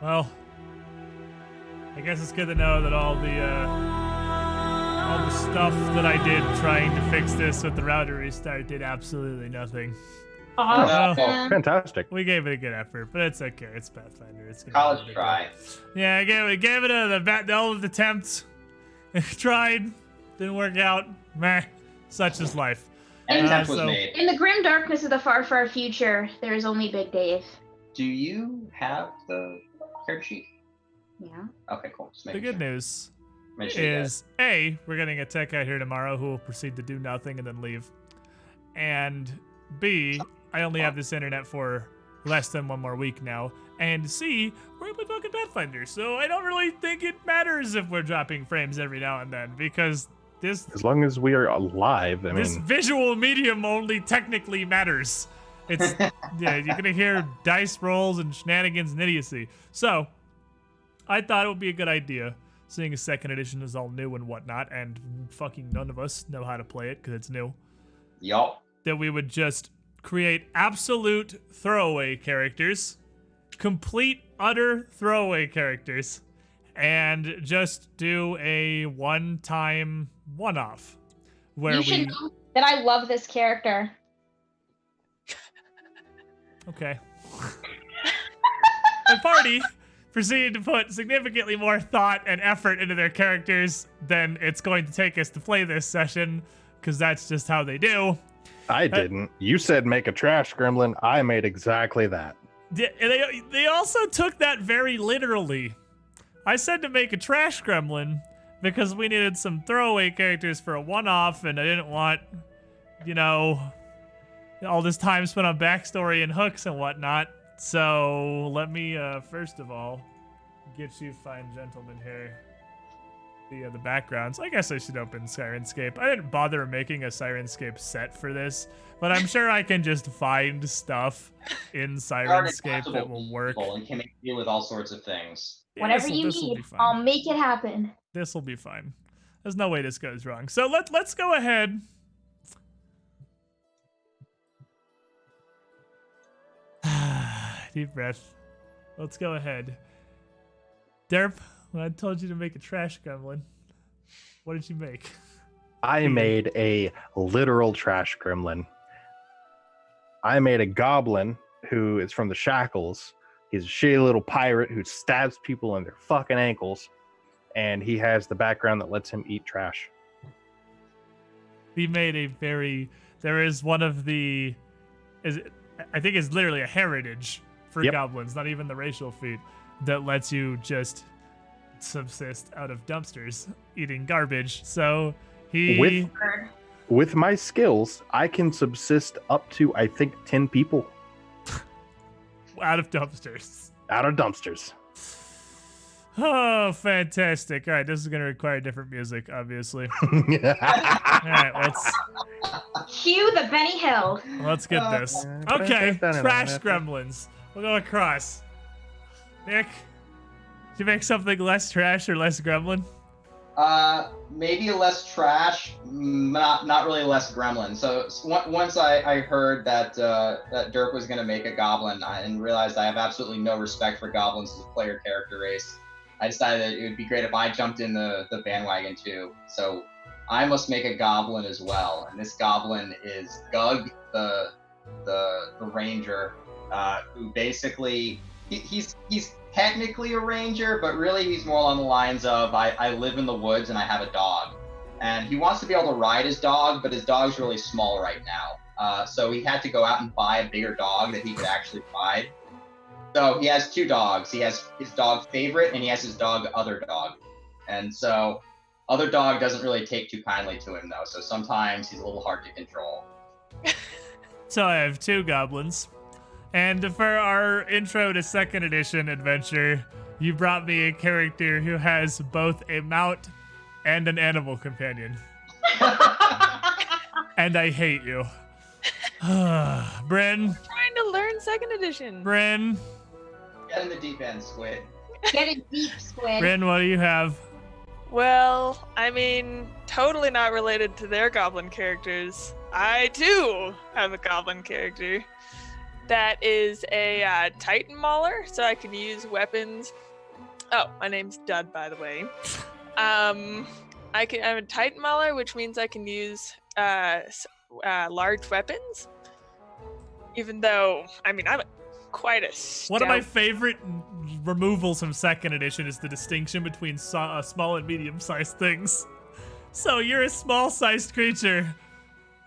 Well, I guess it's good to know that all the stuff that I did trying to fix this with the router restart did absolutely nothing. Awesome. Well, Fantastic. we gave it a good effort, but it's okay. It's Pathfinder. It's gonna College try. Yeah, I gave it the old attempt. Tried, didn't work out. Meh. Such is life. An attempt was made. In the grim darkness of the far, far future, there is only Big Dave. Do you have the character sheet? Yeah. Okay, cool. Just The making good sure. news Make sure you is A, we're getting a tech guy here tomorrow who will proceed to do nothing and then leave. And B, I only have this internet for less than 1 more week now. And C, we're gonna play fucking Pathfinder, so I don't really think it matters if we're dropping frames every now and then, because this As long as we are alive, I this mean, visual medium only technically matters. It's yeah, you're gonna hear dice rolls and shenanigans and idiocy. So I thought it would be a good idea, seeing as 2nd edition is all new and whatnot, and fucking none of us know how to play it because it's new, Yup. that we would just create absolute throwaway characters, complete utter throwaway characters, and just do a one-time one-off where You we should know that I love this character. okay. The party proceeded to put significantly more thought and effort into their characters than it's going to take us to play this session, because that's just how they do. I didn't. You said make a trash gremlin. I made exactly that. They also took that very literally. I said to make a trash gremlin because we needed some throwaway characters for a one-off, and I didn't want, all this time spent on backstory and hooks and whatnot. So let me, first of all, get you fine gentlemen here the backgrounds. I guess I should open Sirenscape. I didn't bother making a Sirenscape set for this, but I'm sure I can just find stuff in Sirenscape that will work. And can deal with all sorts of things. Whatever this'll- you this'll need, be fine. I'll make it happen. This will be fine. There's no way this goes wrong. So let's go ahead. Deep breath. Let's go ahead. Derp, when I told you to make a trash gremlin, what did you make? I made a literal trash gremlin. I made a goblin who is from the shackles. He's a shitty little pirate who stabs people in their fucking ankles, and he has the background that lets him eat trash. He made a there is one of the, I think it's literally a heritage for Yep. goblins, not even the racial feat, that lets you just subsist out of dumpsters eating garbage. So he With my skills, I can subsist up to, I think, 10 people out of dumpsters. out of dumpsters. Oh, fantastic. All right, this is going to require different music, obviously. All right, Cue the Benny Hill. let's get this. Okay, trash gremlins. We'll go across. Nick, did you make something less trash or less gremlin? Maybe less trash, not really less gremlin. So once I heard that that Dirk was gonna make a goblin and realized I have absolutely no respect for goblins as a player character race, I decided that it would be great if I jumped in the bandwagon too. So I must make a goblin as well, and this goblin is Gug, the ranger, who basically he's technically a ranger, but really he's more along the lines of I live in the woods and I have a dog, and he wants to be able to ride his dog, but his dog's really small right now, so he had to go out and buy a bigger dog that he could actually ride. So he has 2 dogs. He has his dog Favorite and he has his dog Other Dog, and so Other Dog doesn't really take too kindly to him though, so sometimes he's a little hard to control. So I have 2 goblins. And for our intro to 2nd edition adventure, you brought me a character who has both a mount and an animal companion. And I hate you. Bryn. Trying to learn 2nd edition. Bryn. Get in the deep end, Squid. Get it deep, Squid. Bryn, what do you have? Well, I mean, totally not related to their goblin characters. I too have a goblin character. that is a Titan Mauler, so I can use weapons. Oh, my name's Dud, by the way. I'm a Titan Mauler, which means I can use large weapons. Even though, I mean, I'm quite a stout. One of my favorite removals from second edition is the distinction between small and medium-sized things. So you're a small-sized creature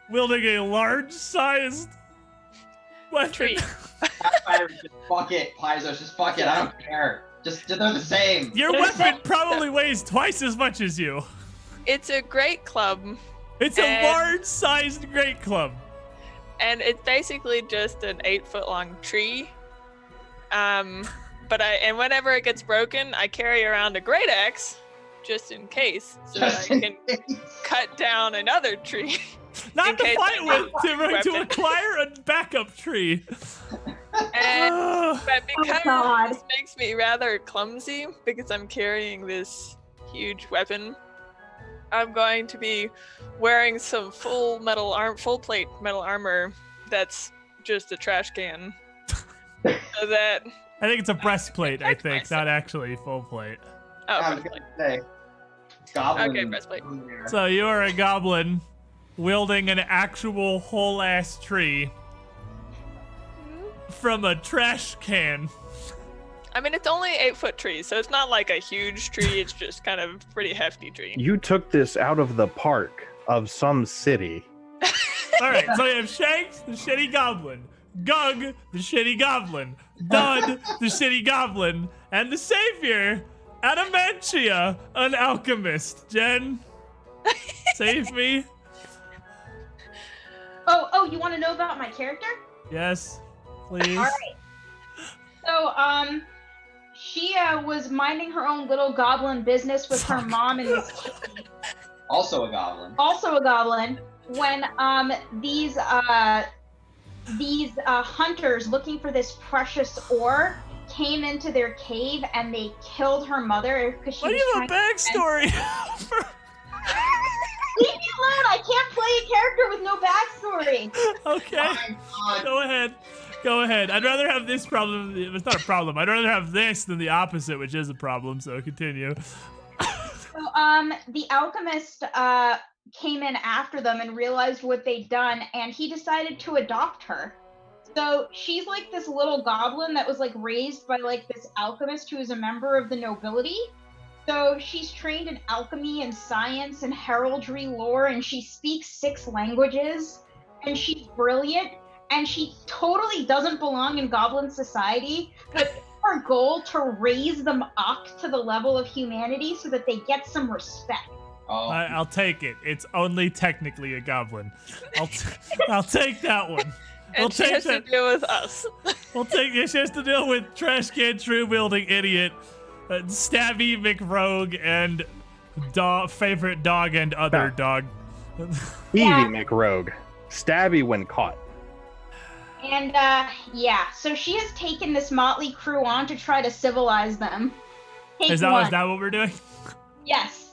wielding a large-sized weapon. Tree. Just fuck it, Paizo. Just fuck it. I don't care. Just they're the same. Your weapon probably weighs twice as much as you. It's a great club. It's a large-sized great club. And it's basically just an 8-foot-long tree. But whenever it gets broken, I carry around a great axe, just in case, so that I can cut down another tree. Not to fight with, to acquire a backup tree. But because God. this makes me rather clumsy, because I'm carrying this huge weapon, I'm going to be wearing some full plate metal armor that's just a trash can. So that I think it's a breastplate, I think, myself. not actually full plate. Oh, I was breastplate. gonna say, goblin. Okay, breastplate. So you are a goblin wielding an actual whole-ass tree from a trash can. I mean, it's only 8-foot tree, so it's not like a huge tree. It's just kind of pretty hefty tree. You took this out of the park of some city. All right, so you have Shanks, the shitty goblin, Gug, the shitty goblin, Dud, the shitty goblin, and the savior, Adamantia, an alchemist. Jen, save me. Oh, you want to know about my character? Yes, please. All right. So, she was minding her own little goblin business with her mom and this kitty, Also a goblin. also a goblin, when these hunters looking for this precious ore came into their cave and they killed her mother because she Why do was you have a trying backstory? Leave me alone! I can't play a character with no backstory! Okay, Oh my God. go ahead. I'd rather have this problem. It's not a problem. I'd rather have this than the opposite, which is a problem. So continue. So, the alchemist came in after them and realized what they'd done, and he decided to adopt her. So she's like this little goblin that was like raised by like this alchemist who is a member of the nobility. So she's trained in alchemy and science and heraldry lore, and she speaks 6 languages, and she's brilliant, and she totally doesn't belong in goblin society, but it's her goal to raise them up to the level of humanity so that they get some respect. Oh. I'll take it. It's only technically a goblin. I'll take that one. And she has to deal with us. We'll take it. She has to deal with trash can true wielding idiot, Stabby McRogue, and favorite dog and other dog. Evie Yeah. McRogue. Stabby when caught. And, yeah, so she has taken this motley crew on to try to civilize them. Take Is one. that what we're doing? Yes.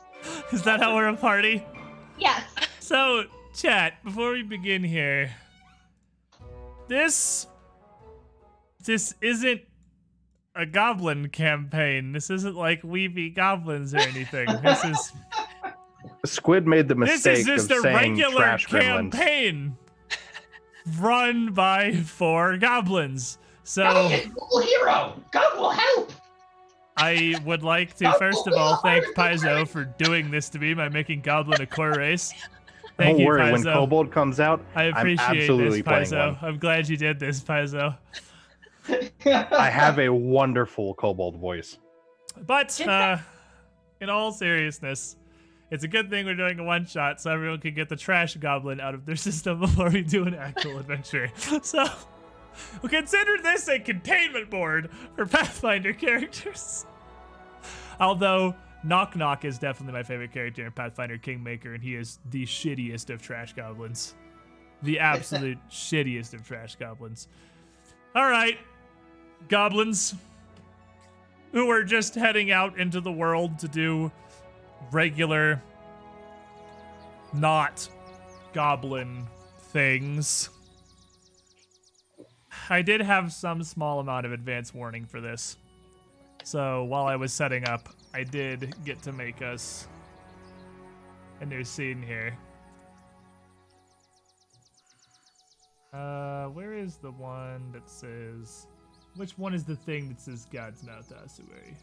Is that how we're a party? Yes. So, chat, before we begin here, this isn't a goblin campaign. This isn't like we be goblins or anything. This is Squid made the mistake just of a saying regular trash gremlins. campaign run by 4 goblins. So Google hero. God will help. I would like to first of all thank Paizo for doing this to me by making Goblin a core race. Thank Don't you, worry, Paizo. when Kobold comes out, I appreciate I'm absolutely this, playing Paizo. I'm glad you did this, Paizo. I have a wonderful Kobold voice. But in all seriousness, it's a good thing we're doing a one-shot so everyone can get the trash goblin out of their system before we do an actual adventure. So we'll consider this a containment board for Pathfinder characters. Although Knock Knock is definitely my favorite character in Pathfinder Kingmaker, and he is the shittiest of trash goblins. The absolute shittiest of trash goblins. All right, goblins who are just heading out into the world to do regular, not goblin things. I did have some small amount of advance warning for this. So while I was setting up, I did get to make us a new scene here. Where is the one that says... Which one is the thing that says God's Mouth Ossuary?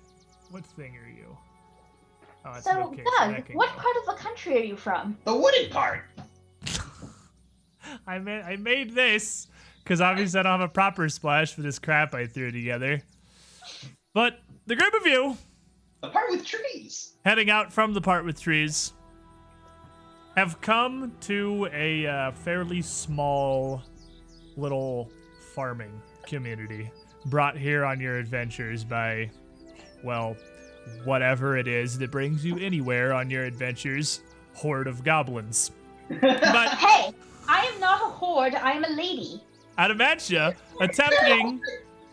What thing are you? Oh, it's So, okay, Doug, what part of the country are you from? The wooded part. I made this because obviously I don't have a proper splash for this crap I threw together. But the group of you, The part with trees. heading out from the part with trees, have come to a fairly small little farming community brought here on your adventures by, well, whatever it is that brings you anywhere on your adventures, horde of goblins. But Hey, I am not a horde, I am a lady. Adamantia,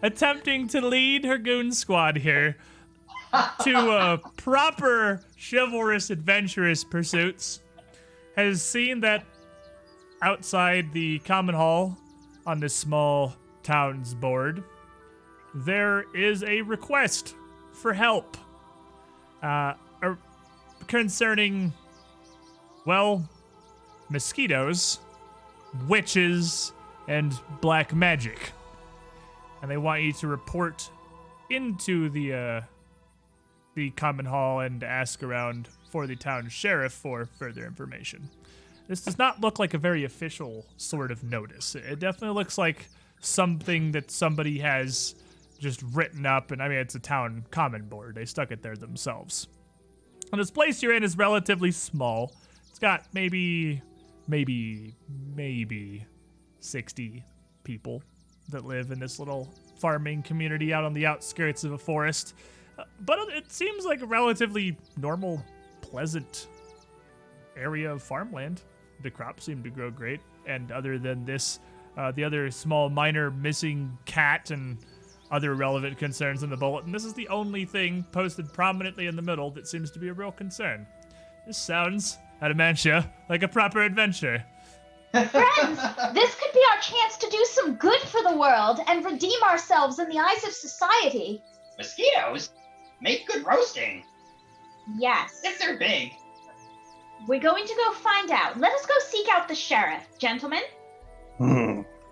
attempting to lead her goon squad here to proper chivalrous, adventurous pursuits, has seen that outside the common hall on this small town's board, there is a request for help concerning, well, mosquitoes, witches, and black magic. And they want you to report into the common hall and ask around for the town sheriff for further information. This does not look like a very official sort of notice. It definitely looks like something that somebody has just written up, and I mean, it's a town common board. They stuck it there themselves. And this place you're in is relatively small. It's got maybe 60 people that live in this little farming community out on the outskirts of a forest. But it seems like a relatively normal, pleasant area of farmland. The crops seem to grow great. And other than this, the other small minor missing cat and other relevant concerns in the bulletin, this is the only thing posted prominently in the middle that seems to be a real concern. This sounds, Adamantia, like a proper adventure. Friends, this could be our chance to do some good for the world and redeem ourselves in the eyes of society. Mosquitoes make good roasting. Yes. If they're big. We're going to go find out. Let us go seek out the sheriff, gentlemen.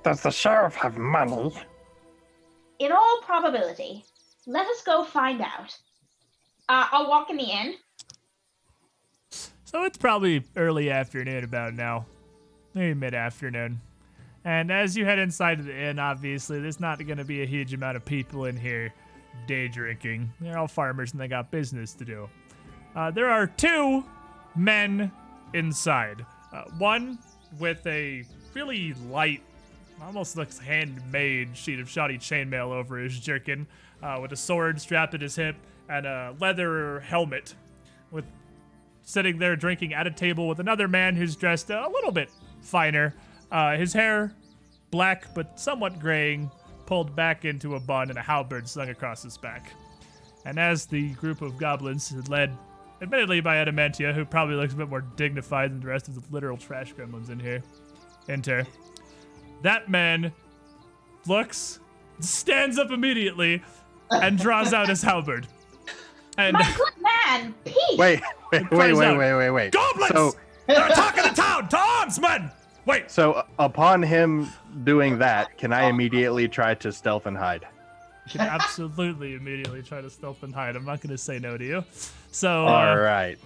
Does the sheriff have money? In all probability, let us go find out. I'll walk in the inn. So it's probably early afternoon about now. Maybe mid-afternoon. And as you head inside of the inn, obviously, there's not going to be a huge amount of people in here day drinking. They're all farmers and they got business to do. There are two men inside. One with a really light, almost looks handmade sheet of shoddy chainmail over his jerkin, with a sword strapped at his hip and a leather helmet, with sitting there drinking at a table with another man who's dressed a little bit finer. His hair black but somewhat graying, pulled back into a bun, and a halberd slung across his back. And as the group of goblins, led admittedly by Adamantia, who probably looks a bit more dignified than the rest of the literal trash gremlins in here, enter, that man looks, stands up immediately, and draws out his halberd. And My good man, peace! Wait. goblins! So, They're attacking the town! To arms, men! Wait! so upon him doing that, can I immediately try to stealth and hide? You can absolutely immediately try to stealth and hide. I'm not going to say no to you. So, All right.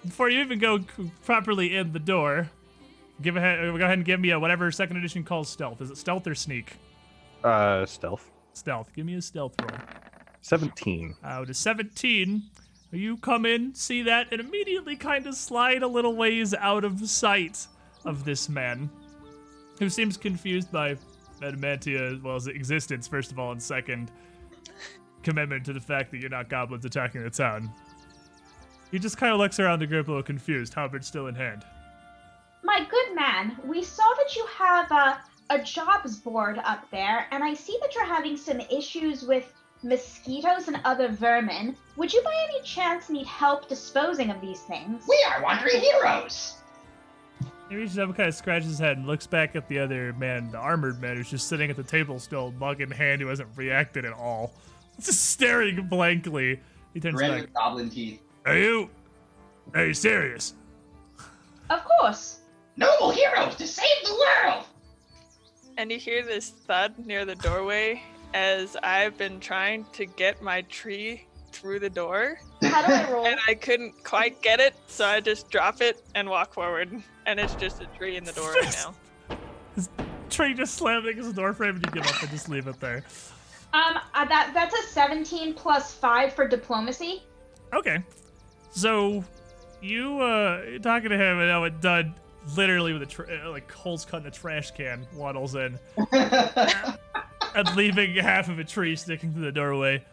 before you even go properly in the door, go ahead and give me a whatever second edition calls stealth. Is it stealth or sneak? Stealth. Stealth. Give me a stealth roll. 17. With a 17, you come in, see that, and immediately kind of slide a little ways out of sight of this man, who seems confused by Adamantia as well as existence, first of all, and second, commitment to the fact that you're not goblins attacking the town. He just kind of looks around the group a little confused, halberd still in hand. My good man, we saw that you have a jobs board up there, and I see that you're having some issues with mosquitoes and other vermin. Would you by any chance need help disposing of these things? We are wandering heroes. He reaches up and kind of scratches his head and looks back at the other man, the armored man, who's just sitting at the table still, mug in hand, who hasn't reacted at all. Just staring blankly. He turns Grin back. with goblin teeth. Are you serious? Of course. Noble heroes to save the world! And you hear this thud near the doorway as I've been trying to get my tree through the door. How do I roll? And I couldn't quite get it, so I just drop it and walk forward. And it's just a tree in the door right now. His tree just slammed against the door frame and you give up and just leave it there. That's a 17 plus 5 for diplomacy. Okay. So, you, talking to him and now it done literally with like holes cut in a trash can, waddles in. And leaving half of a tree sticking to the doorway.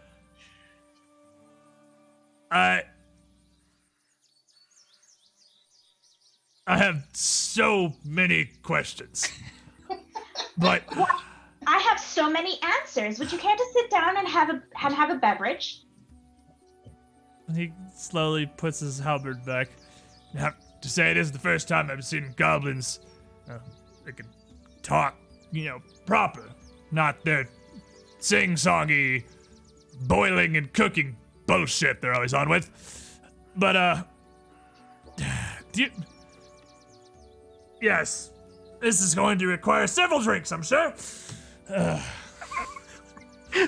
I have so many questions. But I have so many answers. Would you care to sit down and have a beverage? he slowly puts his halberd back. Now, to say it is the first time I've seen goblins that can talk, proper. Not their sing-songy, boiling and cooking bullshit they're always on with. But, yes, this is going to require several drinks, I'm sure.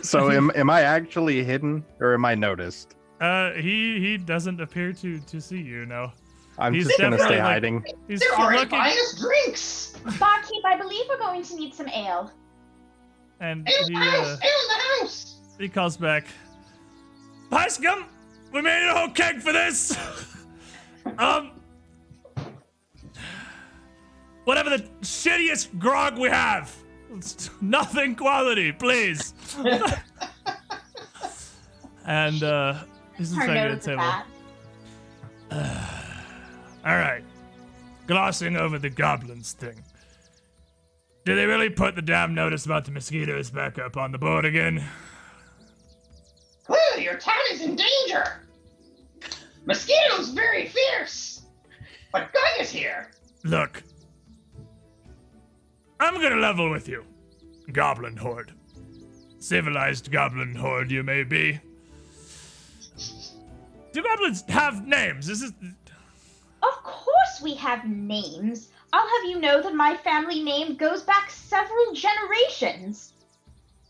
So am I actually hidden or am I noticed? He doesn't appear to see you, no. I'm He's just gonna definitely, stay like- hiding. He's There are looking, finest drinks! Barkeep, I believe we're going to need some ale. and Ale in the house! Ale in the house! he calls back. Hi, Scum! We made a whole keg for this! Whatever the shittiest grog we have. It's nothing quality, please. And, he's just Her back at nose the is table. bad. All right. Glossing over the goblins thing. Did they really put the damn notice about the mosquitoes back up on the board again? Clearly, your town is in danger! Mosquitoes very fierce! But Gung is here! Look. I'm gonna level with you. Goblin horde. Civilized goblin horde you may be. Do goblins have names? This is... Of course we have names. I'll have you know that my family name goes back several generations.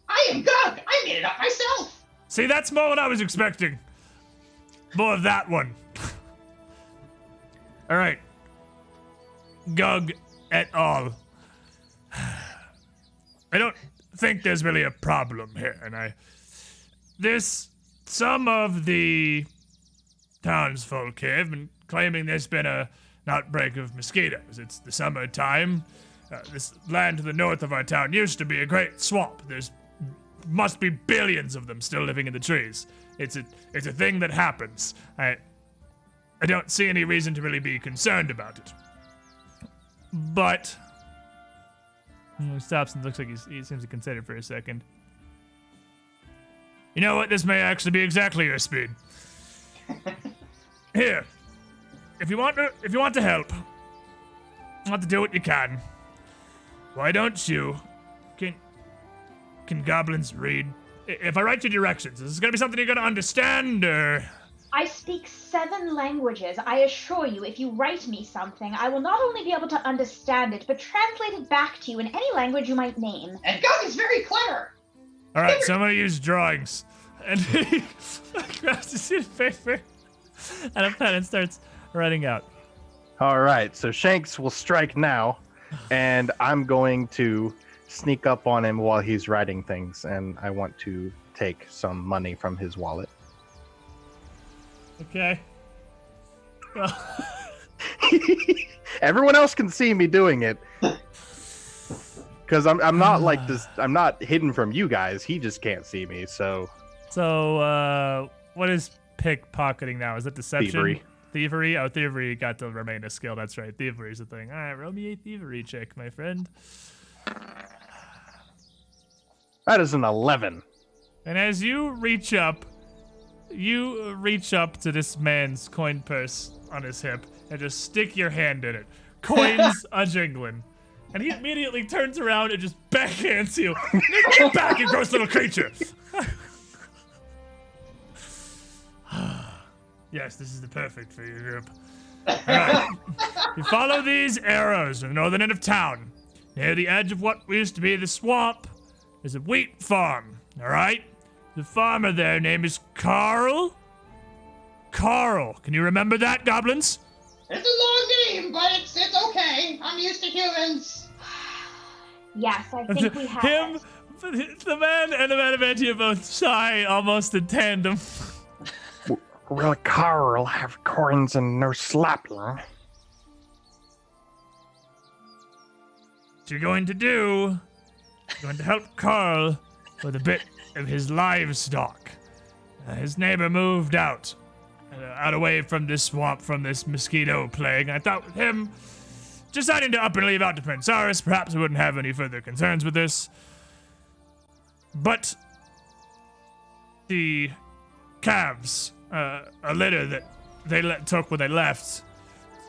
I am Gug! I made it up myself! See, that's more what I was expecting. More of that one. All right. Gug et al. I don't think there's really a problem here, and some of the townsfolk here have been claiming there's been an outbreak of mosquitoes. It's the summertime. This land to the north of our town used to be a great swamp. There's must be billions of them still living in the trees. It's a thing that happens. I don't see any reason to really be concerned about it. But he stops and looks like he seems to consider for a second. You know what? This may actually be exactly your speed. Here, if you want to help, want to do what you can, why don't you? Can goblins read? If I write you directions, is this gonna be something you're gonna understand, or? I speak 7 languages. I assure you, if you write me something, I will not only be able to understand it, but translate it back to you in any language you might name. And Gug is very clever! All right, so I'm gonna use drawings, and he grabs a sheet of paper and a pen and starts writing out. All right, so Shanks will strike now, and I'm going to sneak up on him while he's writing things, and I want to take some money from his wallet. Okay. Well, Everyone else can see me doing it. Because I'm not like this. I'm not hidden from you guys. He just can't see me. So what is pickpocketing now? Is that deception? Thievery. Thievery? Oh, thievery got to remain a skill. That's right. Thievery is a thing. All right, roll me a thievery check, my friend. that is an 11. And as you reach up to this man's coin purse on his hip and just stick your hand in it. coins a-jingling. And he immediately turns around and just backhands you. Get back, you gross little creature! Yes, this is the perfect for your group. Alright. You follow these arrows to the northern end of town. Near the edge of what used to be the swamp, there's a wheat farm. Alright? The farmer there, name is Carl. Carl. Can you remember that, goblins? It's a long name, but it's okay. I'm used to humans. Yes, I think we have Him, it. the man and the Madamantia both sigh almost in tandem. Will Carl have coins and no slapping? What you're going to do, you're going to help Carl with a bit of his livestock. His neighbor moved out away from this swamp, from this mosquito plague. I thought with him deciding to up and leave out to Prinsaris, perhaps we wouldn't have any further concerns with this. But the calves, a litter that they took when they left,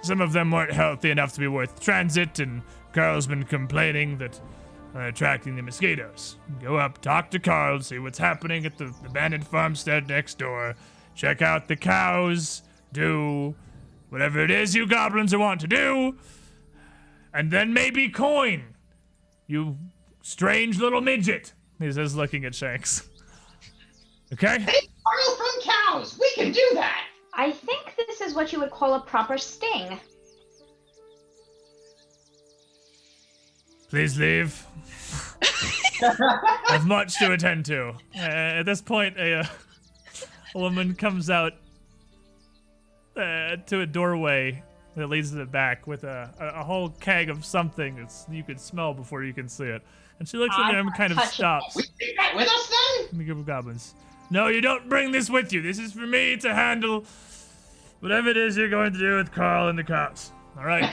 some of them weren't healthy enough to be worth transit, and Carl's been complaining that attracting the mosquitoes. Go up, talk to Carl, see what's happening at the abandoned farmstead next door, check out the cows, do whatever it is you goblins want to do, and then maybe coin, you strange little midget, he says, looking at Shanks. Okay? Hey, Carl from cows. We can do that. I think this is what you would call a proper sting. Please leave. I have much to attend to. At this point, a woman comes out to a doorway that leads to the back with a whole keg of something that you can smell before you can see it. And she looks at him and kind of stops. We take that with us then? Let me give goblins. No, you don't bring this with you. This is for me to handle whatever it is you're going to do with Carl and the cops. All right?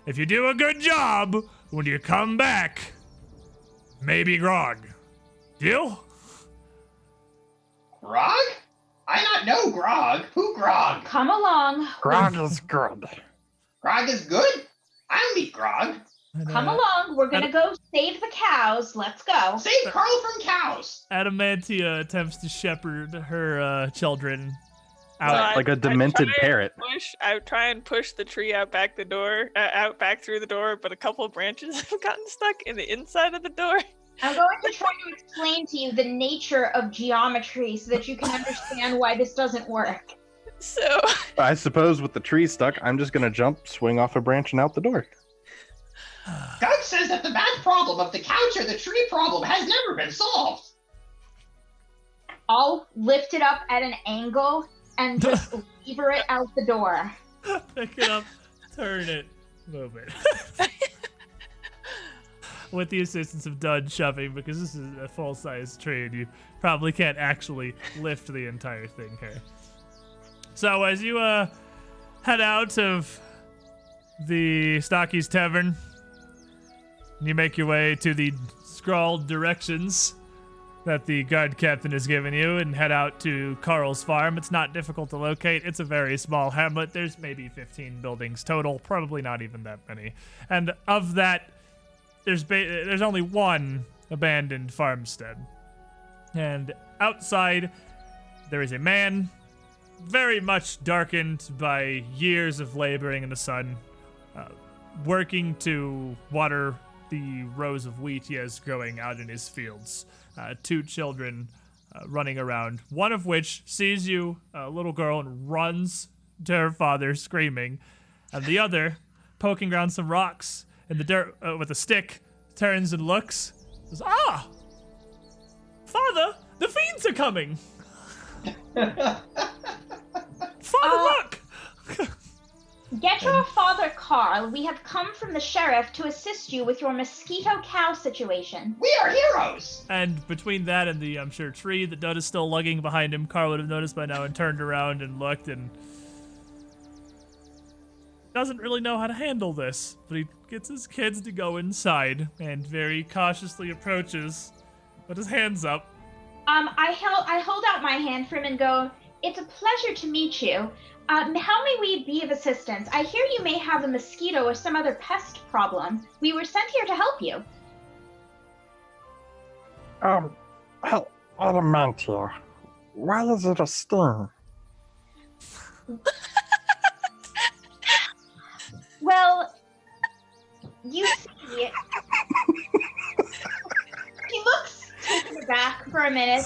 If you do a good job, when you come back, maybe grog. Deal? Grog? I not know grog. Who grog? Come along. Grog is good. Grog is good? I'll meet grog. And, Come along. We're gonna go save the cows. Let's go. Save Carl from cows. Adamantia attempts to shepherd her children out. Like a demented parrot. I try and push the tree out back through the door, but a couple of branches have gotten stuck in the inside of the door. I'm going to try to explain to you the nature of geometry so that you can understand why this doesn't work. So I suppose with the tree stuck, I'm just gonna jump, swing off a branch, and out the door. Doug says that the bad problem of the couch or the tree problem has never been solved. I'll lift it up at an angle and just lever it out the door. Pick it up, turn it, move it. With the assistance of Dud shoving, because this is a full-size tree and you probably can't actually lift the entire thing here. So as you head out of the Stocky's Tavern, you make your way to the scrawled directions that the guard captain has given you and head out to Carl's farm. It's not difficult to locate. It's a very small hamlet. There's maybe 15 buildings total, probably not even that many. And of that, there's only one abandoned farmstead. And outside, there is a man, very much darkened by years of laboring in the sun, working to water the rows of wheat he has growing out in his fields. Two children running around, one of which sees you, a little girl, and runs to her father screaming, and the other, poking around some rocks in the dirt with a stick, turns and looks, says, "Ah! Father, the fiends are coming! Father, look!" Get your father, Carl. We have come from the sheriff to assist you with your mosquito cow situation. We are heroes. And between that and the, I'm sure, tree that Dud is still lugging behind him, Carl would have noticed by now and turned around and looked and doesn't really know how to handle this. But he gets his kids to go inside and very cautiously approaches with his hands up. I hold out my hand for him and go, "It's a pleasure to meet you. How may we be of assistance? I hear you may have a mosquito or some other pest problem. We were sent here to help you. Adamantia, why is it a sting? Well, you see, he looks taken aback for a minute.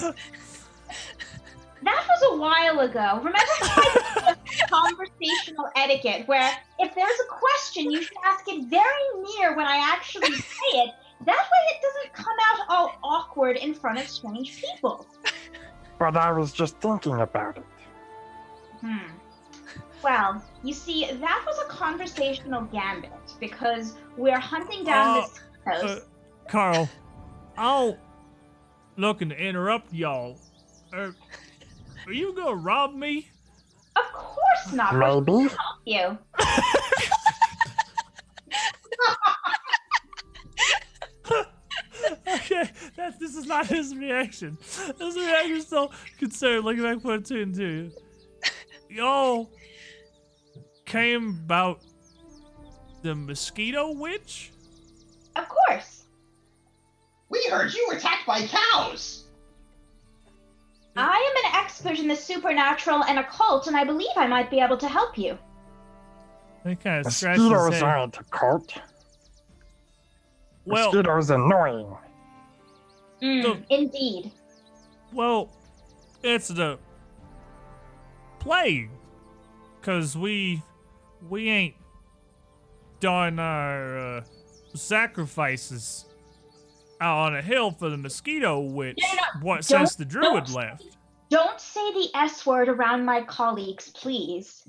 That was a while ago. Remember how I did conversational etiquette, where if there's a question, you should ask it very near when I actually say it. That way it doesn't come out all awkward in front of strange people. But I was just thinking about it. Well, you see, that was a conversational gambit, because we're hunting down this coast. Carl, I'll looking to interrupt y'all. Are you gonna rob me? Of course not. We're Maybe. trying to help you. Okay, this is not his reaction. His reaction is so concerned, looking back for 2 and 2. Y'all came about the mosquito witch? Of course. We heard you were attacked by cows. I am an expert in the supernatural and occult, and I believe I might be able to help you. He kind of scratches his Mosquitoes head. aren't a cult. Well, Mosquitoes annoying. Indeed. well, it's the plague, 'cause we ain't done our sacrifices out on a hill for the mosquito witch. No, Since the druid left? Don't say the S word around my colleagues, please.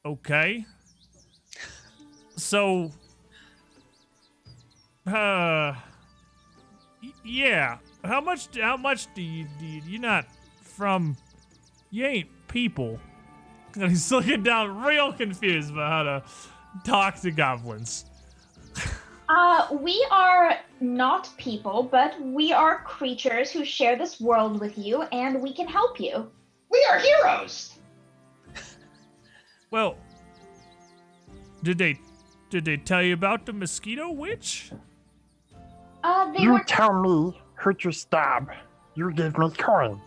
Okay. So, yeah. How much do you not from? You ain't people. And he's looking down, real confused about how to talk to goblins. We are not people, but we are creatures who share this world with you, and we can help you. We are heroes. Well, did they tell you about the mosquito witch? They You were. tell me who to stab. You give me coin.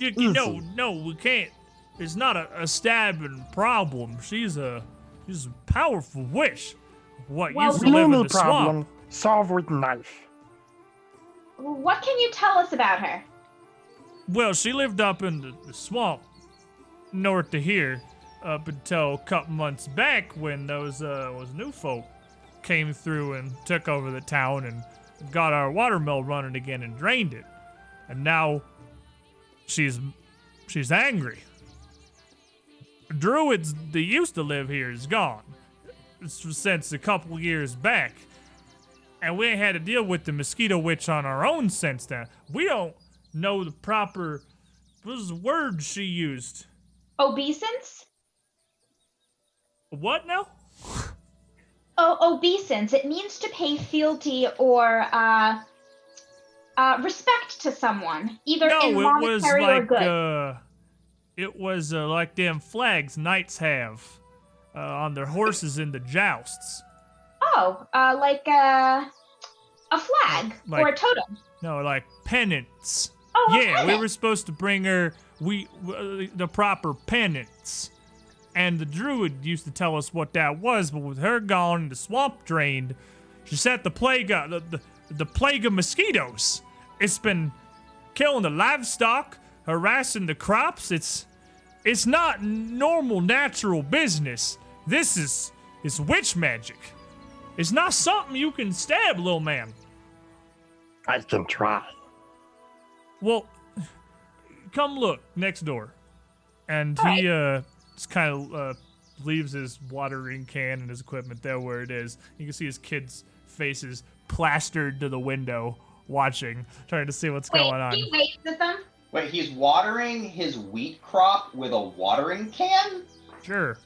No, we can't. It's not a stabbing problem. She's a powerful witch. What Well, used to live in Any the problem, swamp. solve with knife. What can you tell us about her? Well, she lived up in the swamp north of here up until a couple months back when those new folk came through and took over the town and got our watermill running again and drained it. And now she's angry. Druids that used to live here is gone since a couple years back. And we ain't had to deal with the mosquito witch on our own since then. We don't know the proper, what was the word she used? Obeisance? What now? Obeisance. It means to pay fealty or respect to someone, either in monetary or good. It was like them flags knights have on their horses in the jousts. Like a flag or a totem. No, like pennants. Oh, a yeah, we pennant. were supposed to bring her the proper pennants. And the druid used to tell us what that was, but with her gone and the swamp drained, she set the plague the plague of mosquitoes. It's been killing the livestock, harassing the crops. It's not normal natural business. This is witch magic. It's not something you can stab, little man. I can try. Well, come look next door. And he just kind of leaves his watering can and his equipment there where it is. You can see his kids' faces plastered to the window, watching, trying to see what's going on. He waves at them. Wait, he's watering his wheat crop with a watering can? Sure.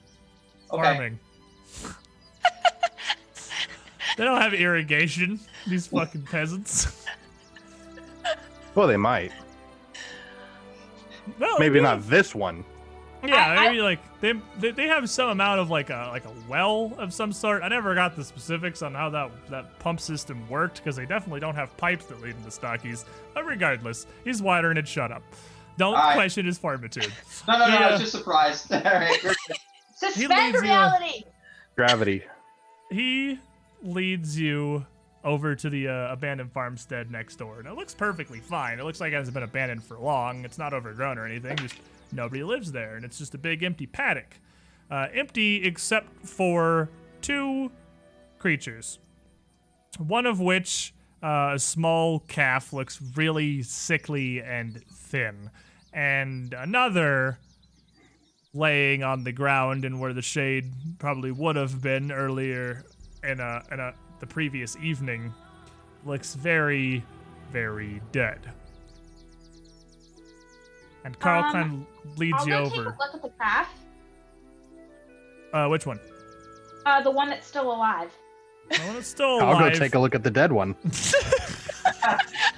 Okay. Farming. They don't have irrigation, these fucking peasants. Well, they might. Well, Maybe not this one. Yeah, maybe like they have some amount of like a well of some sort. I never got the specifics on how that pump system worked because they definitely don't have pipes that lead into stockies. But regardless, he's watering it. Shut up. Don't question his fortitude. No, I was just surprised. All right. Suspend reality. Gravity. He leads you over to the abandoned farmstead next door, and it looks perfectly fine. It looks like it hasn't been abandoned for long. It's not overgrown or anything. Just nobody lives there, and it's just a big empty paddock. Empty except for 2 creatures. One of which, a small calf, looks really sickly and thin. And another laying on the ground and where the shade probably would have been earlier in the previous evening looks very, very dead. And Carl kind of leads you over. Take a look at the calf. Which one? The one that's still alive. The one that's still alive. I'll go take a look at the dead one.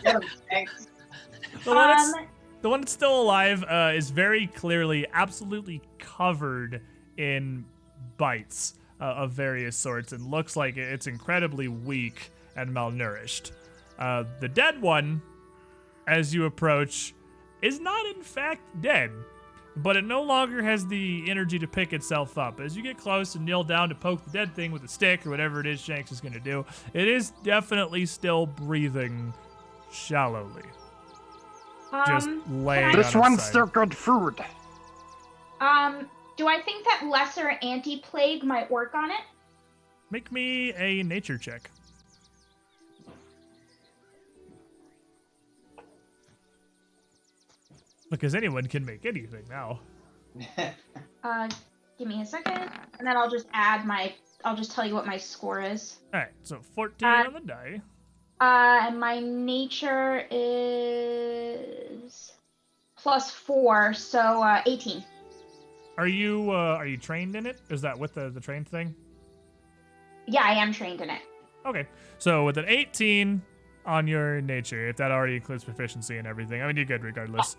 Yeah, thanks. The one that's still alive is very clearly absolutely covered in bites of various sorts and looks like it's incredibly weak and malnourished. The dead one, as you approach, is not in fact dead, but it no longer has the energy to pick itself up. As you get close and kneel down to poke the dead thing with a stick or whatever it is Shanks is going to do, it is definitely still breathing shallowly. Just laying This on one's its side. still good food. Do I think that lesser anti-plague might work on it? Make me a nature check. Because anyone can make anything now. Give me a second, and then I'll just tell you what my score is. Alright, so 14 on the die. And my nature is +4, so 18. Are you trained in it? Is that with the trained thing? Yeah, I am trained in it. Okay, so with an 18 on your nature, if that already includes proficiency and everything, I mean, you're good regardless.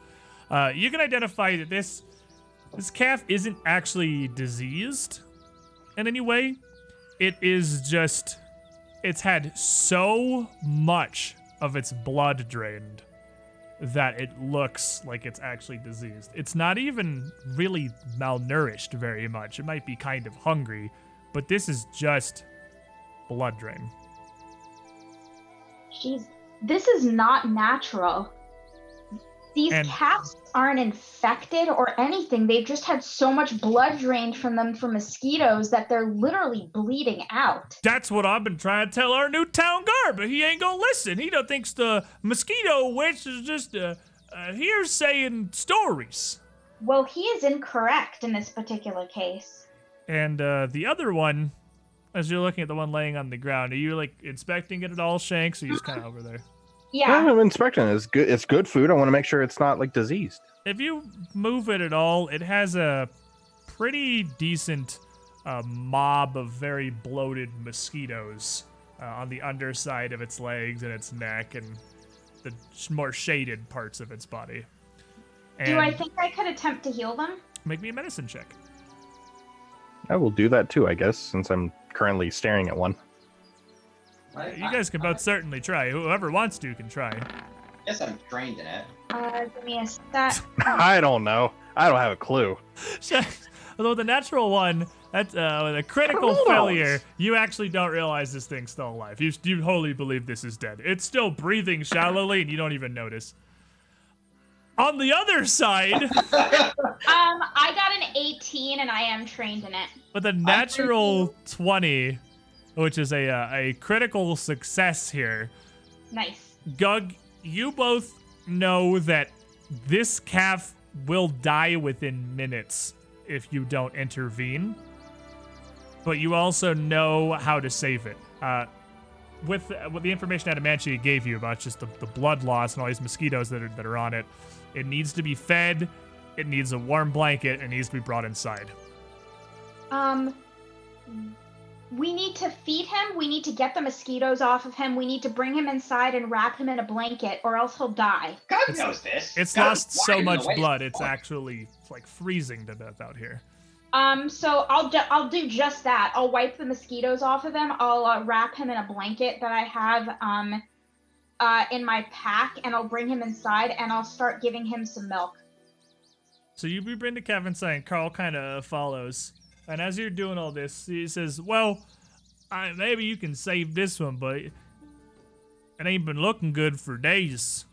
You can identify that this calf isn't actually diseased in any way. It is just, it's had so much of its blood drained that it looks like it's actually diseased. It's not even really malnourished very much. It might be kind of hungry, but this is just blood drain. Jeez, this is not natural. These calves aren't infected or anything. They've just had so much blood drained from them from mosquitoes that they're literally bleeding out. That's what I've been trying to tell our new town guard, but he ain't gonna listen. He don't thinks the mosquito witch is just here saying stories. Well, he is incorrect in this particular case. And the other one, as you're looking at the one laying on the ground, are you like inspecting it at all, Shanks, or are you just kind of over there? Yeah. I'm inspecting it. It's good food. I want to make sure it's not like diseased. If you move it at all, it has a pretty decent mob of very bloated mosquitoes on the underside of its legs and its neck and the more shaded parts of its body. And Do I think I could attempt to heal them? make me a medicine check. I will do that too, I guess, since I'm currently staring at one. You guys can both certainly try. Whoever wants to can try. Guess I'm trained in it. Give me a stat. I don't know. I don't have a clue. Although the natural one, that's with a critical failure, you actually don't realize this thing's still alive. You wholly believe this is dead. It's still breathing shallowly, and you don't even notice. On the other side, I got an 18, and I am trained in it. with a natural 20, which is a critical success here, Nice. Gug, you both know that this calf will die within minutes if you don't intervene. But you also know how to save it. With the information Adamantia gave you about just the blood loss and all these mosquitoes that are on it, it needs to be fed, it needs a warm blanket, and it needs to be brought inside. We need to feed him. We need to get the mosquitoes off of him. We need to bring him inside and wrap him in a blanket, or else he'll die. God knows this. It's God lost is so wider than much the way blood, it's it's born. actually like freezing to death out here. So I'll do just that. I'll wipe the mosquitoes off of him. I'll wrap him in a blanket that I have in my pack, and I'll bring him inside, and I'll start giving him some milk. So you bring the calf inside, and Carl kind of follows. And as you're doing all this, he says, well, maybe you can save this one, but it ain't been looking good for days.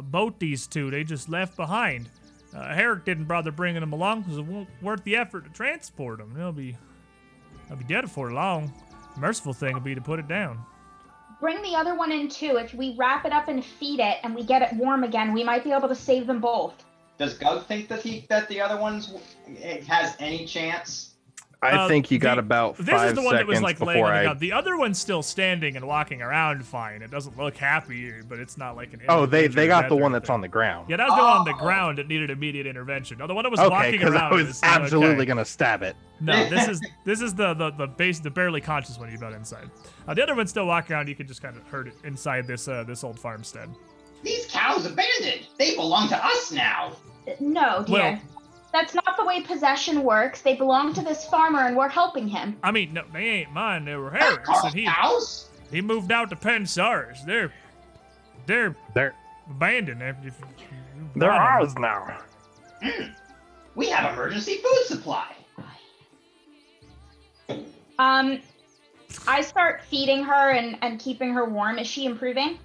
Both these two, they just left behind. Herrick didn't bother bringing them along because it won't worth the effort to transport them. They'll be dead before long. The merciful thing will be to put it down. Bring the other one in too. If we wrap it up and feed it and we get it warm again, we might be able to save them both. Does Gug think that the other one's has any chance? I think you got about 5 This is the one that was seconds like laying before on the I. ground. The other one's still standing and walking around fine. It doesn't look happy, but it's not like an. Oh, they injury or got death the or one that's anything. on the ground. Yeah, that was the one on the Oh. ground that needed immediate intervention. No, the one that was Okay, walking because around I was is absolutely okay. gonna stab it. No, this is the barely conscious one you got inside. The other one's still walking around. You can just kind of hurt it inside this old farmstead. These cows abandoned. They belong to us now. No, dear. Well- That's not the way possession works. They belong to this farmer, and we're helping him. I mean, no, they ain't mine. They were Not Harry's, Carl's and cows. he moved out to Pensars. They're They're abandoned. They're ours now. We have emergency food supply. I start feeding her and keeping her warm. Is she improving?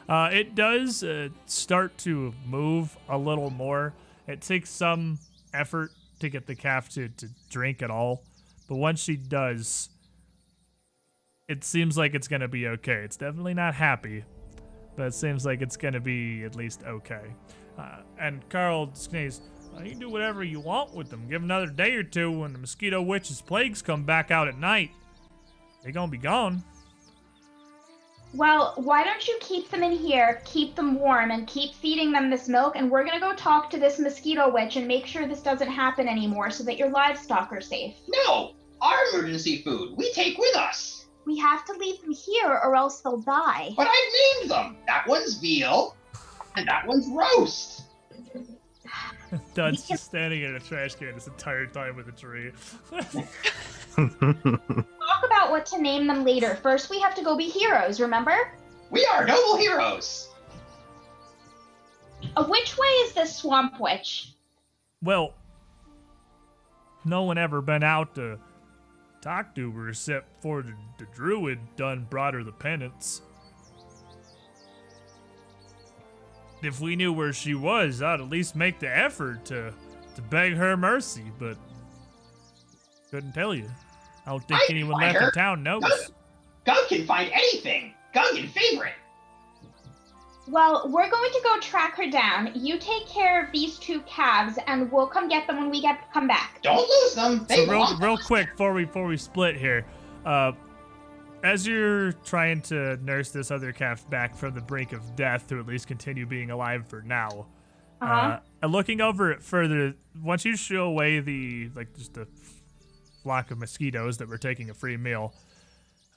It does start to move a little more. It takes some effort to get the calf to drink at all. But once she does, it seems like it's going to be okay. It's definitely not happy, but it seems like it's going to be at least okay. And Carl sneezes, you can do whatever you want with them. Give them another day or two when the mosquito witch's plagues come back out at night. They're going to be gone. Well, why don't you keep them in here, keep them warm, and keep feeding them this milk, and we're going to go talk to this mosquito witch and make sure this doesn't happen anymore so that your livestock are safe. No, our emergency food we take with us. We have to leave them here or else they'll die. But I named them. That one's veal, and that one's roast. Dud's just standing in a trash can this entire time with a tree. Talk about what to name them later. First, we have to go be heroes, remember? We are noble heroes. Which way is this swamp witch? Well, no one ever been out to talk to her except for the druid done brought her the penance. If we knew where she was, I'd at least make the effort to beg her mercy, but couldn't tell you. I don't think I anyone find left her. in town knows. Gug can find anything. Gug and favorite. Well, we're going to go track her down. You take care of these two calves, and we'll come get them when we come back. Don't lose them. They So belong to real us. quick before we split here, as you're trying to nurse this other calf back from the brink of death to at least continue being alive for now, and looking over it further, once you shoo away just the flock of mosquitoes that were taking a free meal,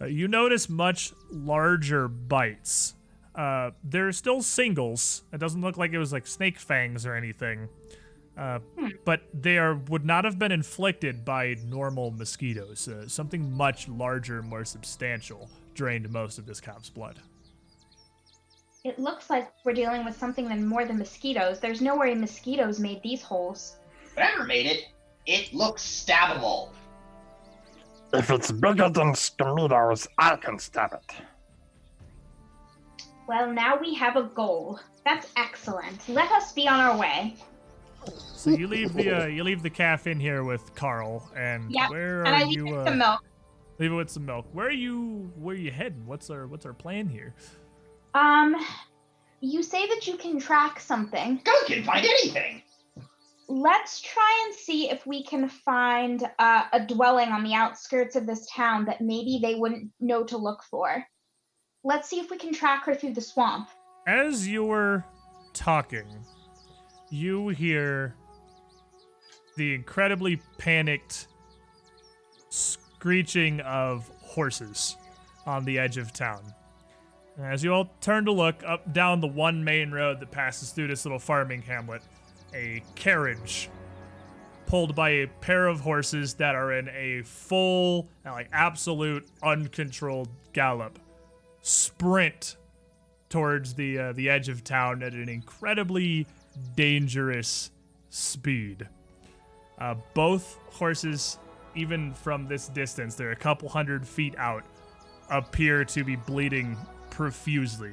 you notice much larger bites. They're still singles. It doesn't look like it was like snake fangs or anything. But they would not have been inflicted by normal mosquitoes. Something much larger, more substantial, drained most of this calf's blood. It looks like we're dealing with something more than mosquitoes. There's no way mosquitoes made these holes. Whatever made it, it looks stabbable. If it's bigger than Skamitos, I can stab it. Well, now we have a goal. That's excellent. Let us be on our way. So you leave the calf in here with Carl, and Yep, where And are I leave you? it some milk. Leave it with some milk. Where are you heading? What's our plan here? You say that you can track something. Gug can find anything. Let's try and see if we can find a dwelling on the outskirts of this town that maybe they wouldn't know to look for. Let's see if we can track her through the swamp. As you're talking, you hear the incredibly panicked screeching of horses on the edge of town. And as you all turn to look up down the one main road that passes through this little farming hamlet, a carriage pulled by a pair of horses that are in a full, like absolute uncontrolled gallop, sprint towards the edge of town at an incredibly dangerous speed. Both horses, even from this distance, they're a couple hundred feet out, appear to be bleeding profusely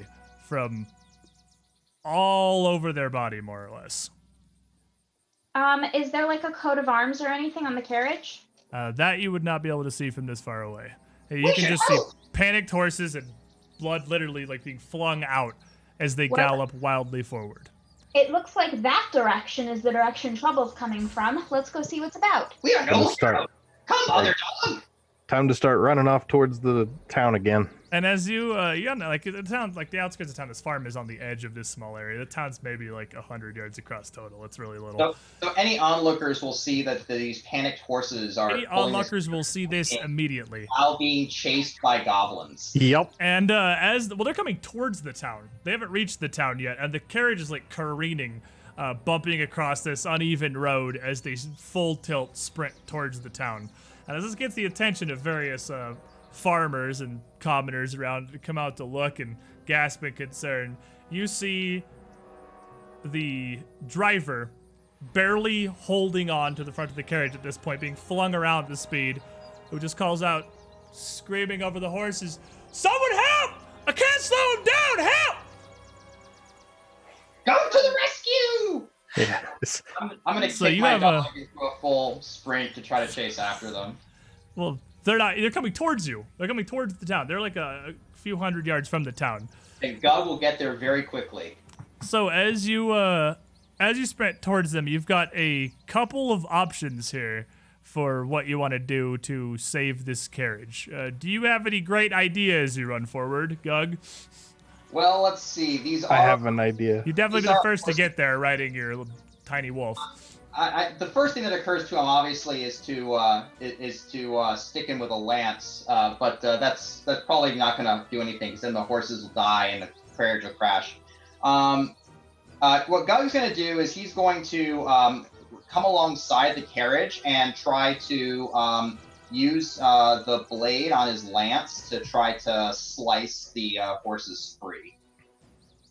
from all over their body, more or less. Is there like a coat of arms or anything on the carriage? That you would not be able to see from this far away. You can just see panicked horses and blood literally like being flung out as they gallop wildly forward. It looks like that direction is the direction trouble's coming from. Let's go see what's about. We are no Start. Come, mother dog. Time to start running off towards the town again. And as you know, like the town, like the outskirts of town, this farm is on the edge of this small area. The town's maybe like 100 yards across total. It's really little. So any onlookers will see that these panicked horses are. Any onlookers will see this immediately while being chased by goblins. Yep. And they're coming towards the town. They haven't reached the town yet, and the carriage is like careening, bumping across this uneven road as they full tilt sprint towards the town. And as this gets the attention of various farmers and commoners around to come out to look and gasp in concern, you see the driver barely holding on to the front of the carriage at this point, being flung around the speed, who just calls out, screaming over the horses, "Someone help! I can't slow him down! Help!" Go to the rescue! Yeah. I'm gonna So kick you my have dog into a full sprint to try to chase after them. Well, they're not. They're coming towards you. They're coming towards the town. They're like a few hundred yards from the town. And God will get there very quickly. So as you sprint towards them, you've got a couple of options here for what you want to do to save this carriage. Do you have any great ideas as you run forward, Gug? Well, let's see. These are. I have an idea. You'd definitely be These the are first to horses. get there, riding your little tiny wolf. The first thing that occurs to him, obviously, is to stick him with a lance. But that's probably not going to do anything, because then the horses will die and the carriage will crash. What Gug's going to do is he's going to come alongside the carriage and try to use the blade on his lance to try to slice the horses free.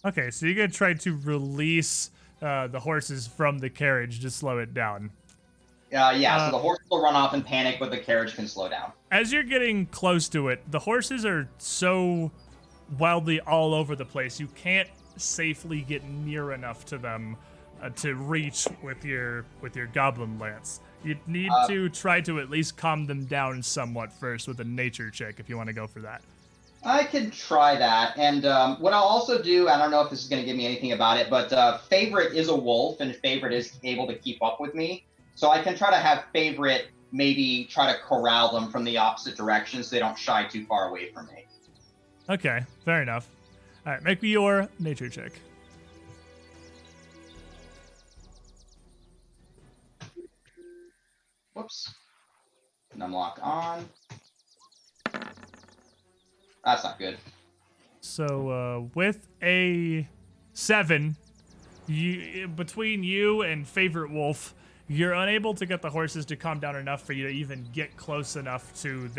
Okay, so you're gonna try to release the horses from the carriage to slow it down. So the horses will run off in panic, but the carriage can slow down. As you're getting close to it, the horses are so wildly all over the place, you can't safely get near enough to them to reach with your goblin lance. You'd need to try to at least calm them down somewhat first with a nature check if you want to go for that. I could try that. And what I'll also do, I don't know if this is going to give me anything about it, but Favorite is a wolf, and Favorite is able to keep up with me. So I can try to have Favorite maybe try to corral them from the opposite direction so they don't shy too far away from me. Okay, fair enough. All right, make me your nature check. Whoops. Numlock on. That's not good. So with a 7, between you and Favorite Wolf, you're unable to get the horses to calm down enough for you to even get close enough to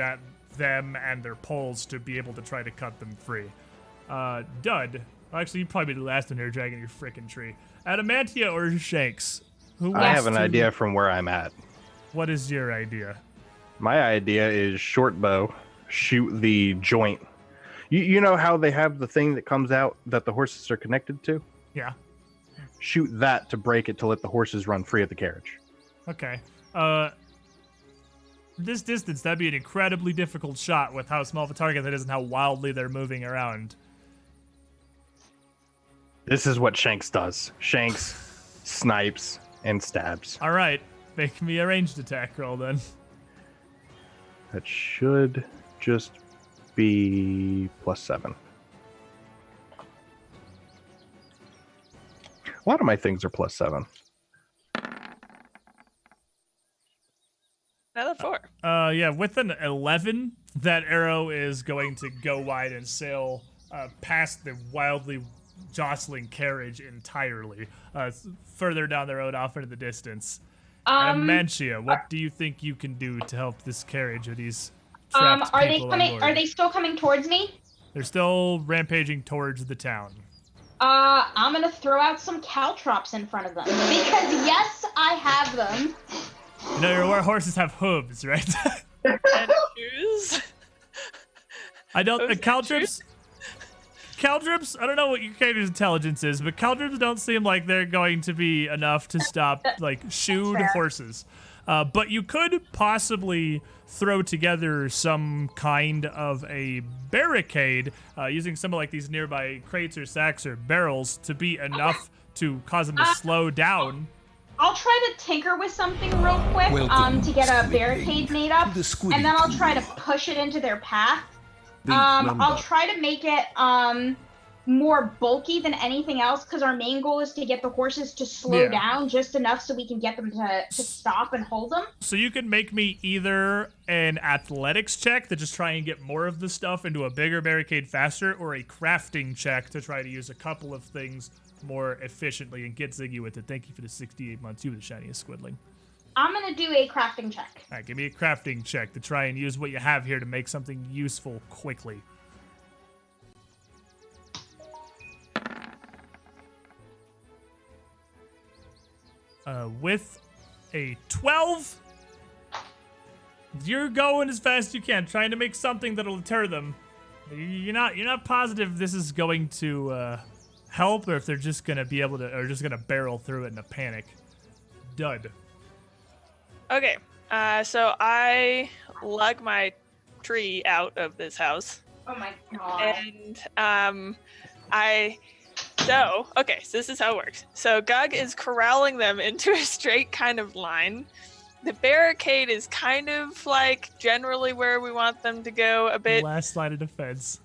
them and their poles to be able to try to cut them free. Dud, actually, you'd probably be the last one here dragging your frickin' tree. Adamantia or Shanks? Who I have wants an to- idea from where I'm at. What is your idea? My idea is short bow, shoot the joint. You know how they have the thing that comes out that the horses are connected to? Yeah. Shoot that to break it to let the horses run free of the carriage. Okay. This distance, that'd be an incredibly difficult shot with how small of a target that is and how wildly they're moving around. This is what Shanks does. Shanks snipes and stabs. All right. Make me a ranged attack roll then. That should just be +7. A lot of my things are +7. Another 4. Yeah, with an 11, that arrow is going to go wide and sail past the wildly jostling carriage entirely, further down the road off into the distance. Amentia, what do you think you can do to help this carriage or these trapped are they people on coming? board? Are they still coming towards me? They're still rampaging towards the town. I'm gonna throw out some caltrops in front of them because yes, I have them. You know, your horses have hooves, right? And shoes. I don't. Hooves and Caltrips. Caltrips. I don't know what your character's intelligence is, but Caltrips don't seem like they're going to be enough to stop like shoed horses. But you could possibly throw together some kind of a barricade using some of like these nearby crates or sacks or barrels to be enough to cause them to slow down. I'll try to tinker with something real quick to get a barricade made up, and then I'll try to push it into their path. I'll try to make it more bulky than anything else because our main goal is to get the horses to slow down just enough so we can get them to stop and hold them. So you can make me either an athletics check to just try and get more of the stuff into a bigger barricade faster, or a crafting check to try to use a couple of things more efficiently and get Ziggy with it. Thank you for the 68 months. You were the shiniest squidling. I'm gonna do a crafting check. All right, give me a crafting check to try and use what you have here to make something useful quickly. With a 12, you're going as fast as you can, trying to make something that'll deter them. You're not positive this is going to help, or if they're just gonna be able to, or just gonna barrel through it in a panic. Dud. Okay, so I lug my tree out of this house. Oh my god. And so this is how it works. So Gug is corralling them into a straight kind of line. The barricade is kind of like generally where we want them to go a bit. Last line of defense.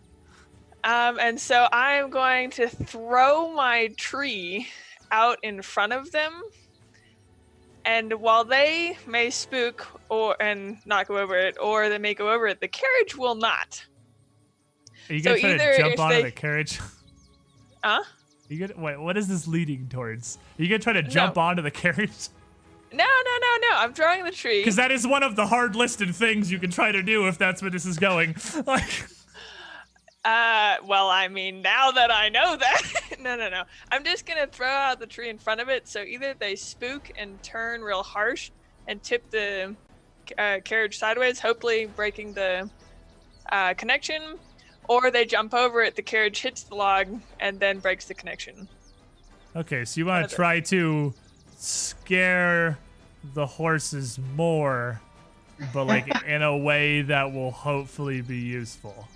And so I'm going to throw my tree out in front of them. And while they may spook and not go over it, or they may go over it, the carriage will not. Are you gonna try to jump onto the carriage? Huh? Wait, what is this leading towards? Are you gonna try to jump onto the carriage? No. I'm throwing the tree. Because that is one of the hard listed things you can try to do if that's where this is going. Like. Well, I mean, now that I know that, no. I'm just gonna throw out the tree in front of it, so either they spook and turn real harsh and tip the carriage sideways, hopefully breaking the connection, or they jump over it, the carriage hits the log, and then breaks the connection. Okay, so you want to try to scare the horses more, but like in a way that will hopefully be useful.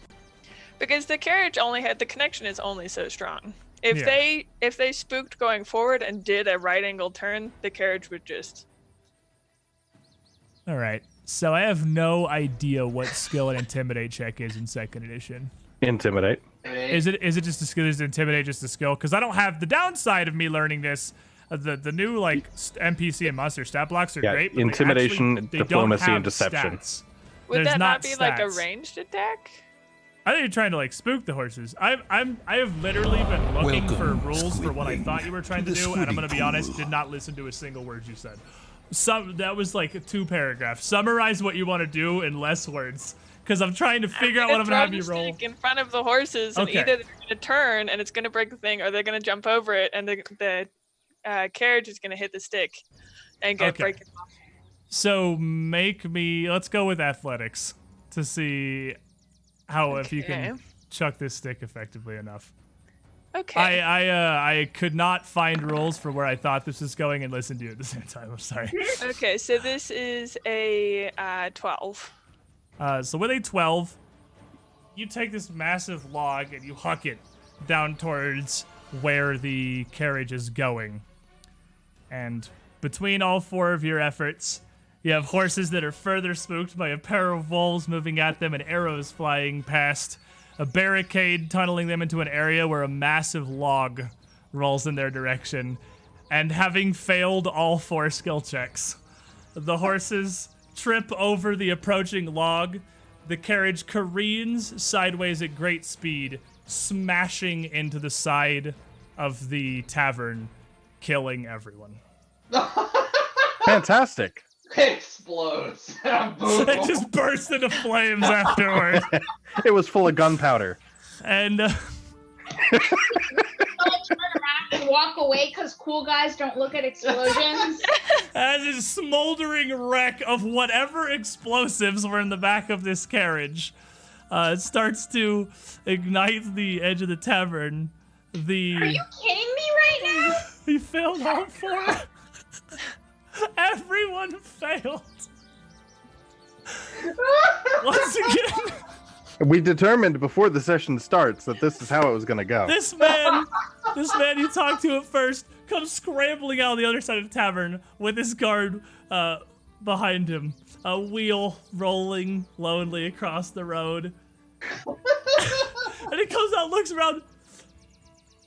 Because the carriage the connection is only so strong. If they spooked going forward and did a right angle turn, the carriage would just. All right. So I have no idea what skill an intimidate check is in second edition. Intimidate. Is it just a skill? Is intimidate just a skill? Because I don't have the downside of me learning this. The new like NPC and monster stat blocks are great. But intimidation, they diplomacy, don't have and deception. Stats. Would There's that not be stats. like a ranged attack? I think you're trying to like spook the horses. I have literally been looking for rules for what I thought you were trying to do, and I'm gonna be honest, did not listen to a single word you said. That was like 2 paragraphs. Summarize what you want to do in less words, because I'm trying to figure out what I'm gonna have you roll. In front of the horses, and either they're gonna turn and it's gonna break the thing, or they're gonna jump over it, and the carriage is gonna hit the stick and break it off. So let's go with athletics to see how if you can chuck this stick effectively enough. Okay. I could not find rules for where I thought this was going and listen to you at the same time. I'm sorry. Okay, so this is a 12. So with a 12, you take this massive log and you huck it down towards where the carriage is going. And between all 4 of your efforts, you have horses that are further spooked by a pair of wolves moving at them and arrows flying past, a barricade tunneling them into an area where a massive log rolls in their direction, and having failed all 4 skill checks, the horses trip over the approaching log. The carriage careens sideways at great speed, smashing into the side of the tavern, killing everyone. Fantastic. It explodes. Boom. It just bursts into flames afterward. It was full of gunpowder. And Turn around and walk away because cool guys don't look at explosions. as a smoldering wreck of whatever explosives were in the back of this carriage, it starts to ignite the edge of the tavern. Are you kidding me right now? He failed all four. Everyone failed. Once again, We determined before the session starts that this is how it was going to go. this man you talked to at first comes scrambling out the other side of the tavern with his guard behind him. A wheel rolling lonely across the road. And he comes out, looks around.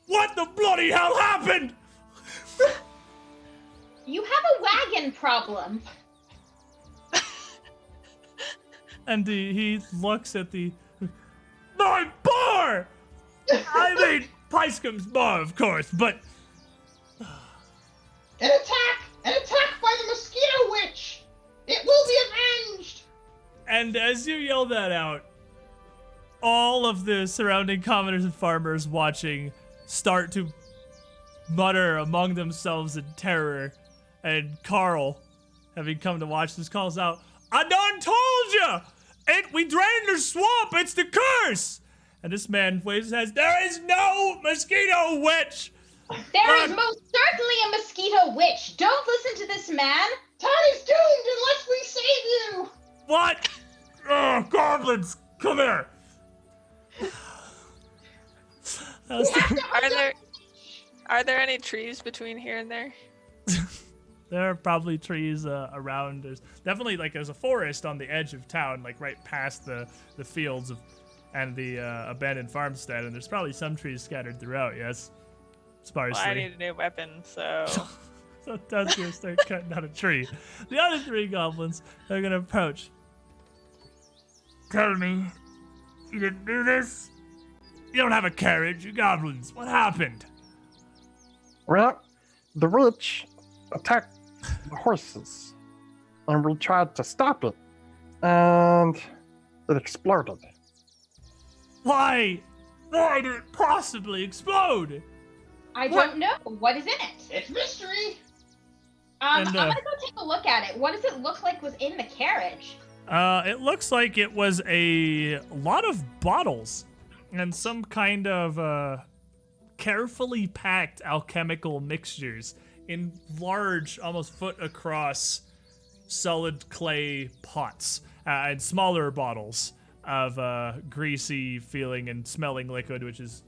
What the bloody hell happened? You have a wagon problem. And he looks at my bar! I mean, Picecom's bar, of course, but An attack! An attack by the mosquito witch! It will be avenged! And as you yell that out, all of the surrounding commoners and farmers watching start to mutter among themselves in terror. And Carl, having come to watch this, calls out, "I done told ya! We drained the swamp! It's the curse!" And this man waves his hands, "There is no mosquito witch!" There is most certainly a mosquito witch. Don't listen to this man. Todd is doomed unless we save you! What? Oh, goblins, come here! That was the- Are there any trees between here and there? There are probably trees around. There's definitely there's a forest on the edge of town, like right past the fields and the abandoned farmstead, and there's probably some trees scattered throughout. Yes, sparsely. Well, I need a new weapon, so So Todd's gonna start cutting down a tree. The other three goblins are gonna approach. Tell me, you didn't do this? You don't have a carriage, you goblins. What happened? Well, the witch attacked the horses, and we tried to stop it, and it exploded. Why? Why did it possibly explode? I don't know. What is in it? It's mystery! I'm And, gonna go take a look at it. What does it look like was in the carriage? It looks like it was a lot of bottles and some kind of carefully packed alchemical mixtures in large, almost foot across, solid clay pots and smaller bottles of greasy feeling and smelling liquid, which is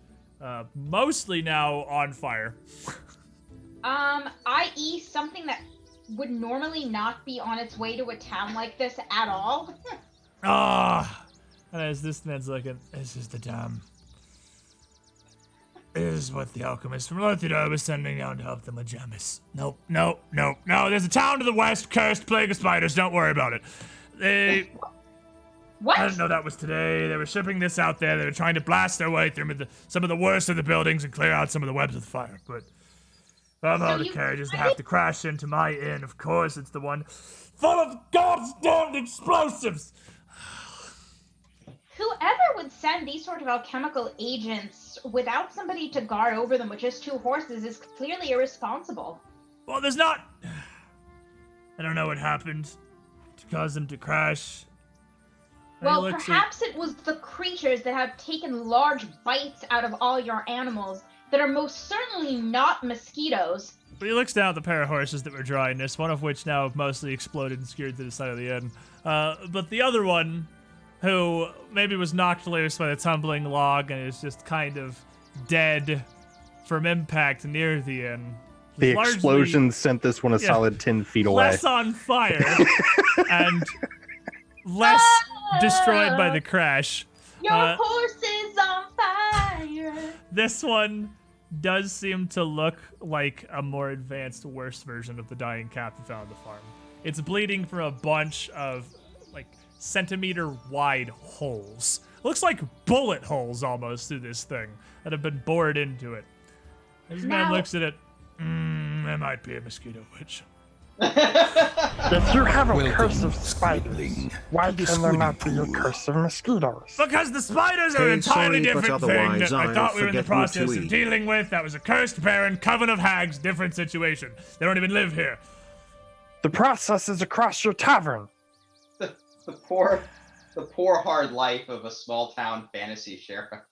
mostly now on fire. I.e. something that would normally not be on its way to a town like this at all. Ah! And as this man's looking, this is the time. This is what the alchemist from Lothido was sending down to help them with Jamis. Nope, no. There's a town to the west, cursed plague of spiders. Don't worry about it. What? I didn't know that was today. They were shipping this out there. They were trying to blast their way through some of the worst of the buildings and clear out some of the webs of the fire. But somehow the carriages have to crash into my inn. Of course, it's the one full of God's damned explosives. Whoever would send these sort of alchemical agents without somebody to guard over them with just two horses is clearly irresponsible. Well, there's not. I don't know what happened to cause them to crash. Well, perhaps it was the creatures that have taken large bites out of all your animals that are most certainly not mosquitoes. But he looks down at the pair of horses that were drawing this, one of which now mostly exploded and skewered to the side of the inn. But the other one, who maybe was knocked loose by the tumbling log and is just kind of dead from impact near the inn. The largely explosion sent this one a solid 10 feet away. less on fire and less destroyed by the crash. Your horse is on fire. This one does seem to look like a more advanced, worse version of the dying calf you found on the farm. It's bleeding from a bunch of like centimeter wide holes. Looks like bullet holes almost through this thing that have been bored into it. This man looks at it. That might be a mosquito witch. If you have a curse of spiders, why can there not be a curse of mosquitoes? Because the spiders are an entirely different thing that I thought we were in the process of dealing with. That was a cursed baron, coven of hags, different situation. They don't even live here. The process is across your tavern. The poor hard life of a small town fantasy sheriff.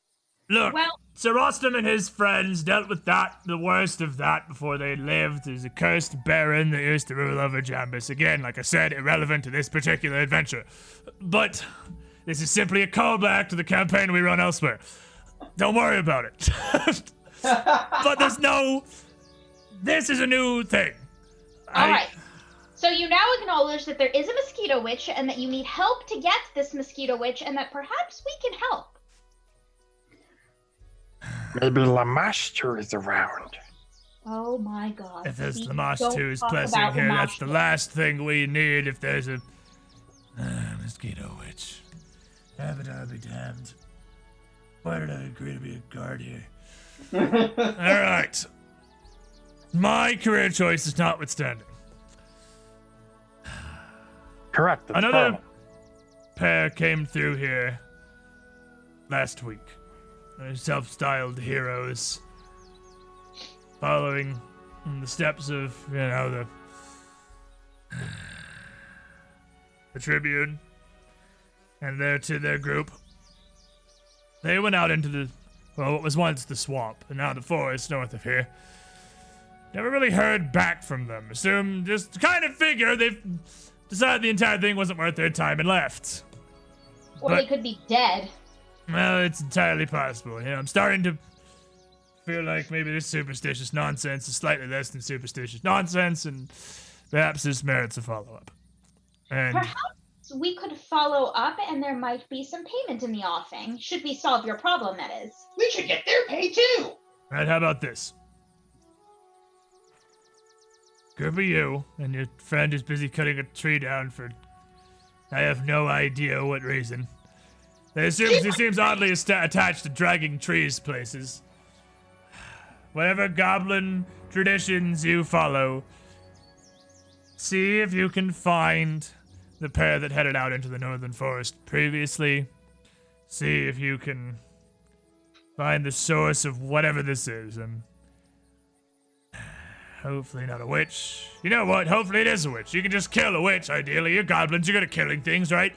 Look, Sir Rostam and his friends dealt with the worst of that before they lived. There's a cursed baron that used to rule over Jambus. Again, like I said, irrelevant to this particular adventure. But this is simply a callback to the campaign we run elsewhere. Don't worry about it. But this is a new thing. Alright. So you now acknowledge that there is a mosquito witch and that you need help to get this mosquito witch and that perhaps we can help. Maybe Lamashtu is around. Oh my god. If there's Lamashtu's blessing here, that's the last thing we need if there's a mosquito witch. Abadar be damned. Why did I agree to be a guard here? Alright. My career choice is notwithstanding. Correct. Another pair came through here last week. They're self-styled heroes, following in the steps of, the Tribune, and their group. They went out into what was once the swamp, and now the forest north of here. Never really heard back from them. Just kind of figure they've decided the entire thing wasn't worth their time and left. Or they could be dead. Well, it's entirely possible. I'm starting to feel like maybe this superstitious nonsense is slightly less than superstitious nonsense, and perhaps this merits a follow-up. And perhaps we could follow up, and there might be some payment in the offing. Should we solve your problem, that is. We should get their pay too. Right, how about this? Good for you, and your friend is busy cutting a tree down for I have no idea what reason. He seems oddly attached to dragging trees places. Whatever goblin traditions you follow, see if you can find the pair that headed out into the northern forest previously. See if you can find the source of whatever this is. Hopefully not a witch. You know what? Hopefully it is a witch. You can just kill a witch, ideally. You're goblins. You're good at killing things, right?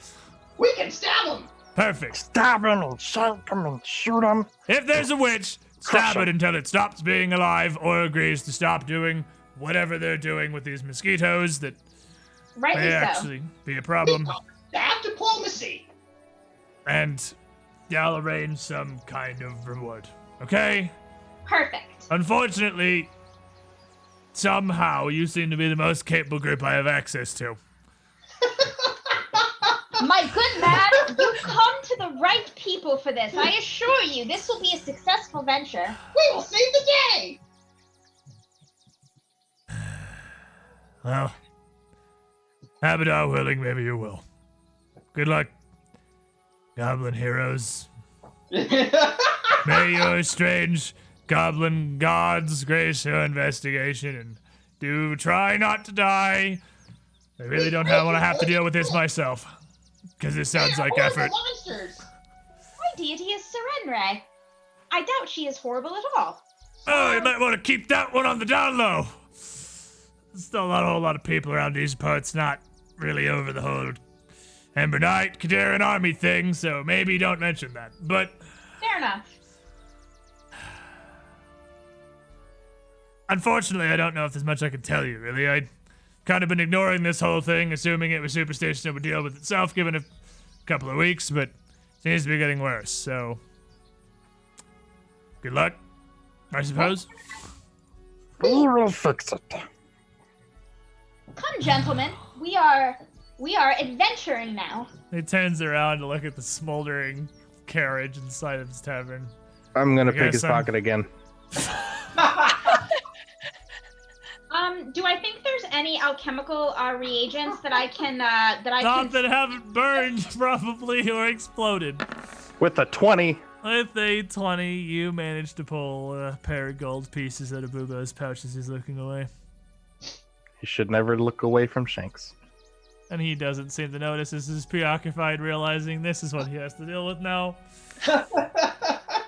We can stab them. Perfect. Stab him and shank him and shoot him. If there's a witch, stab it until it stops being alive or agrees to stop doing whatever they're doing with these mosquitoes that may actually be a problem. Have diplomacy. And I'll arrange some kind of reward. Okay? Perfect. Unfortunately, somehow you seem to be the most capable group I have access to. My good man, you've come to the right people for this. I assure you, this will be a successful venture. We will save the day! Well, Abadar willing, maybe you will. Good luck, goblin heroes. May your strange goblin gods grace your investigation, and do try not to die. I really don't want to have to deal with this myself, because this sounds like effort. Monsters. My deity is Serenre. I doubt she is horrible at all. Oh, you might want to keep that one on the down low. There's still a whole lot of people around these parts not really over the whole Ember Knight, Kaderan army thing, so maybe don't mention that. But fair enough. Unfortunately, I don't know if there's much I can tell you, really. I'd kind of been ignoring this whole thing, assuming it was superstition and would deal with itself, given a couple of weeks, but it seems to be getting worse, so good luck, I suppose. We will fix it. Come, gentlemen. We are adventuring now. He turns around to look at the smoldering carriage inside of his tavern. I'm gonna pick his pocket again. Do I think there's any any alchemical reagents that I can Thought that haven't burned, probably, or exploded. With a 20. With a 20, you manage to pull a pair of gold pieces out of Bubo's pouch as he's looking away. You should never look away from Shanks. And he doesn't seem to notice as he's preoccupied, realizing this is what he has to deal with now.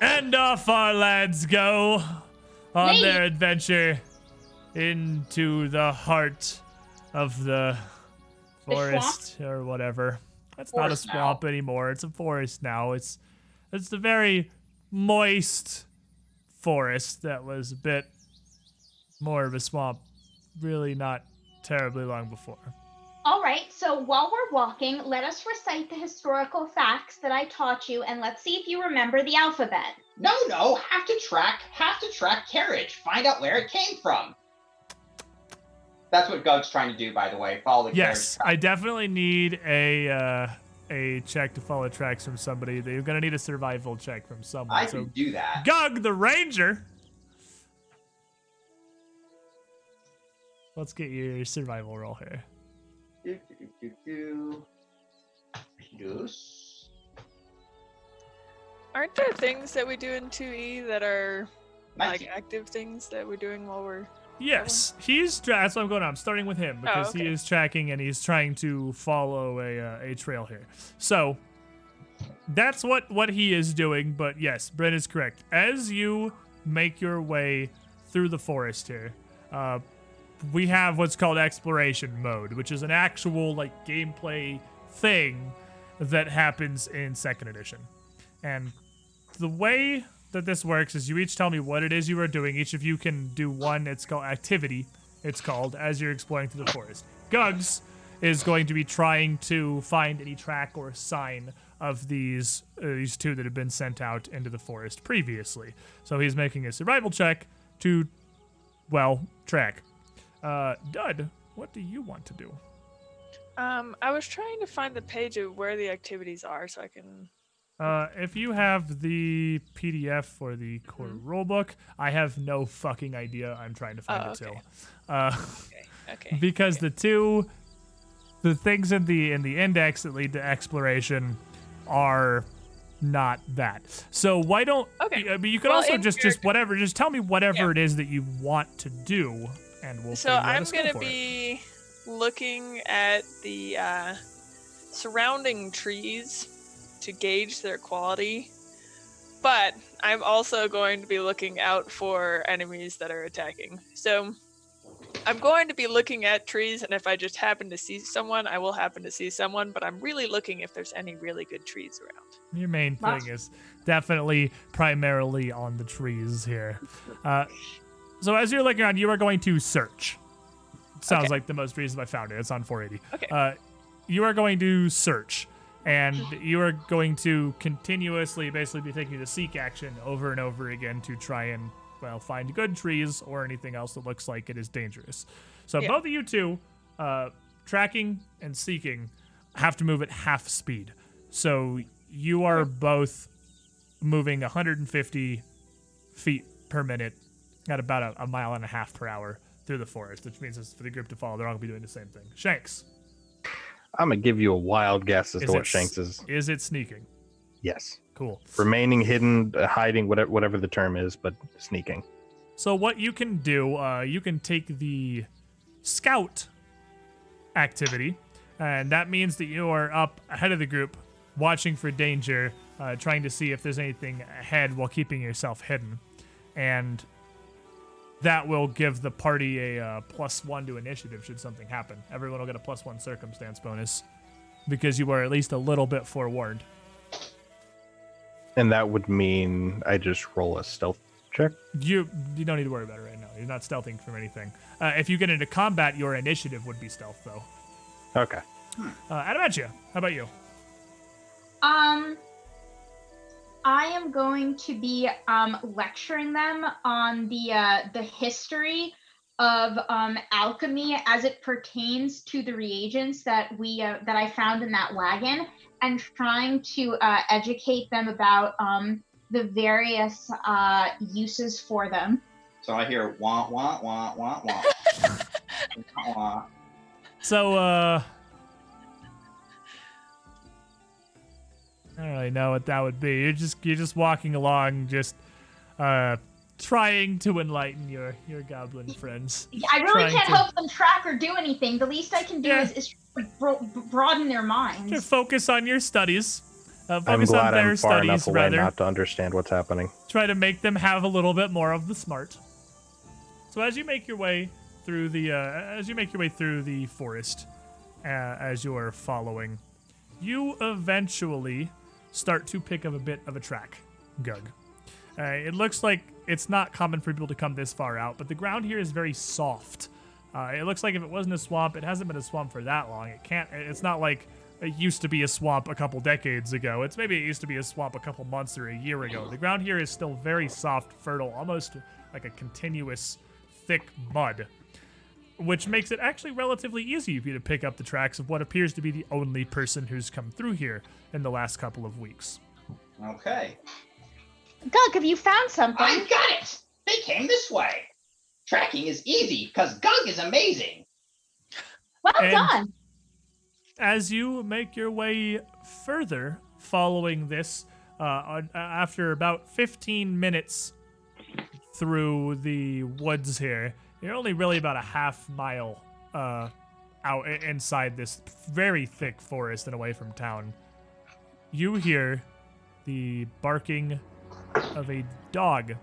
And off our lads go on their adventure into the heart of the forest or whatever. It's not a swamp anymore. It's a forest now. It's the very moist forest that was a bit more of a swamp really not terribly long before. All right, so while we're walking, let us recite the historical facts that I taught you, and let's see if you remember the alphabet. No, have to track carriage. Find out where it came from. That's what Gug's trying to do, by the way. Follow the Yes, carriage. I definitely need a check to follow tracks from somebody. You're gonna need a survival check from someone. I can do that. Gug the ranger. Let's get your survival roll here. Plus. Aren't there things that we do in 2E that are like 19. active things that we're doing while we're... Yes, that's what I'm going on. I'm starting with him because he is tracking and he's trying to follow a trail here. So that's what he is doing. But yes, Brent is correct. As you make your way through the forest here, we have what's called exploration mode, which is an actual like gameplay thing that happens in 2nd edition. And the way that this works is you each tell me what it is you are doing. Each of you can do one. It's called activity. It's called as you're exploring through the forest. Gugs is going to be trying to find any track or sign of these two that have been sent out into the forest previously. So he's making a survival check to, track. Dud, what do you want to do? I was trying to find the page of where the activities are so I can... If you have the PDF for the core rulebook, I have no fucking idea. I'm trying to find it too. Okay. Because the things in the index that lead to exploration are not that. So why don't? Okay. I mean, you can also just whatever. Just tell me whatever it is that you want to do, and we'll. So I'm gonna be looking at the surrounding trees to gauge their quality, but I'm also going to be looking out for enemies that are attacking. So I'm going to be looking at trees, and if I just happen to see someone, I will happen to see someone, but I'm really looking if there's any really good trees around. Your main thing is definitely primarily on the trees here. So as you're looking around, you are going to search. Sounds like the most recent I found it. It's on 480. Okay. You are going to search. And you are going to continuously basically be taking the seek action over and over again to try and, find good trees or anything else that looks like it is dangerous. So both of you two, tracking and seeking, have to move at half speed. So you are both moving 150 feet per minute at about a mile and a half per hour through the forest, which means for the group to follow, they're all going to be doing the same thing. Shanks. I'm going to give you a wild guess as to what Shanks is. Is it sneaking? Yes. Cool. Remaining hidden, hiding, whatever the term is, but sneaking. So what you can do, you can take the scout activity, and that means that you are up ahead of the group, watching for danger, trying to see if there's anything ahead while keeping yourself hidden. And that will give the party a +1 to initiative should something happen. Everyone will get a +1 circumstance bonus because you were at least a little bit forewarned. And that would mean I just roll a stealth check? You don't need to worry about it right now. You're not stealthing from anything. If you get into combat, your initiative would be stealth, though. Okay. Adamantia, how about you? I am going to be lecturing them on the history of alchemy as it pertains to the reagents that I found in that wagon, and trying to educate them about the various uses for them. So I hear wah wah wah wah wah. Wah. So, I don't really know what that would be. You're just walking along, just trying to enlighten your goblin friends. I really Trying can't to- help them track or do anything. The least I can do Yeah. is broaden their minds. Just focus on your studies. I'm Focus on glad their I'm far enough studies, away rather. not to understand what's happening. Try to make them have a little bit more of the smart. So as you make your way through the forest, as you're following, you eventually start to pick up a bit of a track, Gug. It looks like it's not common for people to come this far out, but the ground here is very soft. It looks like if it wasn't a swamp, it hasn't been a swamp for that long. It's not like it used to be a swamp a couple decades ago. Maybe it used to be a swamp a couple months or a year ago. The ground here is still very soft, fertile, almost like a continuous thick mud, which makes it actually relatively easy for you to pick up the tracks of what appears to be the only person who's come through here in the last couple of weeks. Okay. Gug, have you found something? I got it! They came this way. Tracking is easy, because Gug is amazing. Well And- done. As you make your way further following this, after about 15 minutes through the woods here, you're only really about a half mile out inside this very thick forest and away from town. You hear the barking of a dog.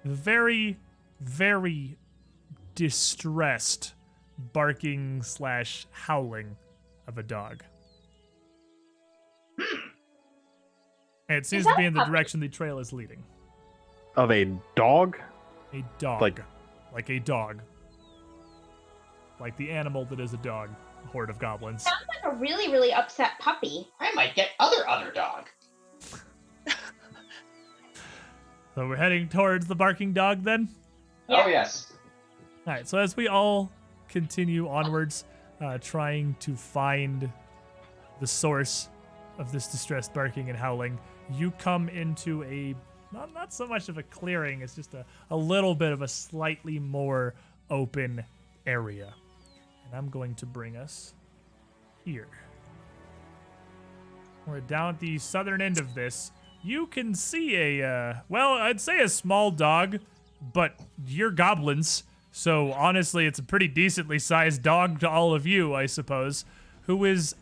Very, very distressed barking / howling of a dog. And it seems to that be a in the puppy? direction the trail is leading. Of a dog? A dog. Like a dog. Like the animal that is a dog. A horde of goblins. Sounds like a really, really upset puppy. I might get other dog. So we're heading towards the barking dog then? Yeah. Oh, yes. All right, so as we all continue onwards, trying to find the source of this distressed barking and howling, you come into a not so much of a clearing, it's just a little bit of a slightly more open area. And I'm going to bring us here. We're down at the southern end of this. You can see I'd say a small dog, but you're goblins. So honestly, it's a pretty decently sized dog to all of you, I suppose, who is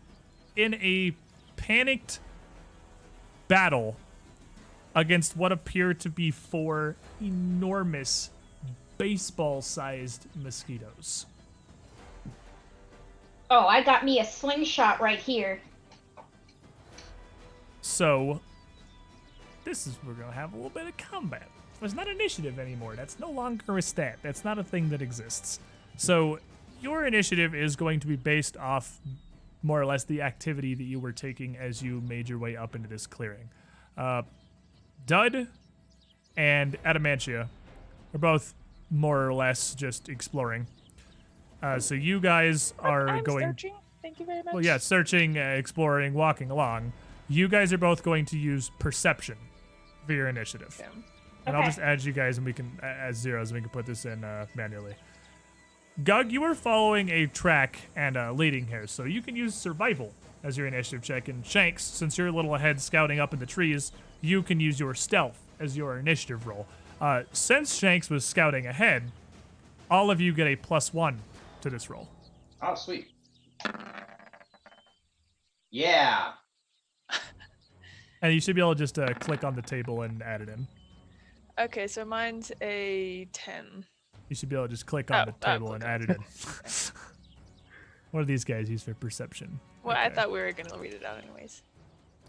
in a panicked battle against what appear to be 4 enormous baseball-sized mosquitoes. Oh, I got me a slingshot right here. So we're going to have a little bit of combat. It's not initiative anymore. That's no longer a stat. That's not a thing that exists. So your initiative is going to be based off more or less the activity that you were taking as you made your way up into this clearing. Dud and Adamantia are both more or less just exploring. So you guys are I'm going... searching. Thank you very much. Well, yeah, searching, exploring, walking along. You guys are both going to use perception for your initiative. Okay. And I'll Okay. just add you guys, and we can as zeros, and we can put this in manually. Gug, you are following a track and leading here, so you can use survival as your initiative check. And Shanks, since you're a little ahead scouting up in the trees, you can use your stealth as your initiative roll. Since Shanks was scouting ahead, all of you get a +1 to this roll. Oh, sweet. Yeah. And you should be able to just click on the table and add it in. Okay, so mine's a 10. You should be able to just click on the table and click add it in. What do these guys use for perception? Well, I Okay. thought we were gonna read it out anyways.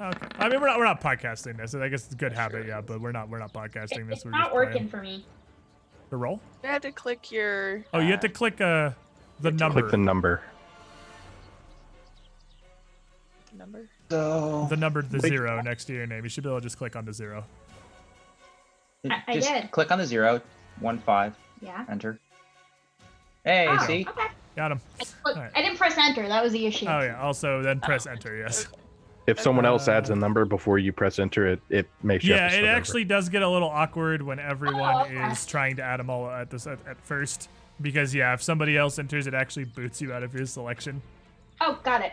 Okay. I mean, we're not podcasting this. I guess it's a good habit, yeah, but we're not podcasting this. It's We're not just working playing. for me. The roll? You had to click your. Oh, you have to click the number. Click the number. number. So The number, the 0 next to your name. You should be able to just click on the 0. I just did. click on the 0, 1 5, Yeah. enter. Hey, Oh, see? Okay. Got him. Look, Alright. I didn't press enter. That was the issue. Oh yeah. Also, then press enter. Yes. Okay. If someone else adds a number before you press enter, it makes you. Yeah, have to it start actually does get a little awkward when everyone okay. is trying to add them all at first. Because yeah, if somebody else enters, it actually boots you out of your selection. Oh, got it.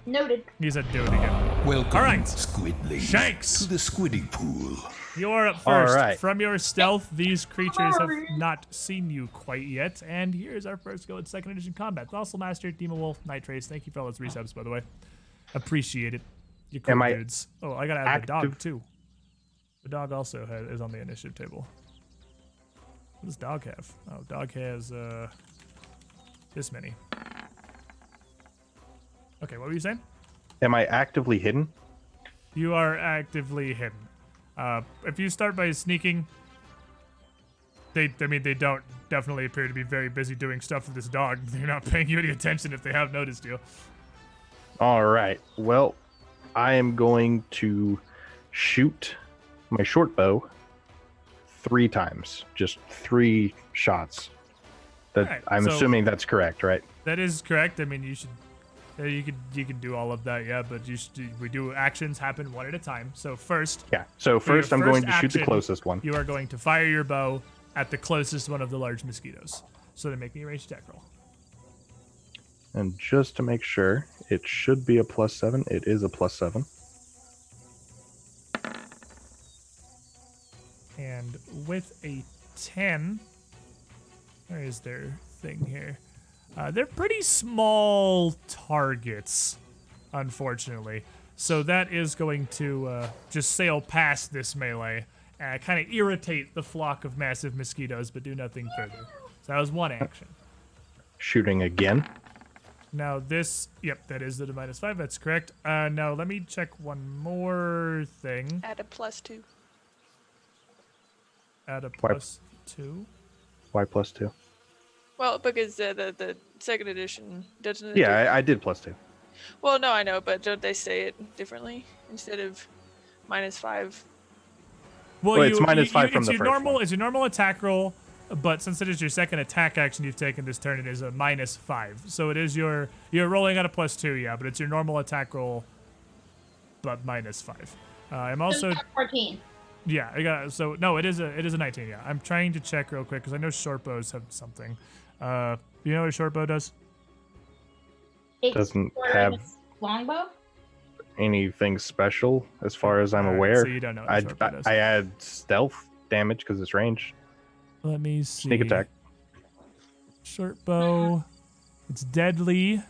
Noted. He said do it again. Welcome, All right. Squidlings, Shanks. to the Squiddy Pool. You're up All first. right. From your stealth, these creatures have Sorry. not seen you quite yet. And here's our first go at 2nd edition combat. Fossil Master, Demon Wolf, Night Trace. Thank you for all those resubs, by the way. Appreciate it. You cool Am I dudes. Oh, I gotta add the dog active? too. The dog also is on the initiative table. What does dog have? Oh, dog has this many. Okay, what were you saying? Am I actively hidden? You are actively hidden. If you start by sneaking, they don't definitely appear to be very busy doing stuff with this dog. They're not paying you any attention if they have noticed you. All right. Well, I am going to shoot my short bow 3 times. Just 3 shots. That Alright, I'm so- assuming that's correct, right? That is correct. I mean, you should. You could do all of that, yeah. But we do actions happen one at a time. So first, Yeah. So For your first, I'm going first to shoot the action, closest one. you are going to fire your bow at the closest one of the large mosquitoes. So they make me a ranged attack roll. And just to make sure, it should be a +7. It is a +7. And with a 10, where is their thing here? They're pretty small targets, unfortunately. So that is going to just sail past this melee, kind of irritate the flock of massive mosquitoes, but do nothing further. So that was one action. Shooting again. Now this, yep, that is the -5. That's correct. Now let me check one more thing. Add a +2. Add a Why- +2. Why +2? Well, because the 2nd edition doesn't. it Yeah, do- I did +2. Well, no, I know, but don't they say it differently instead of -5? Well, it's -5 from it's the your first normal. one. It's your normal attack roll, but since it is your second attack action you've taken this turn, it is a -5. So it is you're rolling at a +2, yeah, but it's your normal attack roll, but -5. I'm also 14. yeah. I got so no. It is a 19. Yeah, I'm trying to check real quick because I know short bows have something. You know what a short bow does? It's Doesn't shorter have than longbow. anything special as far as I'm Alright, aware. so you don't know what a short bow does. I add stealth damage because it's range. Let me see. Sneak attack. Short bow. It's deadly,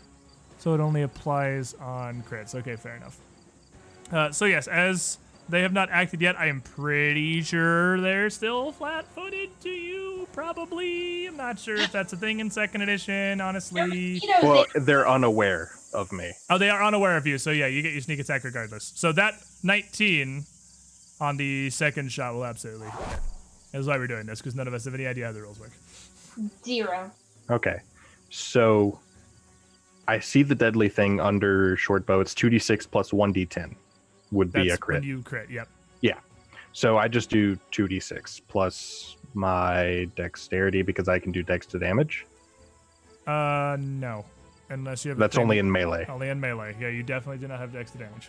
so it only applies on crits. Okay, fair enough. So yes, as they have not acted yet, I am pretty sure they're still flat-footed to you. Probably. I'm not sure if that's a thing in 2nd edition, honestly. Mosquitoes, Well, they- they're unaware of me. Oh, they are unaware of you, so yeah, you get your sneak attack regardless. So that 19 on the second shot will absolutely hit. That's why we're doing this, because none of us have any idea how the rules work. 0. Okay. So I see the deadly thing under short bow. It's 2d6 plus 1d10 would be That's a crit. when you crit, yep. So I just do 2d6 plus my dexterity because I can do dex to damage. No. Unless you have a That's thing- only in melee. Only in melee. Yeah, you definitely do not have dex to damage.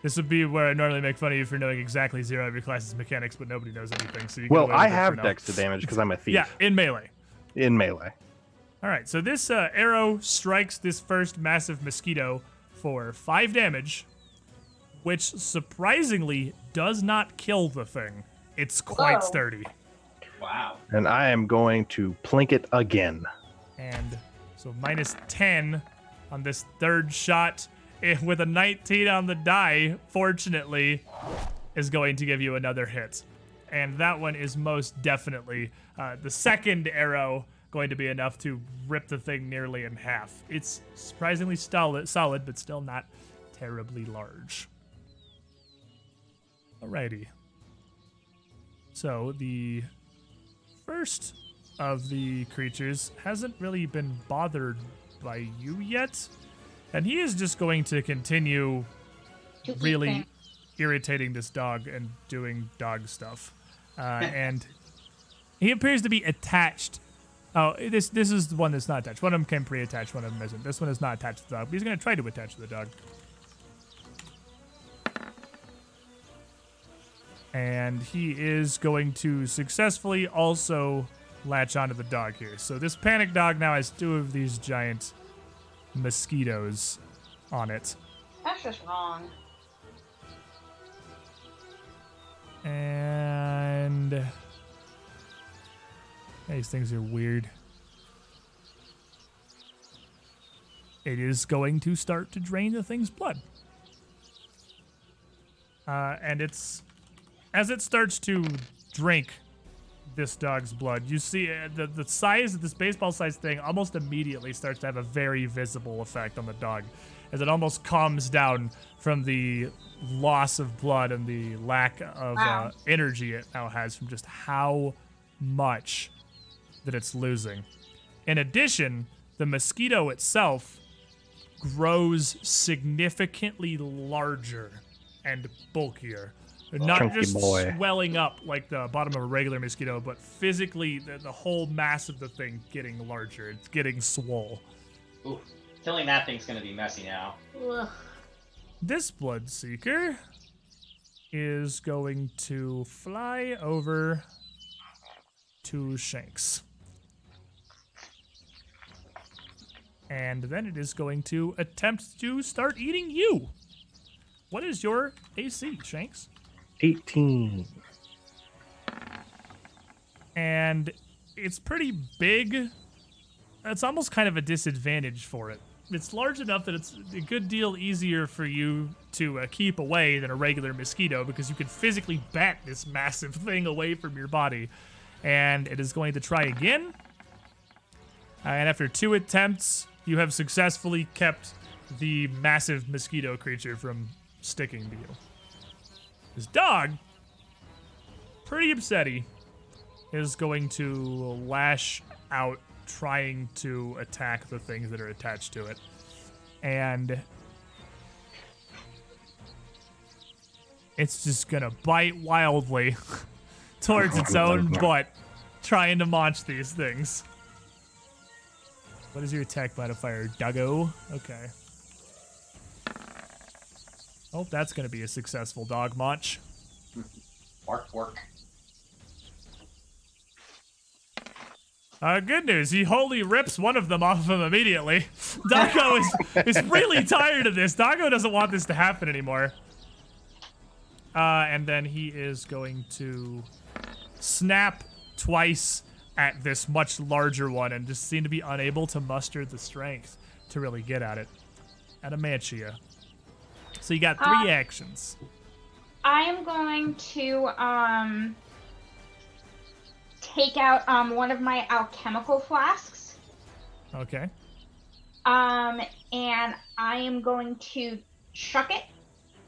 This would be where I normally make fun of you for knowing exactly 0 of your class's mechanics, but nobody knows anything, so you get Well, away with I it for have now. dex to damage because I'm a thief. Yeah, in melee. In melee. All right, so this arrow strikes this first massive mosquito for 5 damage, which surprisingly does not kill the thing. It's quite Whoa. sturdy. Wow. And I am going to plink it again. And so -10 on this third shot with a 19 on the die, fortunately, is going to give you another hit. And that one is most definitely the second arrow going to be enough to rip the thing nearly in half. It's surprisingly solid, but still not terribly large. Alrighty. So the first of the creatures hasn't really been bothered by you yet, and he is just going to continue To eat really things. irritating this dog and doing dog stuff. And he appears to be attached Oh, this is the one that's not attached. One of them came pre-attached, one of them isn't. This one is not attached to the dog, but he's going to try to attach to the dog. And he is going to successfully also latch onto the dog here. So this panic dog now has 2 of these giant mosquitoes on it. That's just wrong. And these things are weird. It is going to start to drain the thing's blood. And as it starts to drink this dog's blood, you see the size of this baseball-sized thing almost immediately starts to have a very visible effect on the dog, as it almost calms down from the loss of blood and the lack of energy it now has from just how much that it's losing. In addition, the mosquito itself grows significantly larger and bulkier. Not Chunky just boy. swelling up like the bottom of a regular mosquito, but physically the whole mass of the thing getting larger. It's getting swole. Ooh, killing that thing's gonna be messy now. Ugh. This Bloodseeker is going to fly over to Shanks. And then it is going to attempt to start eating you. What is your AC, Shanks? 18. And it's pretty big. It's almost kind of a disadvantage for it. It's large enough that it's a good deal easier for you to keep away than a regular mosquito, because you can physically bat this massive thing away from your body. And it is going to try again. And after 2 attempts, you have successfully kept the massive mosquito creature from sticking to you. This dog, pretty upsetty, is going to lash out, trying to attack the things that are attached to it. And it's just gonna bite wildly towards its own butt, trying to munch these things. What is your attack modifier, doggo? Okay. Hope that's gonna be a successful dog munch. Bark, work. Good news, he wholly rips one of them off of him immediately. Doggo is really tired of this. Doggo doesn't want this to happen anymore. And then he is going to snap twice at this much larger one and just seem to be unable to muster the strength to really get at it. Adamantia. So you got 3 actions. I am going to take out one of my alchemical flasks. Okay. And I am going to chuck it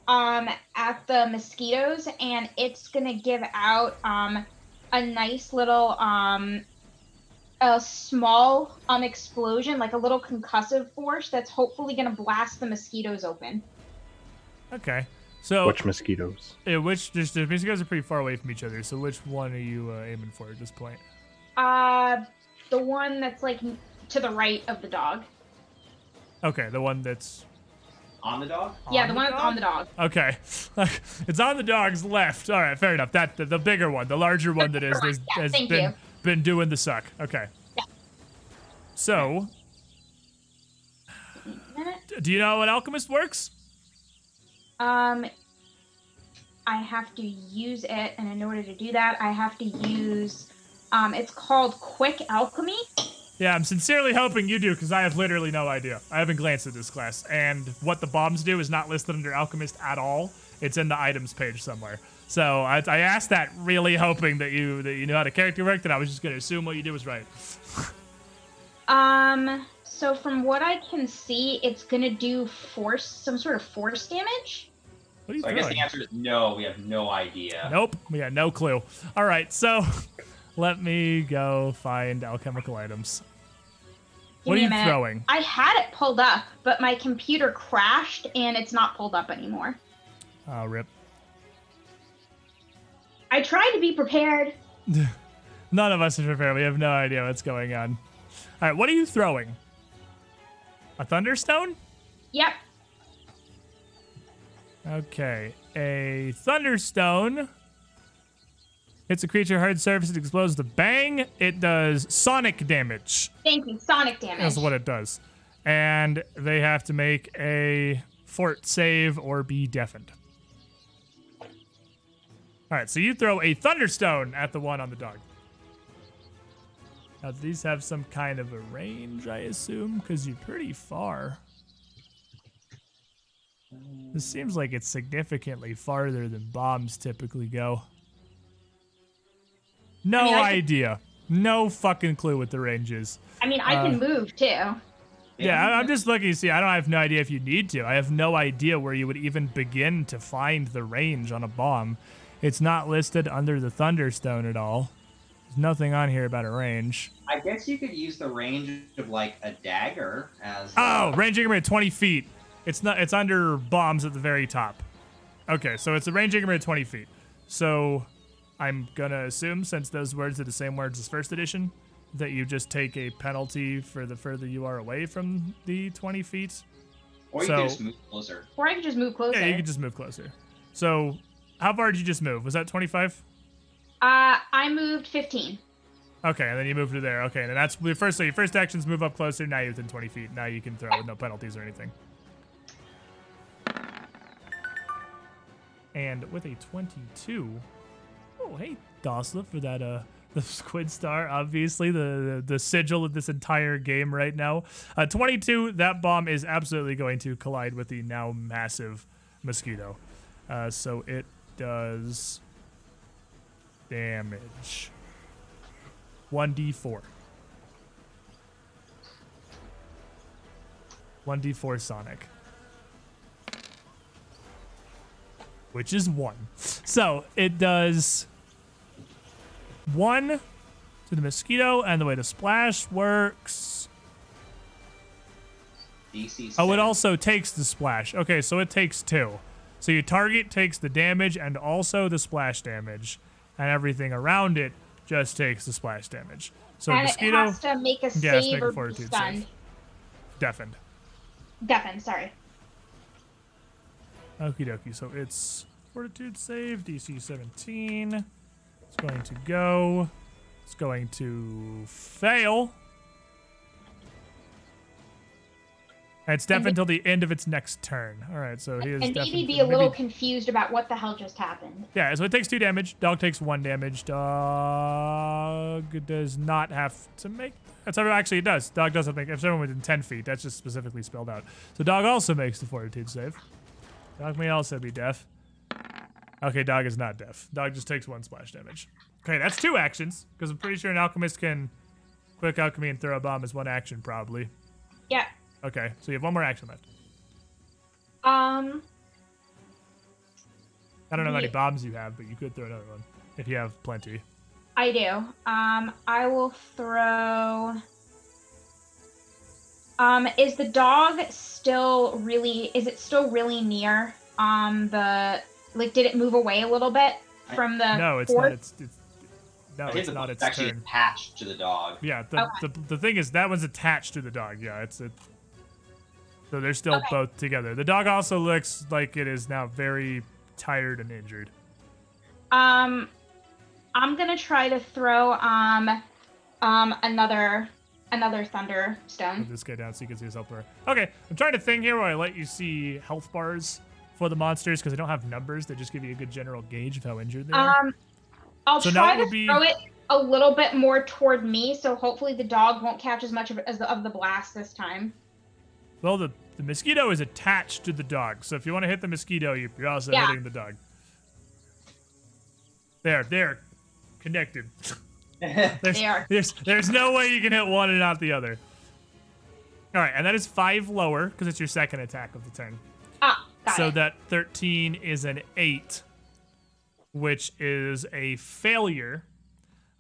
at the mosquitoes, and it's gonna give out a nice little a small explosion, like a little concussive force that's hopefully gonna blast the mosquitoes open. Okay. So Which mosquitoes? the mosquitoes are pretty far away from each other. So which one are you aiming for at this point? The one that's like to the right of the dog. Okay, the one that's On the dog? Yeah, on the one that's on the dog. Okay, it's on the dog's left. All right, fair enough. That the bigger one, the larger one that is Yeah, has thank been you. been doing the suck. Okay. Yeah. So, do you know how an alchemist works? I have to use it, and in order to do that, I have to use. It's called Quick Alchemy. Yeah, I'm sincerely hoping you do, because I have literally no idea. I haven't glanced at this class, and what the bombs do is not listed under alchemist at all. It's in the items page somewhere. So I asked that really hoping that you knew how the character worked, and I was just going to assume what you did was right. So from what I can see, it's gonna do some sort of force damage. What are you So I throwing? guess the answer is no. We have no idea. Nope, we got no clue. All right, so let me go find alchemical items. Give What are me a you minute. throwing? I had it pulled up, but my computer crashed and it's not pulled up anymore. Oh, rip. I tried to be prepared. None of us are prepared. We have no idea what's going on. All right, what are you throwing? A Thunderstone? Yep. Okay, a Thunderstone hits a creature hard surface. It explodes with a bang. It does sonic damage. Thank you. Sonic damage. That's what it does. And they have to make a fort save or be deafened. All right, so you throw a Thunderstone at the one on the dog. Now, do these have some kind of a range, I assume? Because you're pretty far. This seems like it's significantly farther than bombs typically go. No idea. No fucking clue what the range is. I mean, I can move too. Yeah, I'm just looking to see. I have no idea if you need to. I have no idea where you would even begin to find the range on a bomb. It's not listed under the Thunderstone at all. There's nothing on here about a range. I guess you could use the range of like a dagger as. Oh, range increment 20 feet. It's not. It's under bombs at the very top. Okay, so it's a range increment of 20 feet. So I'm gonna assume, since those words are the same words as first edition, that you just take a penalty for the further you are away from the 20 feet. Or you can just move closer. Or I can just move closer. Yeah, you can just move closer. So, how far did you just move? Was that 25? I moved 15. Okay, and then you moved to there. Okay, and that's your first. So your first actions move up closer. Now you're within 20 feet. Now you can throw with no penalties or anything. And with a 22. Oh, hey, Dosla, for that the Squid Star, obviously the sigil of this entire game right now. 22. That bomb is absolutely going to collide with the now massive mosquito. So it does damage. 1d4. 1d4 sonic. Which is 1. So it does 1 to the mosquito, and the way the splash works. DC 7. Oh, it also takes the splash. Okay, so it takes 2. So your target takes the damage and also the splash damage, and everything around it just takes the splash damage. So And mosquito, it has to make a yes, save make a or be fortitude stunned. save. Deafened. Deafened, sorry. Okie dokie. So it's fortitude save, DC 17. It's going to go. It's going to fail. And it's deaf until the end of its next turn. All right, so he is And deaf maybe be until- a little confused about what the hell just happened. Yeah, so it takes 2 damage. Dog takes 1 damage. Dog does not have to make. That's actually it does. Dog doesn't make. If someone within 10 feet, that's just specifically spelled out. So dog also makes the fortitude save. Dog may also be deaf. Okay, dog is not deaf. Dog just takes 1 splash damage. Okay, that's 2 actions, because I'm pretty sure an alchemist can quick alchemy and throw a bomb as 1 action, probably. Yeah. Okay, so you have 1 more action left. I Um, don't know how many Yeah. bombs you have, but you could throw another one if you have plenty. I do. I will throw. Is the dog still really? Is it still really near? Did it move away a little bit from the? No, it's fort? not. No, I think it's the not book's its actually turn. attached to the dog. Yeah, the thing is that one's attached to the dog. Yeah, so they're still Okay. both together. The dog also looks like it is now very tired and injured. I'm gonna try to throw another thunderstone. Put this guy down so you can see his health bar. Okay, I'm trying to think here where I let you see health bars for the monsters because they don't have numbers. They just give you a good general gauge of how injured they are. I'll So now try it to would be- throw it a little bit more toward me, so hopefully the dog won't catch as much of the blast this time. Well, the mosquito is attached to the dog, so if you want to hit the mosquito, you're also Yeah. hitting the dog. They're connected. They are. There's no way you can hit one and not the other. All right, and that is 5 lower because it's your second attack of the turn. Ah, got So it. that 13 is an 8, which is a failure.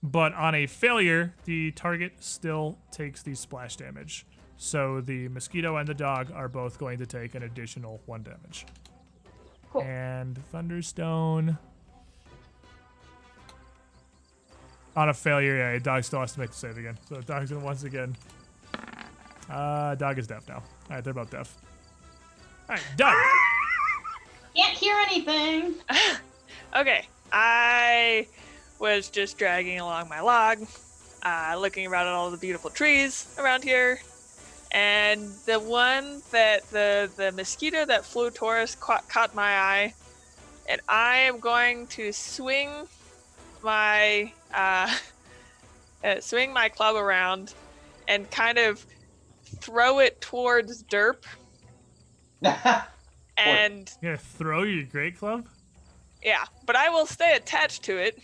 But on a failure, the target still takes the splash damage. So the mosquito and the dog are both going to take an additional 1 damage. Cool. And Thunderstone. On a failure, yeah, dog still has to make the save again. So dog's gonna once again. Dog is deaf now. All right, they're both deaf. All right, done. Can't hear anything. Okay, I was just dragging along my log, looking around at all the beautiful trees around here, and the one that the mosquito that flew toward us caught my eye, and I am going to swing my club around and kind of throw it towards Derp. And You're gonna throw your great club? yeah, but I will stay attached to it.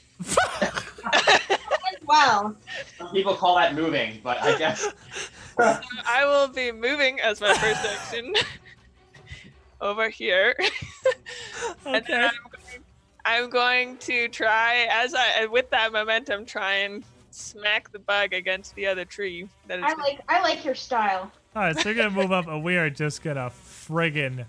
Well, Some people call that moving, but I guess. I will be moving as my first action over here. And then I'm going to try, with that momentum, try and smack the bug against the other tree. I like your style. All right, so you're gonna move up, and we are just gonna friggin'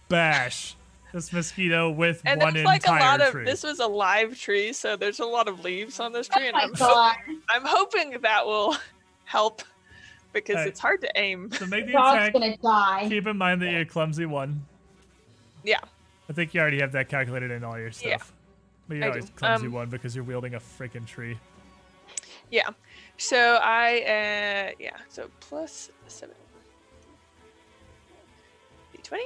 bash this mosquito with and one there's like a entire lot of tree. this was a live tree, so there's a lot of leaves on this tree, Oh and my god. I'm hoping that will help because Alright. it's hard to aim. So make the Dog's attack. gonna die. Keep in mind that you're a clumsy one. Yeah. I think you already have that calculated in all your stuff. Yeah, But you're I always do. clumsy one because you're wielding a freaking tree. Yeah. So so plus 7. D20.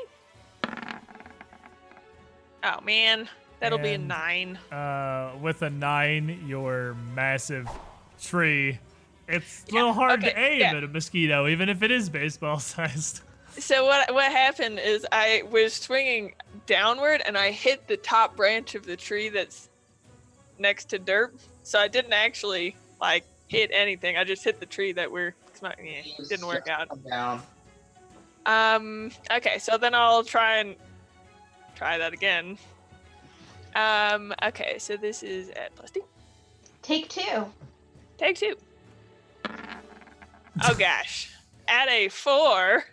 Oh man, that'll be a And, 9. With a 9, your massive tree. It's a little hard to aim at a mosquito, even if it is baseball sized. So what happened is I was swinging downward and I hit the top branch of the tree that's next to Derp. So I didn't actually like hit anything. I just hit the tree that it didn't work out. Down. Okay, so then I'll try that again. Okay, so this is at plus 2. Take 2. Take 2. Oh gosh. At a 4.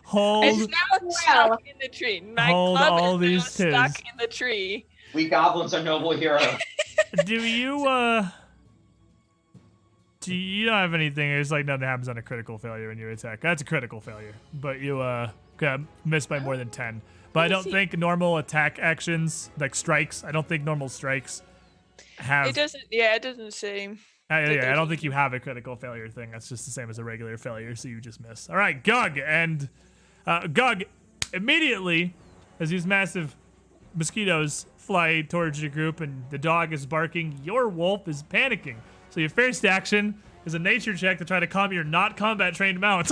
Hold. It's now stuck in the tree. My Hold club all is these now twos. stuck in the tree. We goblins are noble heroes. Do you don't have anything? There's like nothing happens on a critical failure when you attack. That's a critical failure, but you got missed by more than 10. But I don't think normal attack actions like strikes. I don't think normal strikes have. It doesn't. Yeah, it doesn't seem. I don't think you have a critical failure thing. That's just the same as a regular failure, so you just miss. All right, Gug, and Gug immediately, as these massive mosquitoes fly towards your group and the dog is barking, your wolf is panicking. So your first action is a nature check to try to calm your not combat trained mount.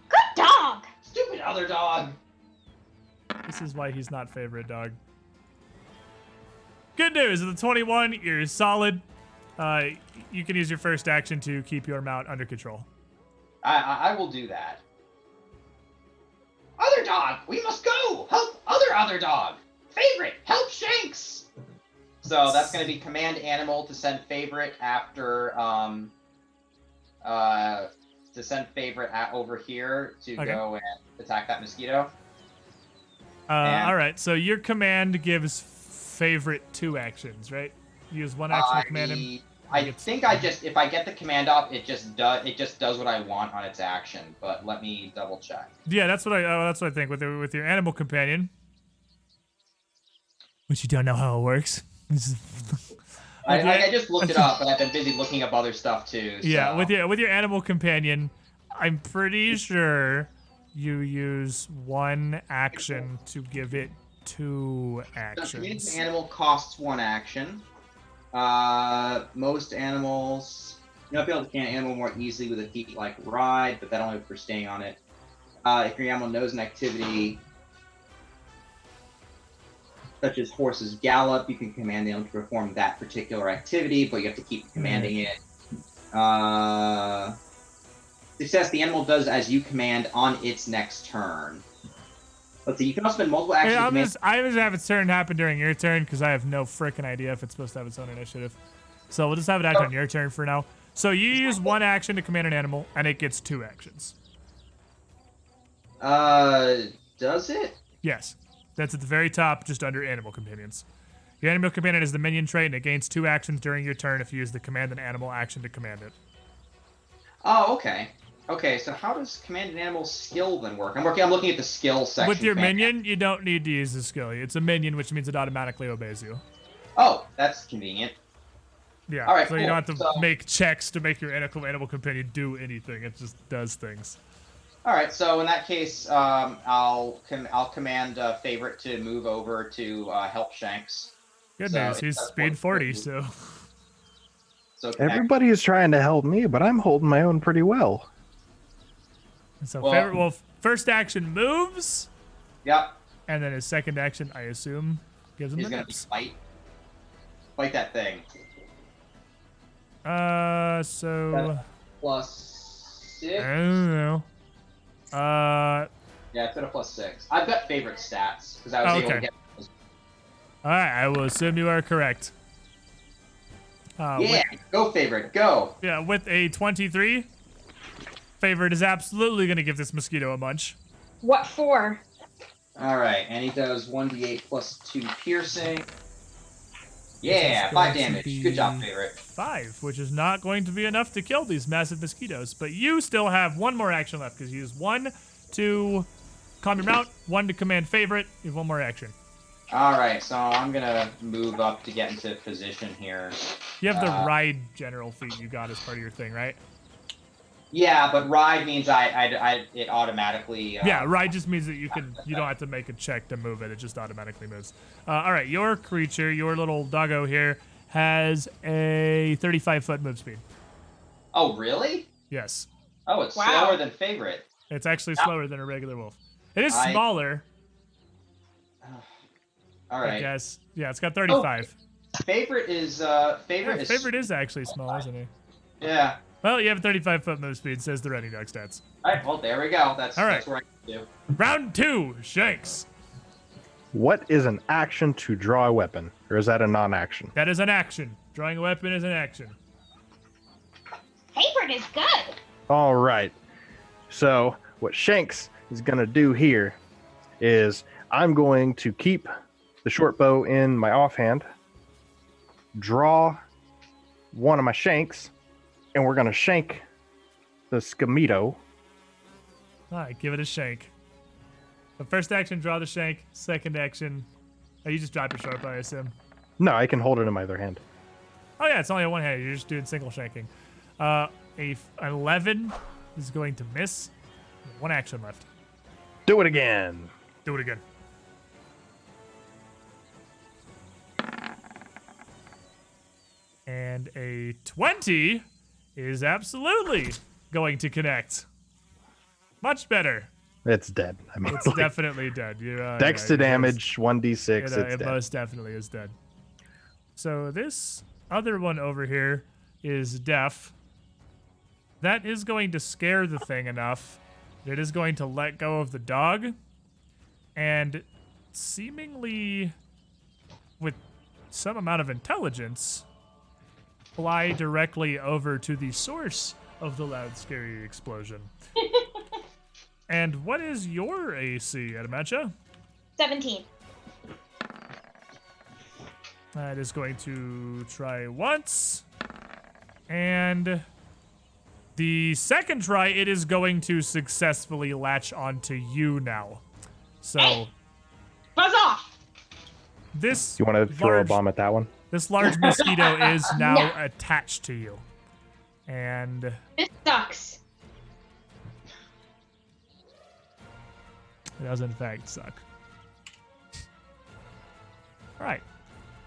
Good dog. Stupid other dog. This is why he's not favorite dog. Good news, with the 21, you're solid. You can use your first action to keep your mount under control. I will do that. Other dog, we must go. Help other dog. Favorite, help Shanks. So that's going to be command animal to send favorite after over here to go and attack that mosquito. All right, so your command gives favorite 2 actions, right? You use 1 action to command him. I think if I get the command up, it just does what I want on its action. But let me double check. Yeah, that's what I think with your animal companion. Which you don't know how it works. I just looked it up, but I've been busy looking up other stuff too. So. Yeah, with your animal companion, I'm pretty sure you use 1 action to give it 2 actions. So communicate an animal costs 1 action. Most animals, you might be able to command an animal more easily with a feat like ride, but that only for staying on it. If your animal knows an activity such as horse's gallop, you can command the animal to perform that particular activity, but you have to keep commanding it. Success, the animal does as you command on its next turn. Let's see, you can also spend multiple actions. I'm just have its turn happen during your turn because I have no freaking idea if it's supposed to have its own initiative. So we'll just have it happen on your turn for now. So you use 1 action to command an animal, and it gets 2 actions. Does it? Yes. That's at the very top, just under animal companions. Your animal companion is the minion trait, and it gains 2 actions during your turn if you use the command an animal action to command it. Oh, okay. Okay, so how does command an animal skill then work? I'm looking at the skill section. With your command minion, you don't need to use the skill. It's a minion, which means it automatically obeys you. Oh, that's convenient. Yeah, All right, so you cool. don't have to make checks to make your animal companion do anything. It just does things. All right, so in that case, I'll command Favorite to move over to help Shanks. Good So news, he's that's speed 40, so... So connect. Everybody is trying to help me, but I'm holding my own pretty well. So Well- favorite, first action moves, Yep, and then his second action, I assume, gives him he's the gonna be nips. fight that thing. So... Plus I 6. don't know. Yeah, it's at a plus 6. I've got Favorite stats because I was able to Okay. get. Alright, I will assume you are correct. Yeah, go Favorite, go. With a 23, Favorite is absolutely going to give this mosquito a munch. What for? All right, and he does 1d8 plus 2 piercing. Which Yeah, is 5 going to damage. be Good job, Favorite. 5, which is not going to be enough to kill these massive mosquitoes. But you still have one more action left, because you use 1 to calm your mount, 1 to command Favorite. You have one more action. All right, so I'm gonna move up to get into position here. You have the ride general feat you got as part of your thing, right? Yeah, but ride means it automatically. Yeah, ride just means that you don't have to make a check to move it. It just automatically moves. All right, your creature, your little doggo here, has a 35-foot move speed. Oh, really? Yes. Oh, it's Wow. slower than Favorite. It's actually slower than a regular wolf. It is smaller, All I right. guess. Yeah, it's got 35. Favorite is Favorite is actually small, isn't he? Yeah. Well, you have a 35-foot move speed, says the Running Dog stats. All right. Well, there we go. That's All right. That's where I can do. Round 2, Shanks. What is an action to draw a weapon? Or is that a non-action? That is an action. Drawing a weapon is an action. Favorite is good. All right. So what Shanks is going to do here is I'm going to keep the short bow in my offhand, draw one of my shanks, and we're going to shank the Skamito. All right, give it a shank. The first action, draw the shank. Second action, you just drop your short bow, I assume. No, I can hold it in my other hand. Oh yeah, it's only a one hand. You're just doing single shanking. A 11 is going to miss. One action left. Do it again. Do it again. And a 20 is absolutely going to connect. Much better. It's dead. I mean, It's definitely dead. dex to damage, 1d6. It It's dead. most definitely is dead. So this other one over here is deaf. That is going to scare the thing enough. It is going to let go of the dog. And seemingly, with some amount of intelligence, fly directly over to the source of the loud, scary explosion. And what is your AC, Adamantia? 17. That is going to try once. And the second try, it is going to successfully latch onto you now. So Hey! Buzz off! this You want to throw a large- bomb at that one? This large mosquito is now attached to you. And This sucks. it does in fact suck. Alright.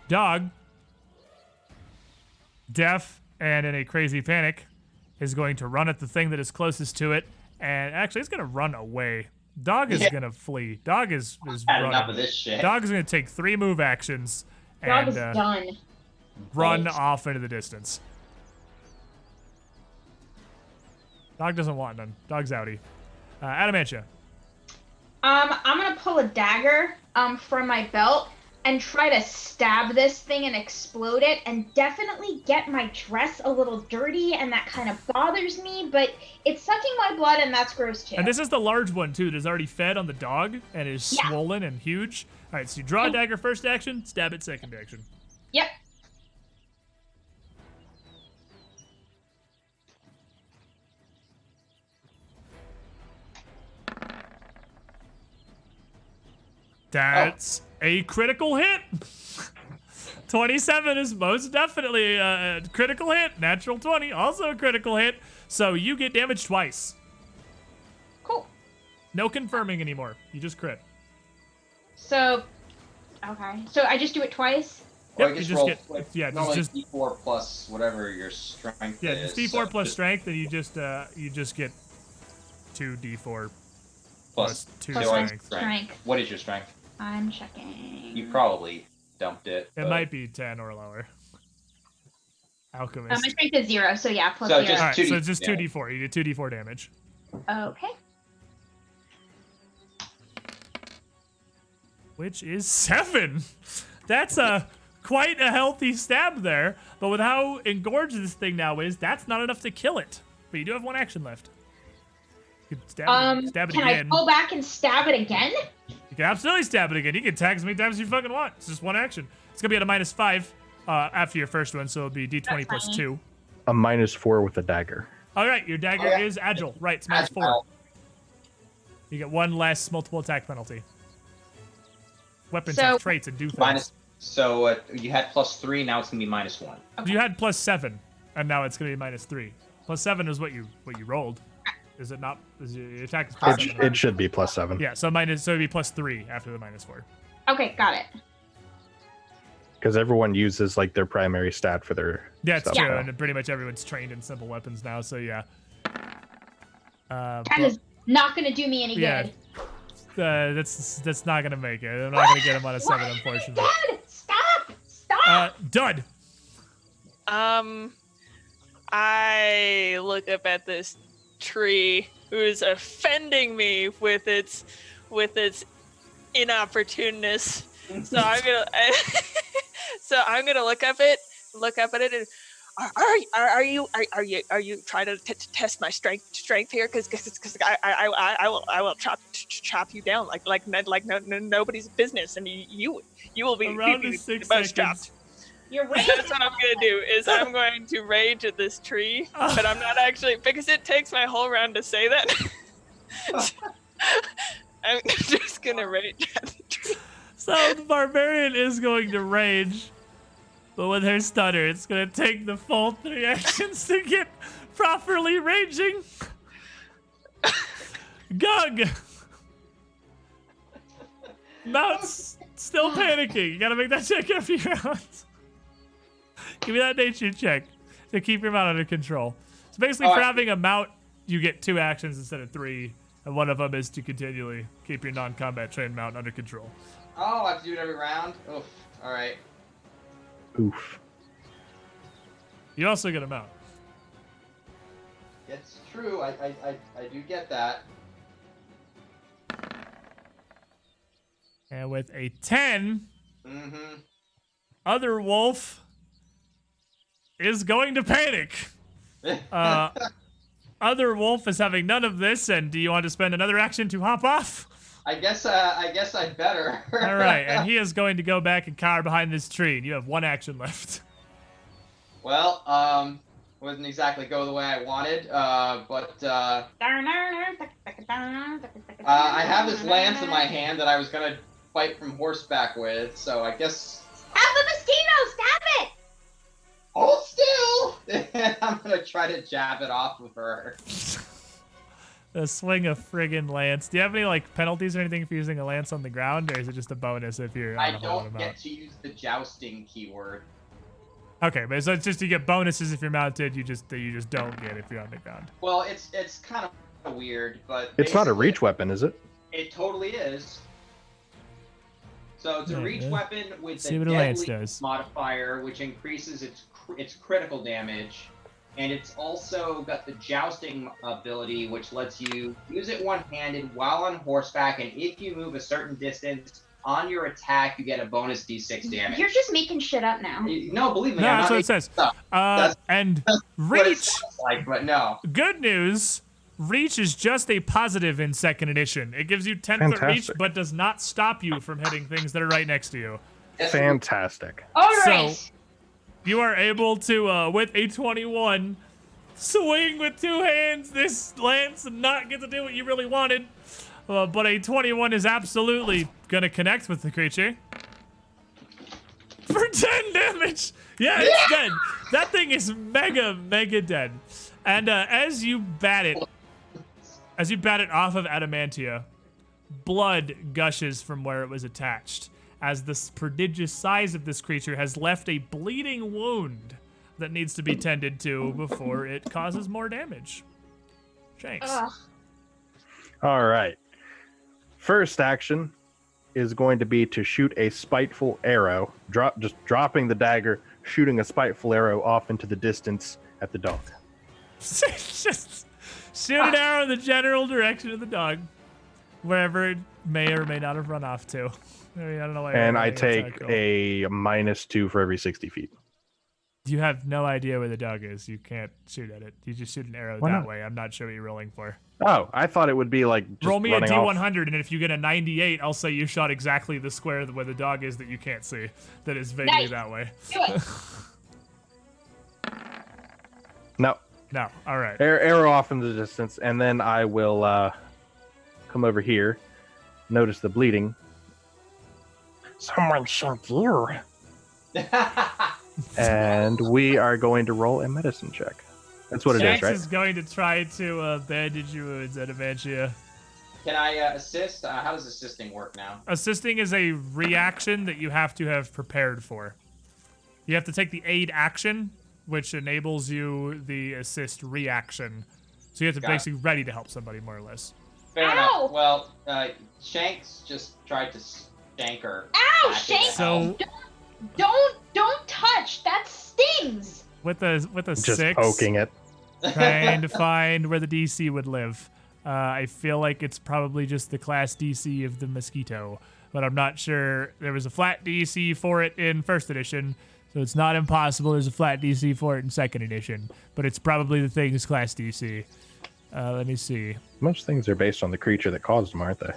Dog, deaf and in a crazy panic, is going to run at the thing that is closest to it. And actually, it's going to run away. Dog is going to flee. Dog is Had enough running. of this shit. Dog is going to take 3 move actions Dog and is done. run Bolt. off into the distance. Dog doesn't want none. Dog's outie. Adamantia. I'm gonna pull a dagger from my belt, and try to stab this thing and explode it, and definitely get my dress a little dirty, and that kind of bothers me, but it's sucking my blood, and that's gross too. And this is the large one, too, that is already fed on the dog and is Yeah. swollen and huge. All right, so you draw a dagger first action, stab it second action. Yep. That's a critical hit. 27 is most definitely a critical hit. Natural 20, also a critical hit. So you get damaged twice. Cool. No confirming anymore. You just crit. So, okay. So I just do it twice? Or Yep, I guess you just roll, get- like, yeah, normally just- D4 plus whatever your strength Yeah, is. just D4 so plus just strength, and you just get 2d4 plus 2 Plus strength. Strength. What is your strength? I'm checking. You probably dumped it. It but- might be 10 or lower. My Alchemist. strength is 0, so yeah, plus So 0. just All right, 2d4 so it's just damage. 2d4. You did 2d4 damage. Okay. Which is 7. That's quite a healthy stab there. But with how engorged this thing now is, that's not enough to kill it. But you do have one action left. You can stab it Can again. I go back and stab it again? You can absolutely stab it again. You can attack as many times as you fucking want. It's just one action. It's gonna be at a -5 after your first one, so it'll be d20 plus fine. 2. A -4 with a dagger. All right, your dagger Oh, yeah. is agile. Right, it's -4. Agile. You get one less multiple attack penalty. Weapons So- have traits and do things. Minus. So you had +3. Now it's gonna be -1. Okay. You had +7, and now it's gonna be -3. +7 is what you rolled. Is it not? Is your attack is +7? It should be +7. Yeah, so it'd be +3 after the -4. Okay, got it. Because everyone uses like their primary stat for their Yeah, it's stuff true, now. and pretty much everyone's trained in simple weapons now. So yeah. That But- is not going to do me any Yeah. good. That's not gonna make it. I'm not gonna get him on a 7, What? unfortunately. Dad, stop! Stop! Dud. I look up at this tree who's offending me with its inopportuneness. So I'm gonna look up at it, and are you trying to test my strength here? Because I will chop you down like nobody's business, and you will be Around the the 6 most seconds. chopped. You're right. That's what I'm gonna do. Is I'm going to rage at this tree, but I'm not actually, because it takes my whole round to say that. I'm just gonna rage at the tree. So the barbarian is going to rage, but with her stutter, it's going to take the full 3 actions to get properly raging. Gug! Mount's still panicking. You gotta make that check every round. Give me that nature check to keep your mount under control. So basically, Oh, for I- having a mount, you get 2 actions instead of 3, and one of them is to continually keep your non-combat trained mount under control. Oh, I have to do it every round. Oof. All right. Oof. You also get a mount. It's true. I do get that. And with a 10, Mm-hmm. Other Wolf is going to panic. Other Wolf is having none of this, and do you want to spend another action to hop off? I guess I'd better. All right, and he is going to go back and cower behind this tree, and you have 1 action left. Well, wasn't exactly go the way I wanted, but I have this lance in my hand that I was gonna fight from horseback with, so I guess. Have the Mosquito, stab it! Hold still! I'm gonna try to jab it off of her. A swing a friggin' lance. Do you have any like penalties or anything for using a lance on the ground, or is it just a bonus if you're on I a whole don't amount? get to use the jousting keyword. Okay, but so it's just you get bonuses if you're mounted. You just don't get if you're on the ground. Well, it's kind of weird, but It's not a basically, reach weapon, is it? It totally is. So it's a Yeah, reach yeah. weapon with See a what a lance deadly does. modifier, which increases its critical damage, and it's also got the jousting ability, which lets you use it one-handed while on horseback, and if you move a certain distance, on your attack, you get a bonus D6 damage. You're just making shit up now. No, believe me. No, I'm that's not what it says. stuff. And What it reach. sounds like, but no. Good news. Reach is just a positive in second edition. It gives you 10th at reach, Fantastic. but does not stop you from hitting things that are right next to you. Yes, Fantastic. All right. So you are able to, with a 21, swing with two hands this lance and not get to do what you really wanted. But a 21 is absolutely going to connect with the creature. For 10 damage! Yeah, it's dead. That thing is mega, mega dead. And as you bat it off of Adamantia, blood gushes from where it was attached, as the prodigious size of this creature has left a bleeding wound that needs to be tended to before it causes more damage. Shanks. Ugh. All right. First action is going to be to shoot a spiteful arrow, dropping the dagger, shooting a spiteful arrow off into the distance at the dog. Just shoot an arrow in the general direction of the dog, wherever it may or may not have run off to. I mean, I don't know why. And I take a -2 for every 60 feet. You have no idea where the dog is. You can't shoot at it. You just shoot an arrow Why that not? way. I'm not sure what you're rolling for. Oh, I thought it would be like just Roll me a running D100, off. and if you get a 98, I'll say you shot exactly the square where the dog is that you can't see. That is vaguely Nice. that way. Do it. No, No. All right. arrow off in the distance, and then I will come over here. Notice the bleeding. Someone sent you. And we are going to roll a medicine check. That's what it is, Shanks right? is going to try to bandage your wounds, Adamantia. Can I assist? How does assisting work now? Assisting is a reaction that you have to have prepared for. You have to take the aid action, which enables you the assist reaction. So you have to Got it. basically ready to help somebody, more or less. Fair Ow! enough. Well, Shanks just tried to shank her. Ow, back in the Shanks! So Don't touch. That stings. with a Just 6, poking it. trying to find where the DC would live. I feel like it's probably just the class DC of the mosquito, but I'm not sure. There was a flat DC for it in first edition, so it's not impossible. There's a flat DC for it in second edition, but it's probably the thing's class DC. Let me see. Most things are based on the creature that caused them, aren't they?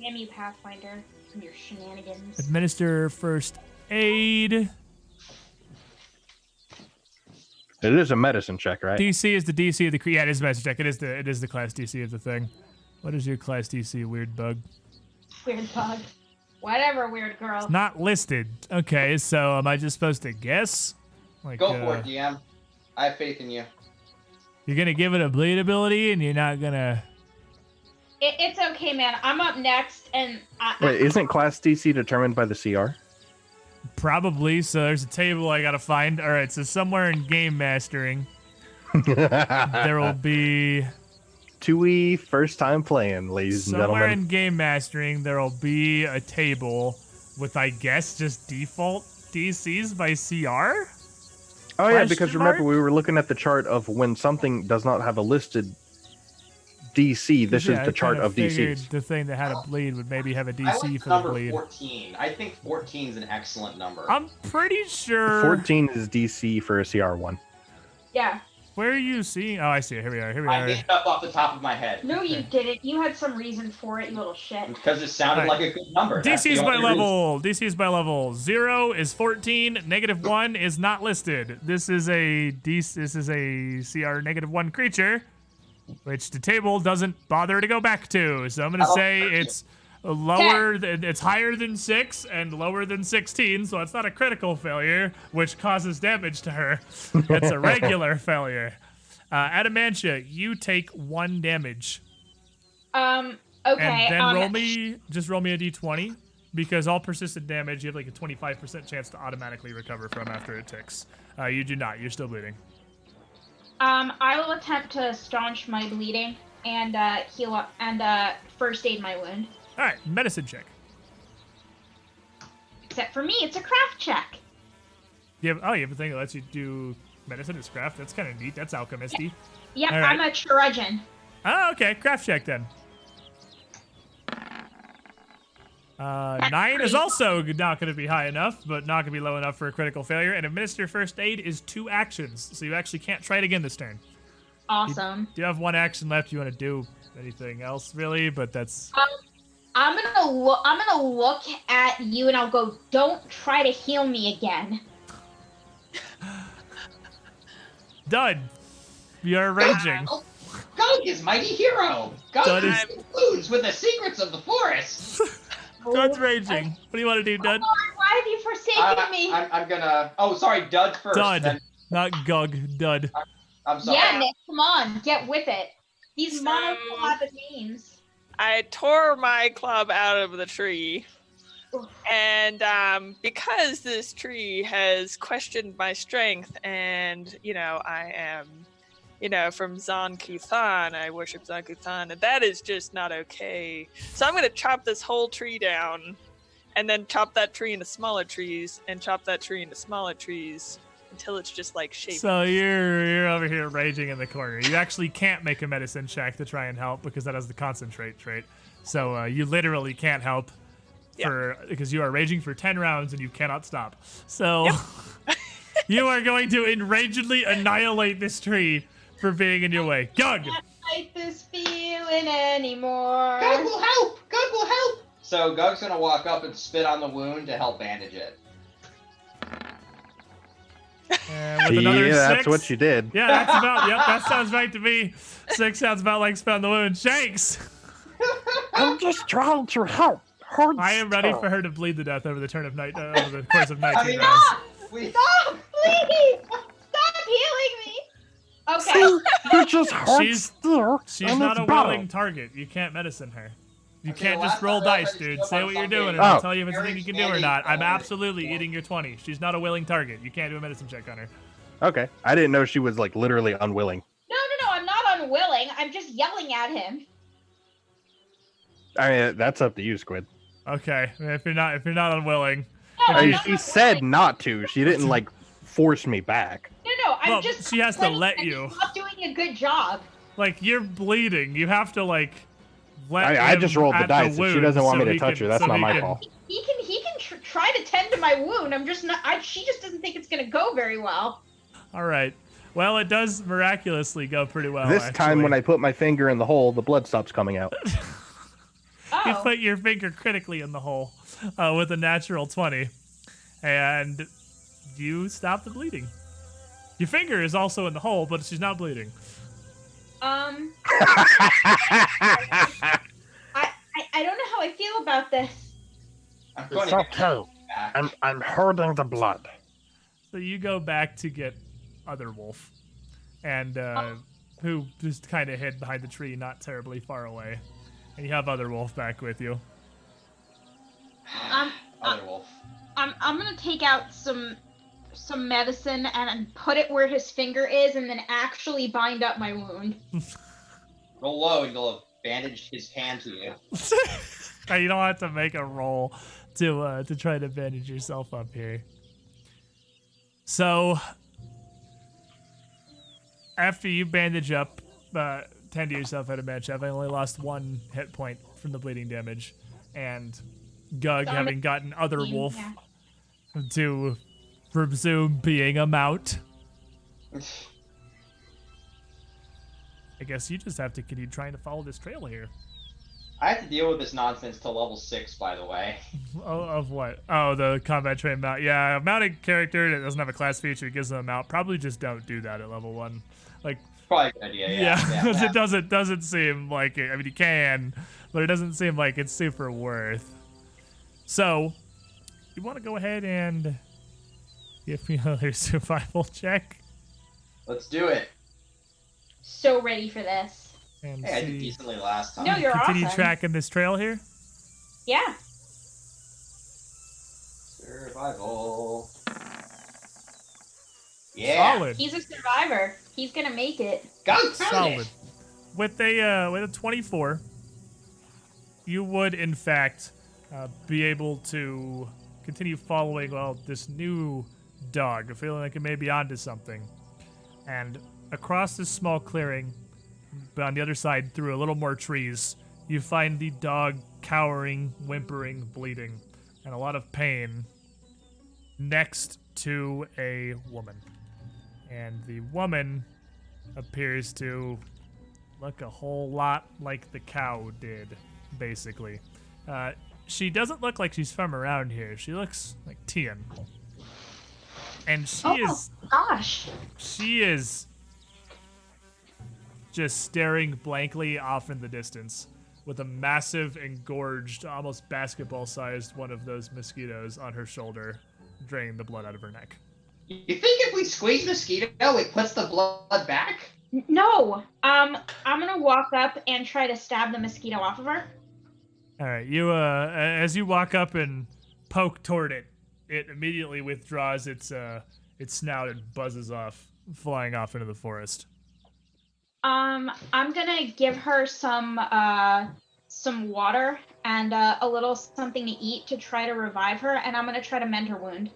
Damn you, Pathfinder, and your shenanigans. Administer first aid. It is a medicine check, right? DC is the DC of the yeah, it is a medicine check. It is the class DC of the thing. What is your class DC, weird bug? Weird bug. Whatever, weird girl. Not listed. Okay, so am I just supposed to guess? Like, Go for it, DM. I have faith in you. You're gonna give it a bleed ability, and you're not gonna. It's okay, man. I'm up next, and Wait, isn't class DC determined by the CR? Probably. So there's a table I gotta find. All right. So somewhere in game mastering, there will be 2E first time playing, ladies and somewhere gentlemen. in game mastering there will be a table with, I guess, just default DCs by CR. Oh yeah, Question because remember mark? we were looking at the chart of when something does not have a listed DC. This Yeah, is I the chart kinda of figured DCs. the thing that had a bleed would maybe have a I DC like for the the number bleed. 14. I think 14 is an excellent number. I'm pretty sure. 14 is DC for a CR1. yeah. Where are you seeing? Oh, I see it. Here we are. Here we I are. made it up off the top of my head No, you didn't. You had some reason for it, you little shit. because it sounded Alright. like a good number. That's DC's the by only reason. level. DC's by level. 0 is 14. -1 is not listed. This is a CR -1 creature, which the table doesn't bother to go back to. So I'm gonna say it's lower. It's higher than 6 and lower than 16. So it's not a critical failure, which causes damage to her. It's a regular failure. Adamantia, you take 1 damage. Okay. And then roll me a d20, because all persistent damage you have like a 25% chance to automatically recover from after it ticks. You do not. You're still bleeding. I will attempt to staunch my bleeding and heal up and first aid my wound. All right, medicine check. Except for me, it's a craft check. You have a thing that lets you do medicine as craft. That's kind of neat. That's alchemisty. Yep, All right. I'm a trudgeon. Oh, okay. Craft check then. 9 is also not going to be high enough, but not going to be low enough for a critical failure. And administer first aid is 2 actions, so you actually can't try it again this turn. Awesome. You have 1 action left. You want to do anything else, really? But that's... I'm gonna look at you and I'll go, don't try to heal me again. Done. You're raging. Gug is mighty hero. Gug Dud is wounds with the secrets of the forest. Dud's raging. What do you want to do, Dud? Why have you forsaken me? I'm gonna. Oh, sorry, Dud first. Dud, Then, not Gug. Dud. I'm sorry. Yeah, Nick, come on, get with it. These So- monosyllabic names. I tore my club out of the tree. And because this tree has questioned my strength, and, I am, from Zon-Kuthon, I worship Zon-Kuthon, and that is just not okay. So I'm going to chop this whole tree down, and then chop that tree into smaller trees, and chop that tree into smaller trees, until it's just like shaped. So you're over here raging in the corner. You actually can't make a medicine check to try and help because that has the concentrate trait. So you literally can't help because you are raging for 10 rounds and you cannot stop. So you are going to enragedly annihilate this tree for being in your way. Gug! I can't fight this feeling anymore. Gug will help. Gug will help. So Gug's gonna walk up and spit on the wound to help bandage it. And with another 6. That's what you did. Yeah, that's about. Yep, that sounds right to me. 6 sounds about like spit on the wound. Shanks! I'm just trying to help. I am ready for her to bleed to death over the turn of night over the course of 19 I mean, rounds. Stop, please! Stop healing me! Okay. See, you just hurt She's still. She's not a willing target. You can't medicine her. You Okay, can't the just last roll time I dice, tried to dude. step Say on what you're something, doing, and I'll Oh. tell you if it's anything you can do or Very not. I'm standing absolutely forward. eating your 20. She's not a willing target. You can't do a medicine check on her. Okay. I didn't know she was like literally unwilling. No, I'm not unwilling. I'm just yelling at him. I mean, that's up to you, Squid. Okay, if you're not unwilling. No, I I'm mean, not she unwilling. said not to. She didn't like force me back. No, I'm Well, just. she has to complaining let that you. he's not doing a good job. Like, you're bleeding. You have to, like, let I him just rolled the at dice. If she wound doesn't want so me to he touch can- her, that's so not he my can- fault. He can try to tend to my wound. I'm just not. She just doesn't think it's gonna go very well. All right. Well, it does miraculously go pretty well. This time when I put my finger in the hole, the blood stops coming out. You Oh. put your finger critically in the hole with a natural 20, and you stop the bleeding. Your finger is also in the hole, but she's not bleeding. I don't know how I feel about this. I'm going It's to okay. back. I'm holding the blood. So you go back to get Other Wolf, and who just kind of hid behind the tree, not terribly far away. And you have Other Wolf back with you. Other wolf. I'm gonna take out some medicine and put it where his finger is, and then actually bind up my wound. Roll low and you'll have bandaged his hand to you. You don't have to make a roll to try to bandage yourself up here. So after you bandage up, tend to yourself at a match. I've only lost 1 hit point from the bleeding damage, and Gug, So I'm having gotten Other Yeah. Wolf to resume being a mount. I guess you just have to continue trying to follow this trail here. I have to deal with this nonsense till level 6, by the way. Oh, of what? Oh, the combat train mount. Yeah, a mounted character that doesn't have a class feature gives them a mount. Probably just don't do that at level 1. Like, Probably a good idea. Yeah. it doesn't seem like it. I mean, you can, but it doesn't seem like it's super worth. So, you want to go ahead and give me another survival check Let's do it. So ready for this. and Hey, I did see. decently last time. No, you're Continue awesome. tracking this trail here. Yeah. Survival. Yeah. Solid. He's a survivor. He's gonna make it. Gug found Solid. it. With a 24, you would in fact be able to continue following this new dog, feeling like it may be onto something. And across this small clearing, but on the other side, through a little more trees, you find the dog cowering, whimpering, bleeding, and a lot of pain next to a woman. And the woman appears to look a whole lot like the cow did, basically. She doesn't look like she's from around here. She looks like Tian. And she is just staring blankly off in the distance with a massive, engorged, almost basketball-sized one of those mosquitoes on her shoulder, draining the blood out of her neck. You think if we squeeze mosquito, it puts the blood back? No. I'm gonna walk up and try to stab the mosquito off of her. All right, you as you walk up and poke toward it, it immediately withdraws its snout and buzzes off, flying off into the forest. I'm gonna give her some water and a little something to eat to try to revive her, and I'm gonna try to mend her wound.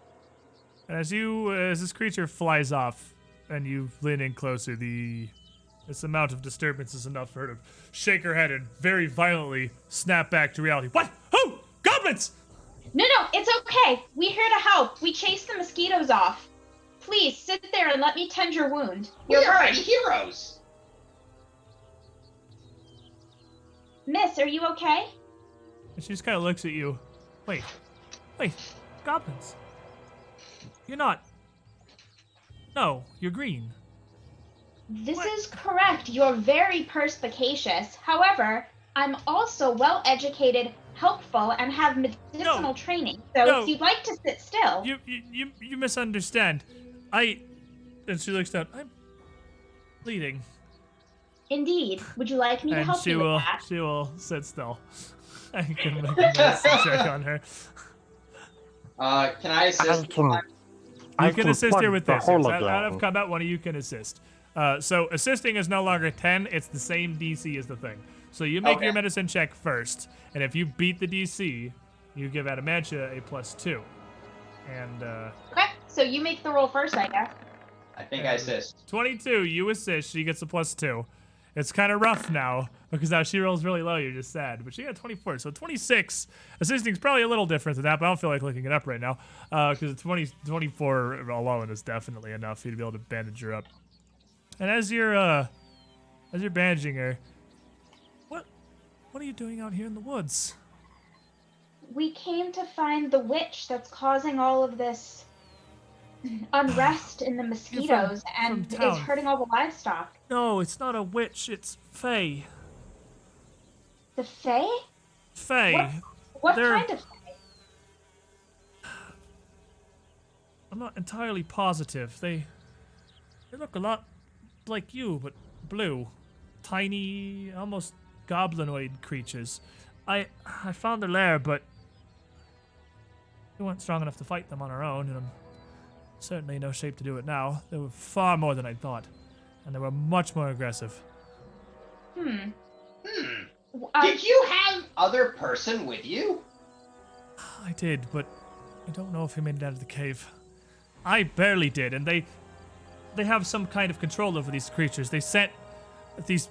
As this creature flies off, and you lean in closer, this amount of disturbance is enough for her to shake her head and very violently snap back to reality. What? Who? Goblins! No, it's okay. We're here to help. We chased the mosquitoes off. Please sit there and let me tend your wound. We're already heroes. Miss, are you okay? And she just kind of looks at you. Wait, goblins. You're not. No, you're green. This is correct. You're very perspicacious. However, I'm also well-educated, helpful, and have medicinal training. So if you'd like to sit still. You misunderstand. And she looks down. I'm bleeding. Indeed. Would you like me to help you with that? She will sit still. I can make a medicine check on her. Can I assist? You can assist here with this. Out Out of combat, one of you can assist. So assisting is no longer 10. It's the same DC as the thing. So you make your medicine check first, and if you beat the DC, you give Adamantia a +2. And okay, so you make the roll first, I guess. I think I assist. 22, you assist. She gets a +2. It's kind of rough now because now she rolls really low. You're just sad, but she got 24, so 26. Assisting is probably a little different than that, but I don't feel like looking it up right now because 24 alone is definitely enough for you to be able to bandage her up. And as you're bandaging her, what are you doing out here in the woods? We came to find the witch that's causing all of this unrest in the mosquitoes and is hurting all the livestock. No, it's not a witch. It's Fae. The Fae? Fae. What kind of Fae? I'm not entirely positive. They look a lot like you, but blue. Tiny, almost goblinoid creatures. I found their lair, but we weren't strong enough to fight them on our own, and I'm certainly in no shape to do it now. They were far more than I thought, and they were much more aggressive. Did you have other person with you? I did, but I don't know if he made it out of the cave. I barely did, and they have some kind of control over these creatures. They sent these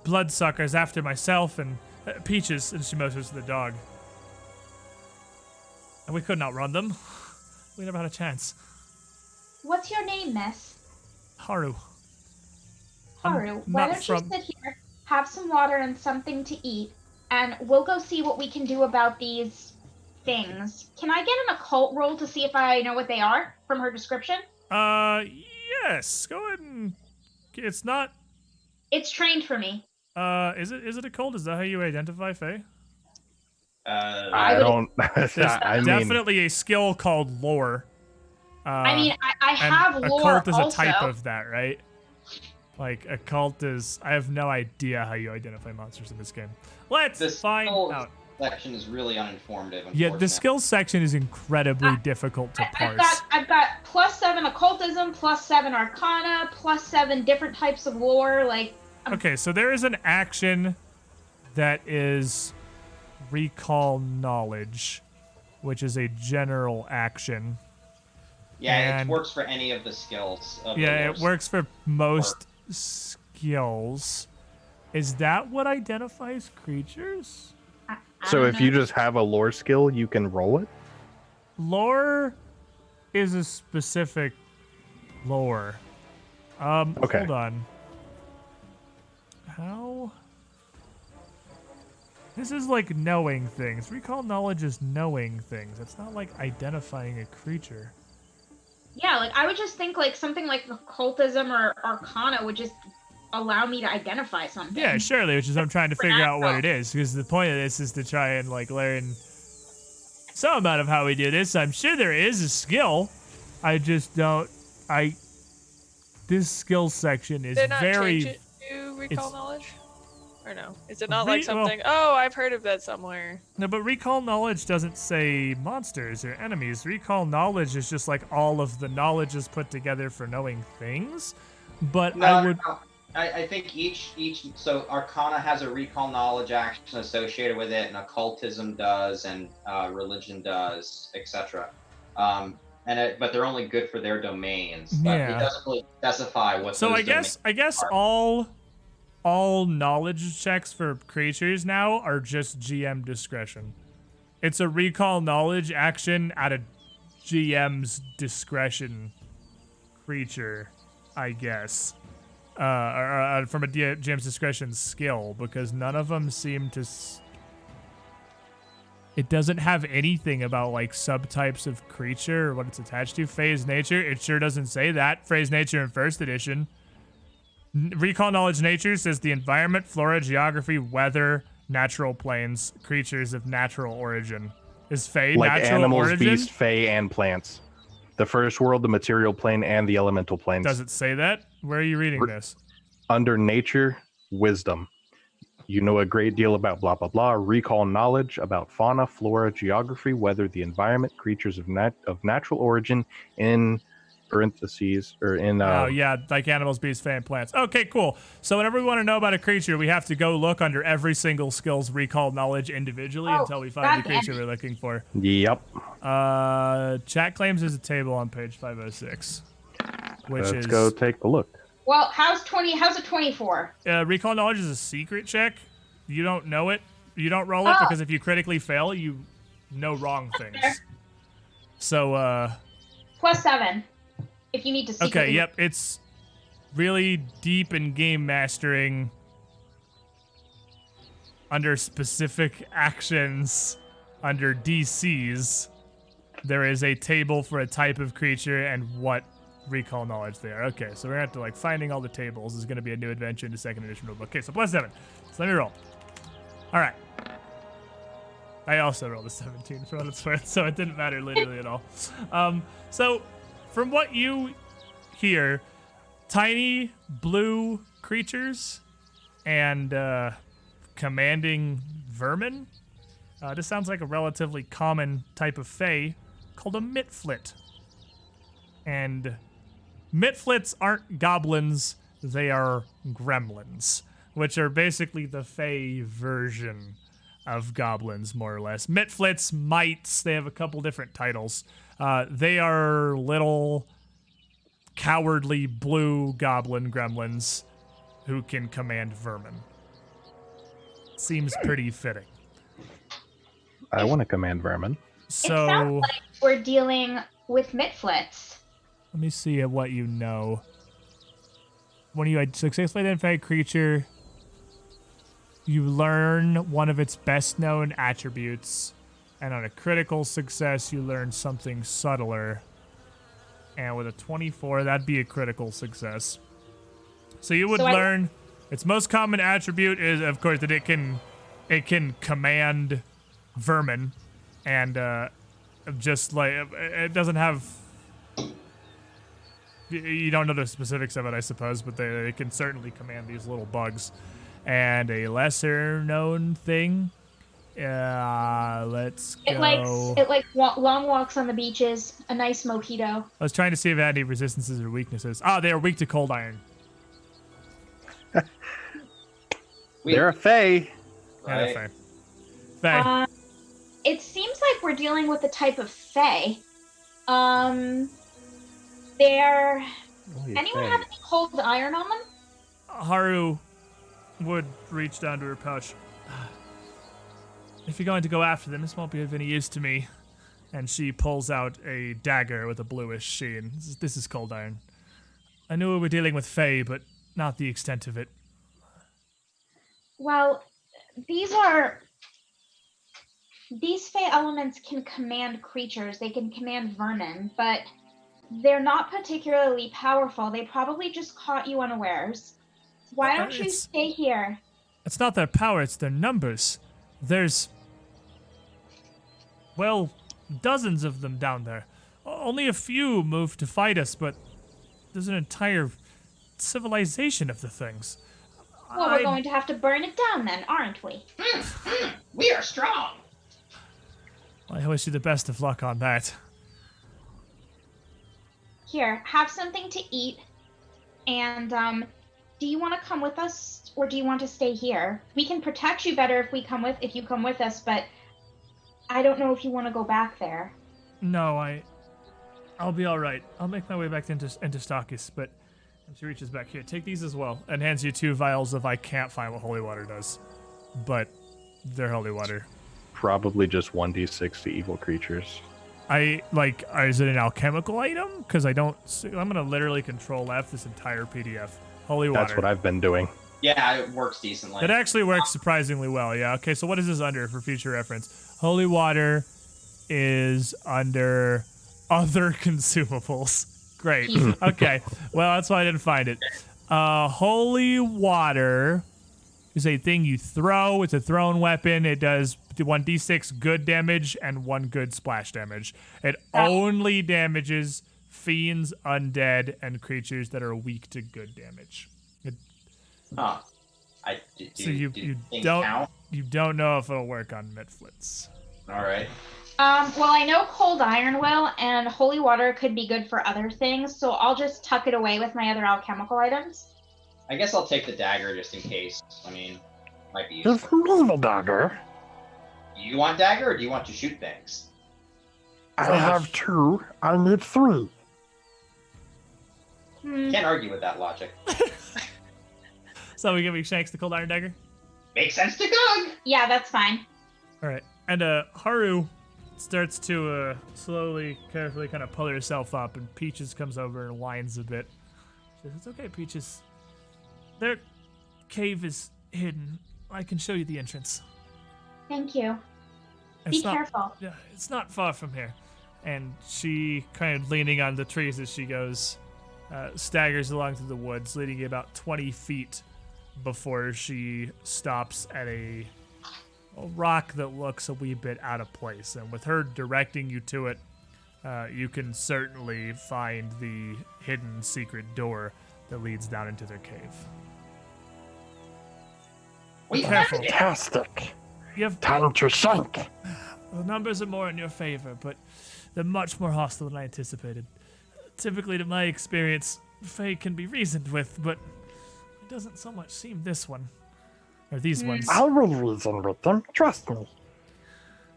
bloodsuckers after myself and Peaches, and she motions to the dog. And we couldn't outrun them. We never had a chance. What's your name, miss? Haru. Haru, why don't you sit here, have some water and something to eat, and we'll go see what we can do about these things. Can I get an occult roll to see if I know what they are from her description? Yes. Go ahead and... It's not... It's trained for me. Is it occult? Is that how you identify Fae? I don't... There's definitely a skill called lore. I have lore occult is also. a type of that, right? Like, occult is... I have no idea how you identify monsters in this game. Let's find out. Section is really uninformative. Yeah, the skills section is incredibly difficult to parse. I've got +7 occultism, +7 arcana, +7 different types of lore. Like. Okay, so there is an action that is recall knowledge, which is a general action. Yeah, it works for any of the skills. It works for most skills. Is that what identifies creatures? I So don't if know. you just have a lore skill, you can roll it. Lore is a specific lore. Okay. Hold on. How? This is like knowing things. Recall knowledge is knowing things. It's not like identifying a creature. Yeah, like I would just think like something like occultism or arcana would just allow me to identify something. Yeah, surely, which is I'm trying to figure out what it is, because the point of this is to try and like learn some amount of how we do this. I'm sure there is a skill. I just don't. This skill section is Did not very. change it to recall it's- knowledge? Or no? Is it not like well- something? Oh, I've heard of that somewhere. No, but recall knowledge doesn't say monsters or enemies. Recall knowledge is just like all of the knowledge is put together for knowing things. But I would. No. I think each so Arcana has a recall knowledge action associated with it, and occultism does, and religion does, etc. But they're only good for their domains. But Yeah. it doesn't really specify what. So those I guess are. all knowledge checks for creatures now are just GM discretion. It's a recall knowledge action at a GM's discretion creature, I guess. Or from a GM's discretion skill, because none of them seem to. It doesn't have anything about like subtypes of creature or what it's attached to. Phase nature, it sure doesn't say that. Phase nature in first edition. Recall knowledge nature says the environment, flora, geography, weather, natural planes, creatures of natural origin. Is Fae Like natural animals, origin? beasts, fae, and plants. The first world, the material plane, and the elemental planes. Does it say that? Where are you reading this? Under nature, wisdom. You know a great deal about blah, blah, blah. Recall knowledge about fauna, flora, geography, weather, the environment, creatures of natural origin, in parentheses, or in... Oh, yeah, like animals, beasts, fae, and plants. Okay, cool. So whenever we want to know about a creature, we have to go look under every single skill's recall knowledge individually until we find the goddamn. creature we're looking for. Yep. Chat claims there's a table on page 506, which Let's is... go take a look. Well, how's a 24? Recall knowledge is a secret check. You don't know it. You don't roll it Oh. because if you critically fail, you know wrong things. So, +7. If you need to secretly. okay, yep, it's really deep in game mastering under specific actions under DCs. There is a table for a type of creature and what recall knowledge they are. Okay, so we're gonna have to like finding all the tables is gonna be a new adventure in the second edition rulebook. Okay, so +7. So let me roll. All right. I also rolled a 17 for what it's worth, so it didn't matter literally at all. So from what you hear, tiny blue creatures and commanding vermin. This sounds like a relatively common type of fae called a mitflit. And mitflits aren't goblins, they are gremlins, which are basically the fae version of goblins, more or less. Mitflits, mites, they have a couple different titles. They are little cowardly blue goblin gremlins who can command vermin. Seems pretty fitting. I want to command vermin. It So sounds like we're dealing with mitflits. let me see what you know. When you successfully identify a creature, you learn one of its best known attributes, and on a critical success, you learn something subtler. And with a 24, that'd be a critical success. So you would So I- learn its most common attribute is, of course, that it can command vermin, and just like it doesn't have. You don't know the specifics of it, I suppose, but they can certainly command these little bugs. And a lesser known thing. Let's go. It likes long walks on the beaches, a nice mojito. I was trying to see if it had any resistances or weaknesses. Ah, they are weak to cold iron. They're a fae. Yeah, Right. fair. Fair. It seems like we're dealing with a type of fae. Anyone have any cold iron on them? Haru, Wood reached down to her pouch. If you're going to go after them, this won't be of any use to me. And she pulls out a dagger with a bluish sheen. This is cold iron. I knew we were dealing with Fae, but not the extent of it. Well, these Fey elements can command creatures. They can command vermin, but they're not particularly powerful. They probably just caught you unawares. Why don't you stay here? It's not their power, it's their numbers. There's, well, dozens of them down there. Only a few moved to fight us, but there's an entire civilization of the things. Well, we're going to have to burn it down then, aren't we? We are strong. I wish you the best of luck on that. Here, have something to eat. And, do you want to come with us, or do you want to stay here? We can protect you better if you come with us, but I don't know if you want to go back there. No, I'll be all right. I'll make my way back into Stakis, but and she reaches back here. Take these as well, and hands you 2 vials of I can't find what holy water does, but they're holy water. Probably just 1d6 to evil creatures. Is it an alchemical item? Because I'm gonna literally control F this entire PDF. Holy water. That's what I've been doing. Yeah, it works decently. It actually works surprisingly well, yeah. Okay, so what is this under for future reference? Holy water is under other consumables. Great. Okay, well, that's why I didn't find it. Holy water is a thing you throw. It's a thrown weapon. It does 1d6 good damage and 1 good splash damage. It only damages fiends, undead, and creatures that are weak to good damage. Huh. So you don't know if it'll work on Midflits. All right. Well, I know cold iron will, and holy water could be good for other things, so I'll just tuck it away with my other alchemical items. I guess I'll take the dagger just in case. I mean, might be Give useful. me the dagger. You want dagger, or do you want to shoot things? I have 2. I need 3. Can't argue with that logic. So we giving Shanks the cold iron dagger? Makes sense to Gug. Yeah, that's fine. All right. And Haru starts to slowly, carefully kind of pull herself up, and Peaches comes over and whines a bit. She says, "It's okay, Peaches. Their cave is hidden. I can show you the entrance." Thank you. Be careful. Yeah, it's not far from here. And she, kind of leaning on the trees as she goes, staggers along through the woods, leading you about 20 feet before she stops at a rock that looks a wee bit out of place. And with her directing you to it, you can certainly find the hidden secret door that leads down into their cave. Be careful. Fantastic. You have Time to sink. The numbers are more in your favor, but they're much more hostile than I anticipated. Typically, to my experience, Fae can be reasoned with, but it doesn't so much seem this one. Or these ones. I will reason with them. Trust me.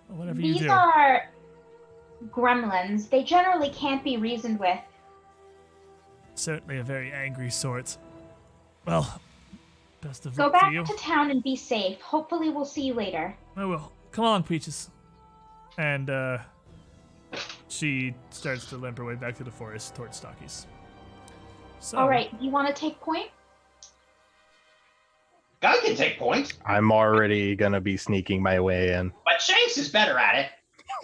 Well, whatever you These do. are gremlins. They generally can't be reasoned with. Certainly a very angry sort. Well, best of Go luck back to you. to town and be safe. Hopefully we'll see you later. I will. Come on, Peaches. And she starts to limp her way back to the forest towards Stockies. So, All right, you want to take point? Gug can take point, I'm already gonna be sneaking my way in. but Shanks is better at it.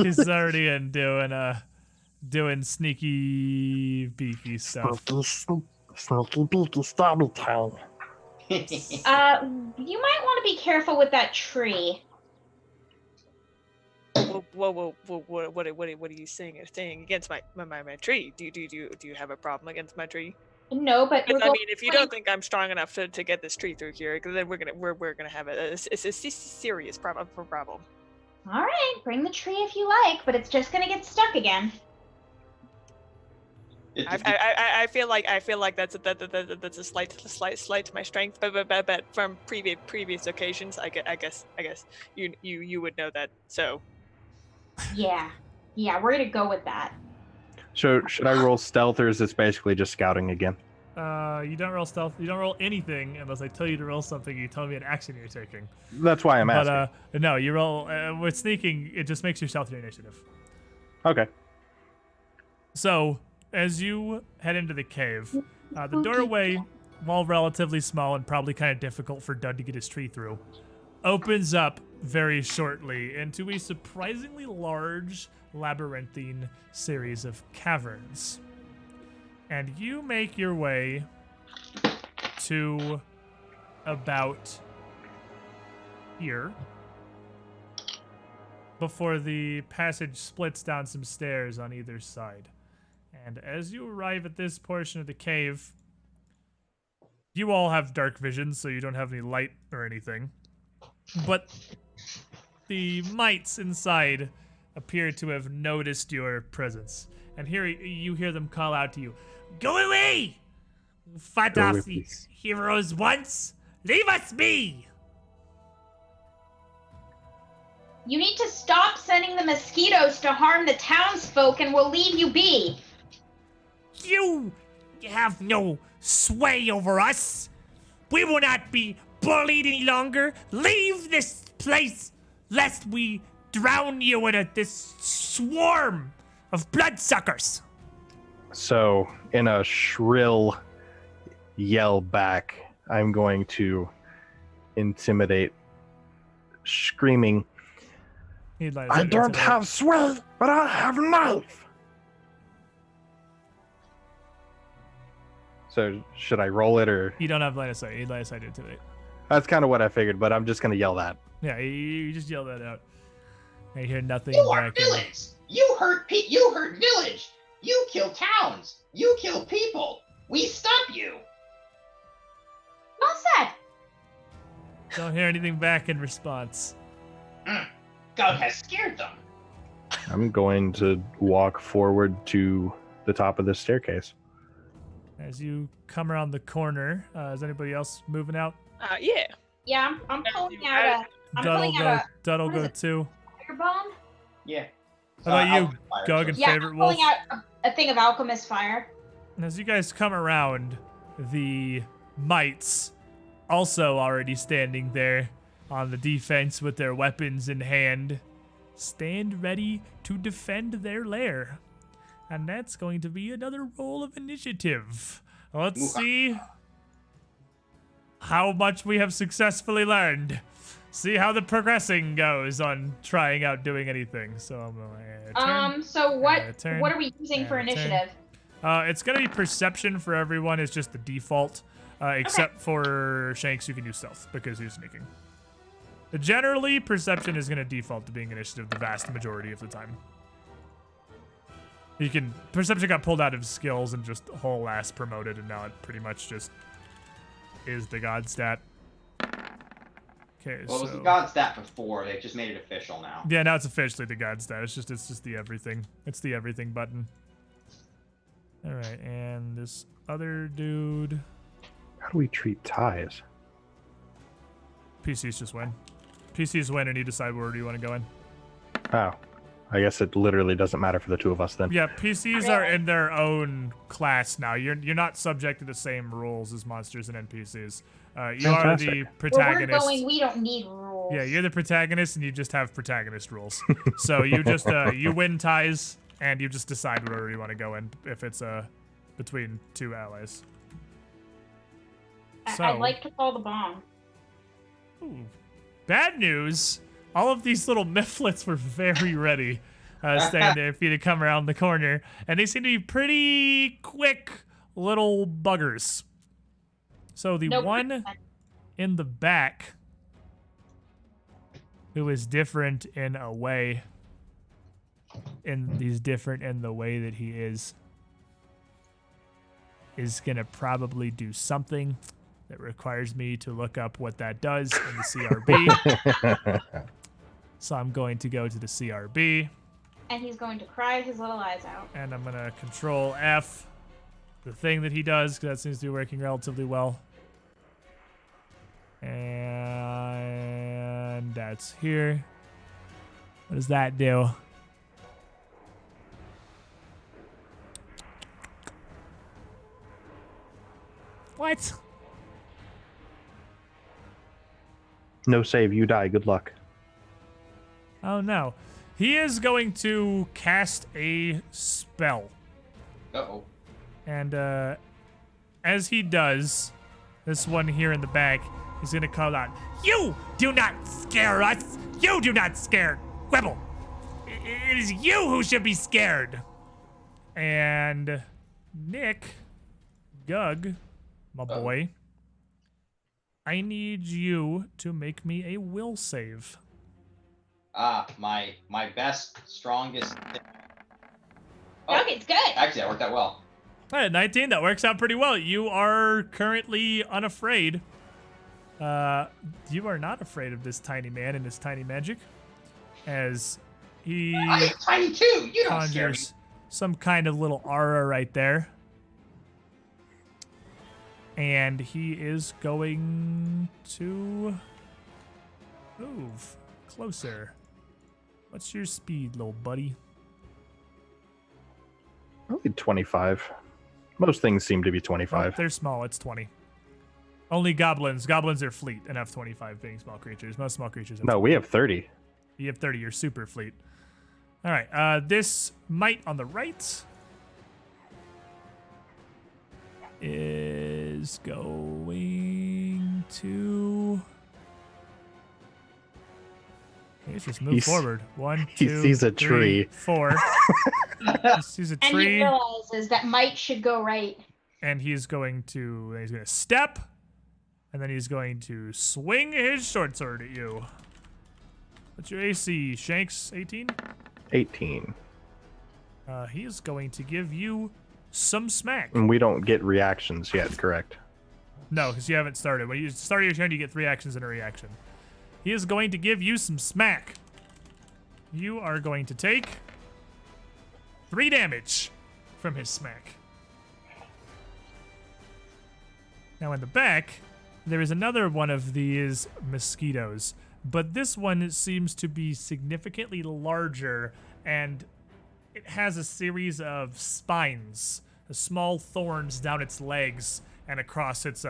he's already in doing sneaky beaky stuff. Sneaky beaky stabby time. You might want to be careful with that tree. Whoa! What are you saying? Saying against my tree? Do you have a problem against my tree? No, but Because, we're I going mean, if you don't think I'm strong enough to get this tree through here, then we're gonna have a serious problem. All right, bring the tree if you like, but it's just gonna get stuck again. I feel like that's a slight to my strength, but from previous occasions, I guess you would know that. So Yeah, we're gonna go with that. So should I roll stealth, or is this basically just scouting again? You don't roll stealth. You don't roll anything unless I tell you to roll something. You tell me an action you're taking. That's why I'm asking. But no, you roll with sneaking. It just makes your stealth your initiative. Okay. So as you head into the cave, the doorway, while relatively small and probably kind of difficult for Dud to get his tree through, opens up very shortly into a surprisingly large labyrinthine series of caverns. And you make your way to about here before the passage splits down some stairs on either side. And as you arrive at this portion of the cave, you all have dark vision, so you don't have any light or anything. But the mites inside appear to have noticed your presence. And here you hear them call out to you, "Go away! Fight Go off away, the please." heroes once! Leave us be!" You need to stop sending the mosquitoes to harm the townsfolk and we'll leave you be. You have no sway over us. We will not be bullied any longer. Leave this place, lest we drown you in this swarm of bloodsuckers. So, in a shrill yell back, I'm going to intimidate, screaming, I don't have sway, but I have knife. So, should I roll it or? You don't have line of sight. You need line of sight to intimidate. That's kind of what I figured, but I'm just going to yell that. Yeah, you just yell that out. I hear nothing You are back in. villains. You hurt village. You kill towns. You kill people. We stop you. Well said. Don't hear anything back in response. God has scared them. I'm going to walk forward to the top of this staircase. As you come around the corner, is anybody else moving out? Yeah. Yeah, I'm pulling out Dud'll what go is it? too. a firebomb. Yeah. How about you, Alchemist fire, Gug so- and Yeah, Favorite I'm Wolf? pulling out a thing of alchemist fire. And as you guys come around, the mites also already standing there on the defense with their weapons in hand, stand ready to defend their lair. And that's going to be another roll of initiative. Let's see how much we have successfully learned. See how the progressing goes on trying out doing anything. So I'm going to So what turn, what are we using for and a turn. initiative? It's gonna be perception for everyone. It's just the default, except for Shanks. You can use stealth because you're sneaking. Generally, perception is gonna default to being initiative the vast majority of the time. You can perception got pulled out of skills and just whole ass promoted, and now it pretty much just is the god stat. Okay, Well, it was so the god stat before. They just made it official now. yeah, now it's officially the god stat. It's just the everything. It's the everything button. All right, and this other dude. How do we treat ties? PCs just win. PCs win, and you decide where do you want to go in. Oh, I guess it literally doesn't matter for the two of us then. Yeah, PCs are in their own class now. You're not subject to the same rules as monsters and NPCs. You are the Fantastic. Where we're protagonist. going, we don't need rules. Yeah, you're the protagonist, and you just have protagonist rules. So you just you win ties, and you just decide where you want to go in if it's between two allies. So, I'd like to call the bomb. ooh, bad news. All of these little mifflets were very ready, standing there for you to come around the corner, and they seem to be pretty quick little buggers. So the Nope. one in the back, who is different in a way, and he's different in the way that he is gonna probably do something that requires me to look up what that does in the CRB. So I'm going to go to the CRB, And he's going to cry his little eyes out. and I'm gonna Control F the thing that he does, because that seems to be working relatively well. And that's here. What does that do? What? No save, you die. Good luck. Oh no. He is going to cast a spell. Uh-oh. And as he does, this one here in the back, he's going to call out, "You do not scare us! You do not scare Quibble! It is you who should be scared!" And Nick, Gug, my boy, I need you to make me a will save. My best, strongest. Okay, it's good. Actually, that worked out well. All right, 19. That works out pretty well. You are currently unafraid. You are not afraid of this tiny man and his tiny magic, as he I am tiny too. You don't scare me. conjures some kind of little aura right there. And he is going to move closer. What's your speed, little buddy? Probably 25. Most things seem to be Oh, 25. they're small. It's 20. Only goblins. Goblins are fleet and have 25 being small creatures. Most small creatures have No, we have 30. You have 30. You're super fleet. All right. This mite on the right is going to. Let's just move forward. 1, 2, he sees a 3, tree. 4. He sees a And he tree, realizes that might should go right. and he's going to step, and then he's going to swing his short sword at you. What's your AC, Shanks? 18? 18. He is going to give you some smack. And we don't get reactions yet, correct? No, because you haven't started. When you start your turn, you get 3 actions and a reaction. He is going to give you some smack. You are going to take 3 damage from his smack. Now in the back, there is another one of these mosquitoes, but this one seems to be significantly larger, and it has a series of spines, small thorns down its legs and across its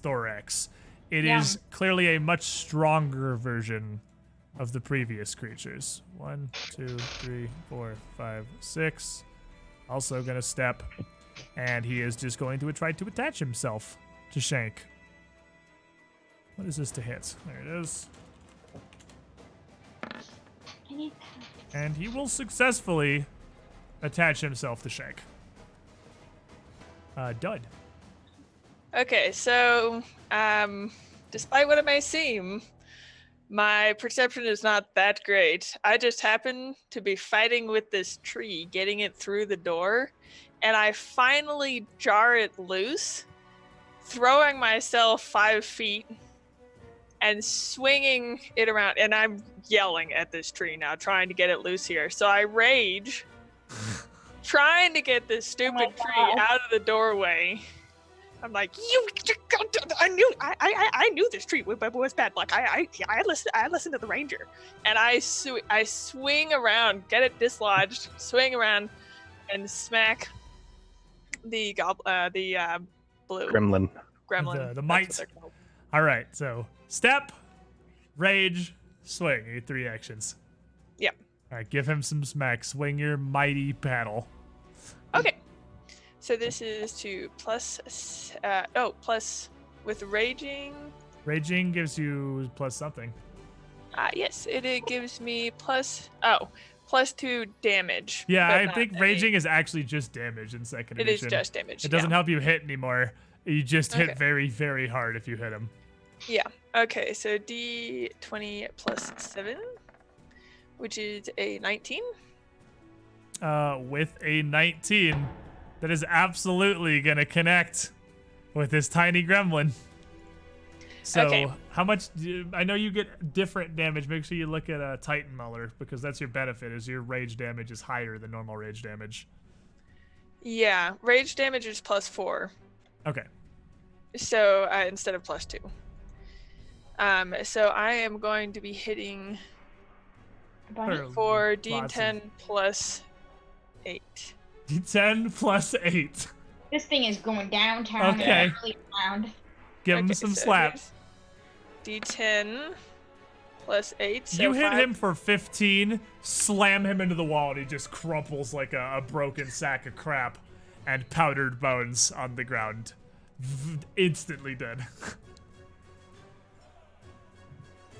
thorax. It is clearly a much stronger version of the previous creatures. 1, 2, 3, 4, 5, 6. Also gonna step, and he is just going to try to attach himself to Shank. What is this to hit? There it is. And he will successfully attach himself to Shank. Dud. Okay, so despite what it may seem, my perception is not that great. I just happen to be fighting with this tree, getting it through the door, and I finally jar it loose, throwing myself 5 feet and swinging it around. And I'm yelling at this tree now, trying to get it loose here. So I rage, trying to get this stupid tree out of the doorway. I'm like, I knew this tree was bad. Like I listened to the ranger, and I swing around, get it dislodged, swing around, and smack the blue Gremlin. The mite. All right, so step, rage, swing. You get 3 actions. Yeah. All right, give him some smack. Swing your mighty paddle. Okay. So this is to plus with raging. Raging gives you plus something. Yes, it gives me plus 2 damage. Yeah, but I not think any- raging is actually just damage in second It is edition. just damage. It doesn't yeah. help you hit anymore. You just hit Okay. very, very hard if you hit him. Yeah. Okay, so D20 plus 7, which is a 19. With a 19, that is absolutely gonna connect with this tiny gremlin. So Okay. how much? I know you get different damage. Make sure you look at Titan Muller, because that's your benefit. Is your rage damage is higher than normal rage damage. Yeah, rage damage is plus 4. Okay. So instead of plus 2. So I am going to be hitting for Lots D10 plus 8. D10 plus 8. This thing is going downtown. Okay. And really around. Give him Okay, some so slaps. D10 plus 8. So You hit 5. him for 15, slam him into the wall, and he just crumples like a broken sack of crap and powdered bones on the ground. Instantly dead.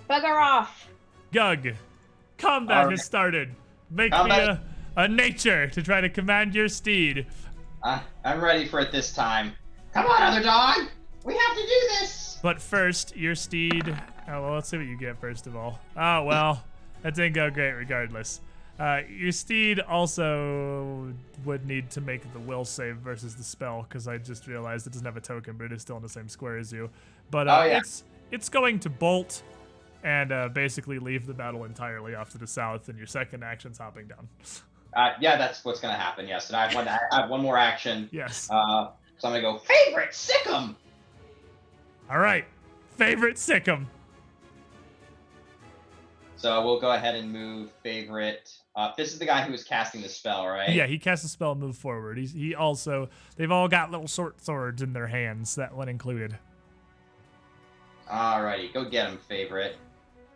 Bugger off. Gug, combat Alright. has started. Make Combat. me a nature to try to command your steed. I'm ready for it this time. Come on, other dog. We have to do this. But first, your steed. Oh, well, let's see what you get first of all. Oh, well, that didn't go great regardless. Your steed also would need to make the will save versus the spell, because I just realized it doesn't have a token, but it is still in the same square as you. But Oh, yeah. it's going to bolt and basically leave the battle entirely off to the south, and your second action's hopping down. Yeah, that's what's gonna happen. Yes, and I have one more action. Yes. So I'm gonna go favorite sick 'em. All right. Favorite sick 'em. So we'll go ahead and move favorite. This is the guy who was casting the spell, right? Yeah, he casts a spell and move forward. He also, they've all got little short swords in their hands, that one included. Alrighty, go get him, favorite.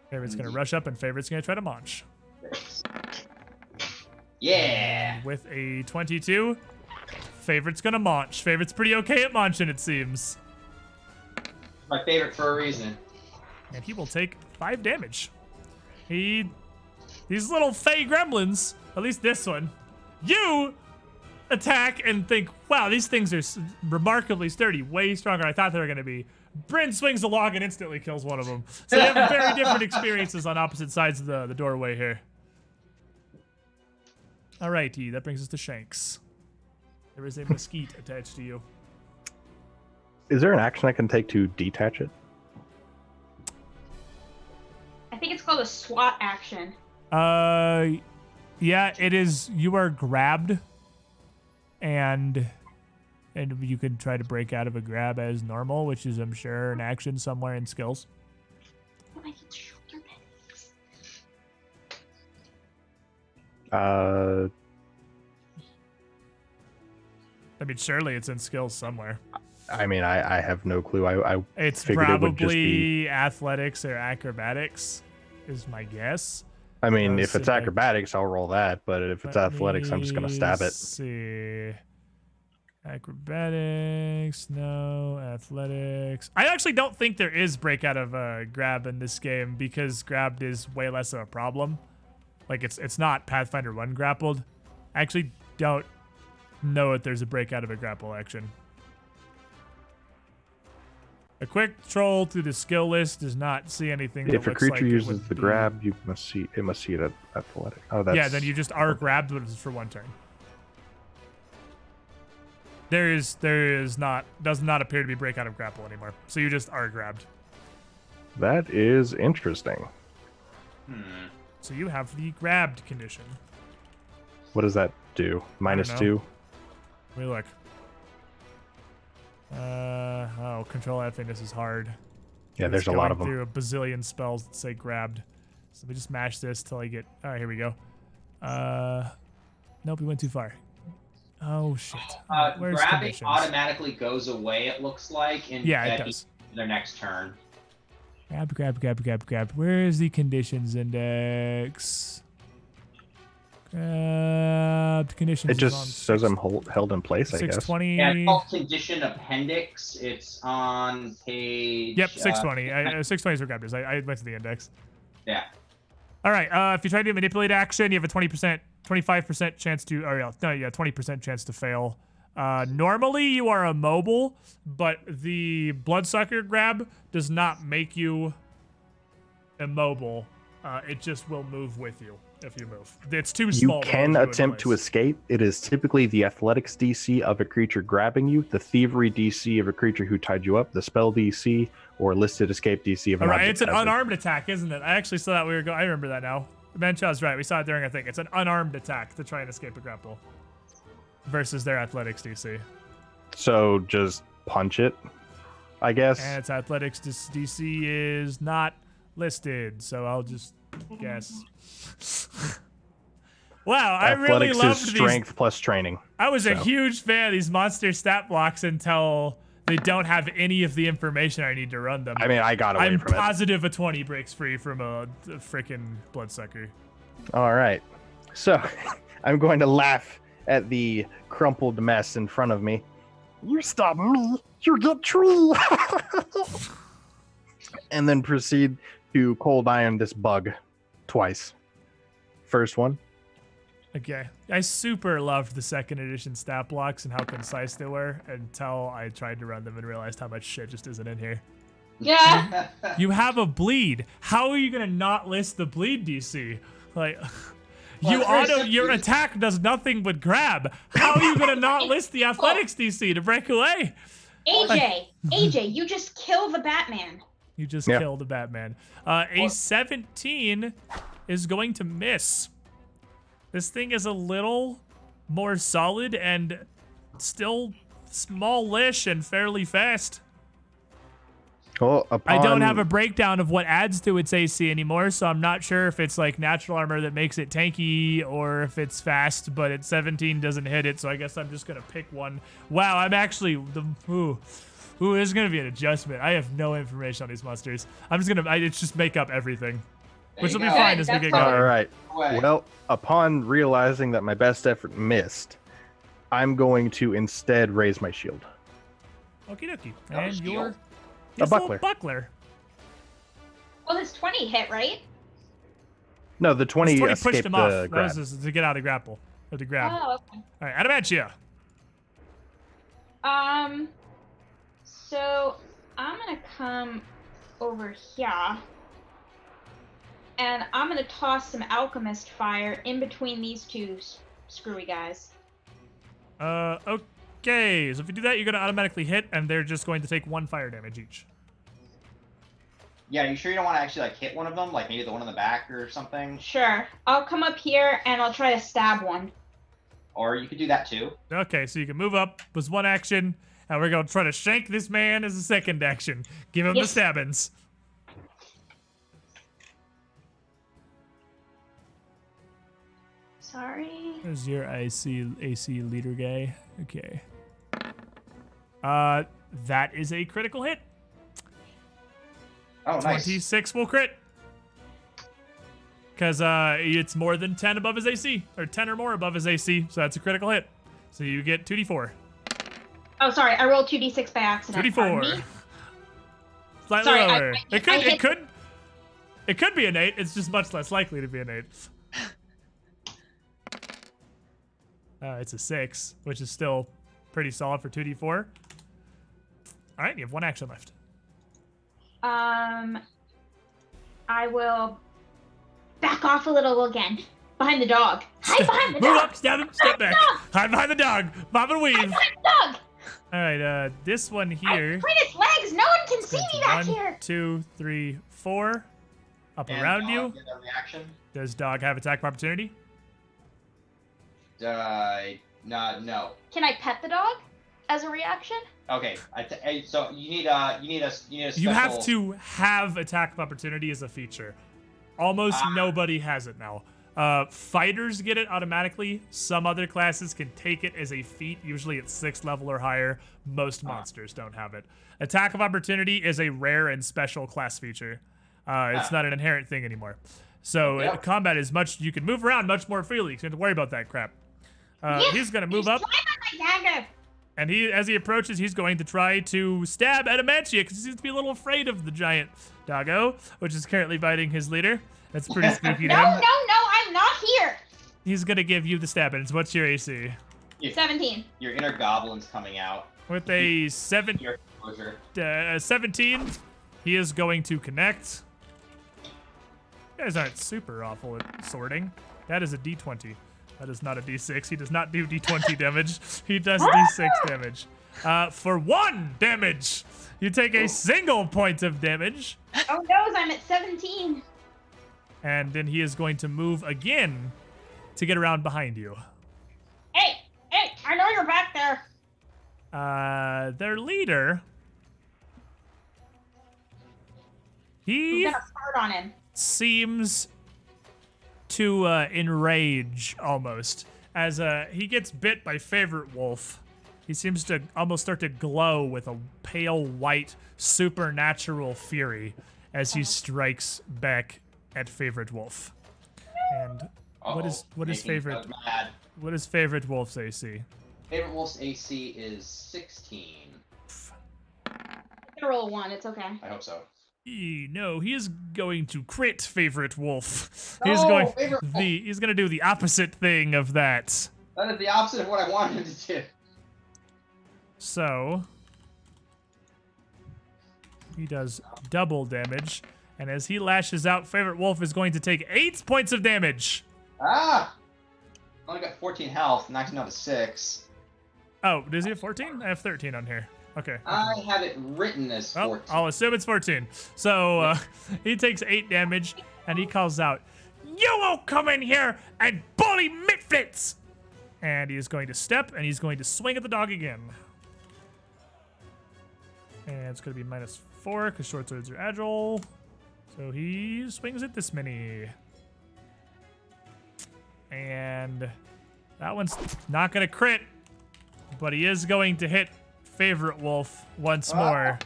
Favorite's going to rush up, and Favorite's going to try to launch. Yeah. And with a 22, Favorite's going to launch. Favorite's pretty okay at launching, it seems. My favorite for a reason. And he will take 5 damage. These little fey gremlins, at least this one, you attack and think, wow, these things are remarkably sturdy, way stronger than I thought they were going to be. Bryn swings a log and instantly kills one of them. So they have very different experiences on opposite sides of the doorway here. Alrighty, that brings us to Shanks. There is a mesquite attached to you. Is there an action I can take to detach it? I think it's called a SWAT action. Yeah, it is. You are grabbed, and you can try to break out of a grab as normal, which is, I'm sure, an action somewhere in skills. Oh, I need shoulder pads. I mean, surely it's in skills somewhere. I mean, I have no clue. I It's figured it would just probably be. athletics or acrobatics, is my guess. I mean, Those if it's select- acrobatics, I'll roll that. But if it's Let athletics, I'm just gonna stab me it. See, acrobatics, no athletics. I actually don't think there is breakout of grab in this game because grabbed is way less of a problem. Like it's not Pathfinder 1 grappled. I actually don't know if there's a breakout of a grapple action. A quick troll through the skill list does not see anything. That If a looks creature like it uses would the be- grab, it must see it at athletic. Oh, that's Yeah, then you just are grabbed, but it's for one turn. Does not appear to be breakout of grapple anymore. So you just are grabbed. That is interesting. So you have the grabbed condition. What does that do? know. -2. Let me look. Control F, this is hard. Yeah, It's there's a lot going of them. through a bazillion spells that say grabbed. So let me just mash this till I get. All right, here we go. Nope, we went too far. Oh shit. Where's Grabbing conditions? automatically goes away, it looks like, in Yeah, it does. their next turn. Grab. Where is the conditions index? Grabbed conditions. It is on just says I'm held in place, I guess. 620. Yeah, it's called Condition Appendix. It's on page. Yep, 620. 620 is where grabbed is. I went to the index. Yeah. All right. If you try to manipulate action, you have a 25% chance to, 20% chance to fail. Normally you are immobile, but the bloodsucker grab does not make you immobile. It just will move with you if you move. It's too You small. can hold you in attempt to place. escape. It is typically the athletics DC of a creature grabbing you, the thievery DC of a creature who tied you up, the spell DC, or listed escape DC of an All right, object it's an hazard. unarmed attack, isn't it? I actually saw that we were going. I remember that now. Benchaw's right. We saw it during our thing. It's an unarmed attack to try and escape a grapple versus their athletics DC. So just punch it, I guess. And its athletics DC is not listed, so I'll just guess. Wow, I really Athletics loved is strength plus training. I was a so. huge fan of these monster stat blocks until they don't have any of the information I need to run them. I mean, I got away I'm from it. positive a 20 breaks free from a freaking bloodsucker. All right. So I'm going to laugh at the crumpled mess in front of me. You stop me, you get tree. And then proceed to cold iron this bug twice. First one. Okay. I super loved the second edition stat blocks and how concise they were until I tried to run them and realized how much shit just isn't in here. Yeah. You have a bleed. How are you gonna not list the bleed DC? Like, your attack does nothing but grab. How are you gonna not list the athletics DC to break away? AJ, you just kill the Batman. You just killed the Batman. A 17 is going to miss. This thing is a little more solid and still smallish and fairly fast. Well, I don't have a breakdown of what adds to its AC anymore, so I'm not sure if it's like natural armor that makes it tanky or if it's fast, but at 17 doesn't hit it, so I guess I'm just gonna pick one. Wow, I'm actually there's gonna be an adjustment. I have no information on these monsters. I'm just gonna it's just make up everything. Which will be fine as we get going. All right. Well, upon realizing that my best effort missed, I'm going to instead raise my shield. Okie dokie. And your a buckler. Buckler. Well, this 20 hit, right? No, the 20, pushed escaped him off. the grab. That was to get out of the grapple. Or the grab. Oh, okay. All right, Adamantia. So I'm gonna come over here. And I'm gonna toss some alchemist fire in between these two screwy guys. Okay. So if you do that, you're gonna automatically hit, and they're just going to take 1 fire damage each. Yeah, you sure you don't want to actually like hit one of them, like maybe the one in the back or something? Sure. I'll come up here and I'll try to stab one. Or you could do that too. Okay, so you can move up. Was 1 action, and we're gonna try to shank this man as a 2nd action. Give him the stabbings. Sorry. There's your AC leader guy. Okay. That is a critical hit. Oh, nice. 26 will crit. Because it's more than 10 above his AC, or 10 or more above his AC, so that's a critical hit. So you get 2d4. Oh, sorry. I rolled 2d6 by accident. 2d4. Slightly Sorry, lower. I It could be an 8. It's just much less likely to be an 8. It's a 6, which is still pretty solid for 2d4. All right, you have 1 action left. I will back off a little again. Behind the dog. Hide behind the dog. Move up, stab him, step back. Hide behind the dog. Bob and weave. Hide behind the dog. All right, this one here. Between its legs. No one can see me back 1, here. 2, 3, 4. Up And around dog you. get a reaction? Does dog have attack of opportunity? No. Can I pet the dog as a reaction? Okay. So you need a special. You have to have attack of opportunity as a feature. Almost nobody has it now. Fighters get it automatically. Some other classes can take it as a feat. Usually it's 6th level or higher. Most monsters don't have it. Attack of opportunity is a rare and special class feature. It's not an inherent thing anymore. So combat is much. You can move around much more freely. You don't have to worry about that crap. He's gonna move up. And as he approaches, he's going to try to stab Adamantia because he seems to be a little afraid of the giant doggo, which is currently biting his leader. That's pretty spooky to him. No, I'm not here. He's going to give you the stabbings. What's your AC? 17. Your inner goblin's coming out. With a Your exposure. 17, he is going to connect. You guys aren't super awful at sorting. That is a D20. That is not a D6. He does not do D20 damage. He does D6 damage. For 1 damage, you take a single point of damage. Oh no, I'm at 17. And then he is going to move again to get around behind you. Hey, I know you're back there. Their leader. I'm He gonna fart on him. seems to enrage almost as he gets bit by Favorite Wolf. He seems to almost start to glow with a pale white supernatural fury as he strikes back at Favorite Wolf. And what is Making Favorite Doug mad. what is Favorite Wolf's AC? Favorite Wolf's AC is 16. Roll 1. It's okay. I hope so. No, he is going to crit Favorite Wolf. No, Favorite Wolf. He's going to do the opposite thing of that. That is the opposite of what I wanted to do. So he does double damage, and as he lashes out, Favorite Wolf is going to take 8 points of damage. Ah! I only got 14 health, knocks me down to 6. Oh, does he have 14? I have 13 on here. Okay. I have it written as 14. Well, I'll assume it's 14. So he takes 8 damage, and he calls out, "You won't come in here and bully Mitflits!" And he is going to step, and he's going to swing at the dog again. And it's going to be -4 because short swords are agile. So he swings at this many. And that one's not going to crit, but he is going to hit Favorite Wolf once more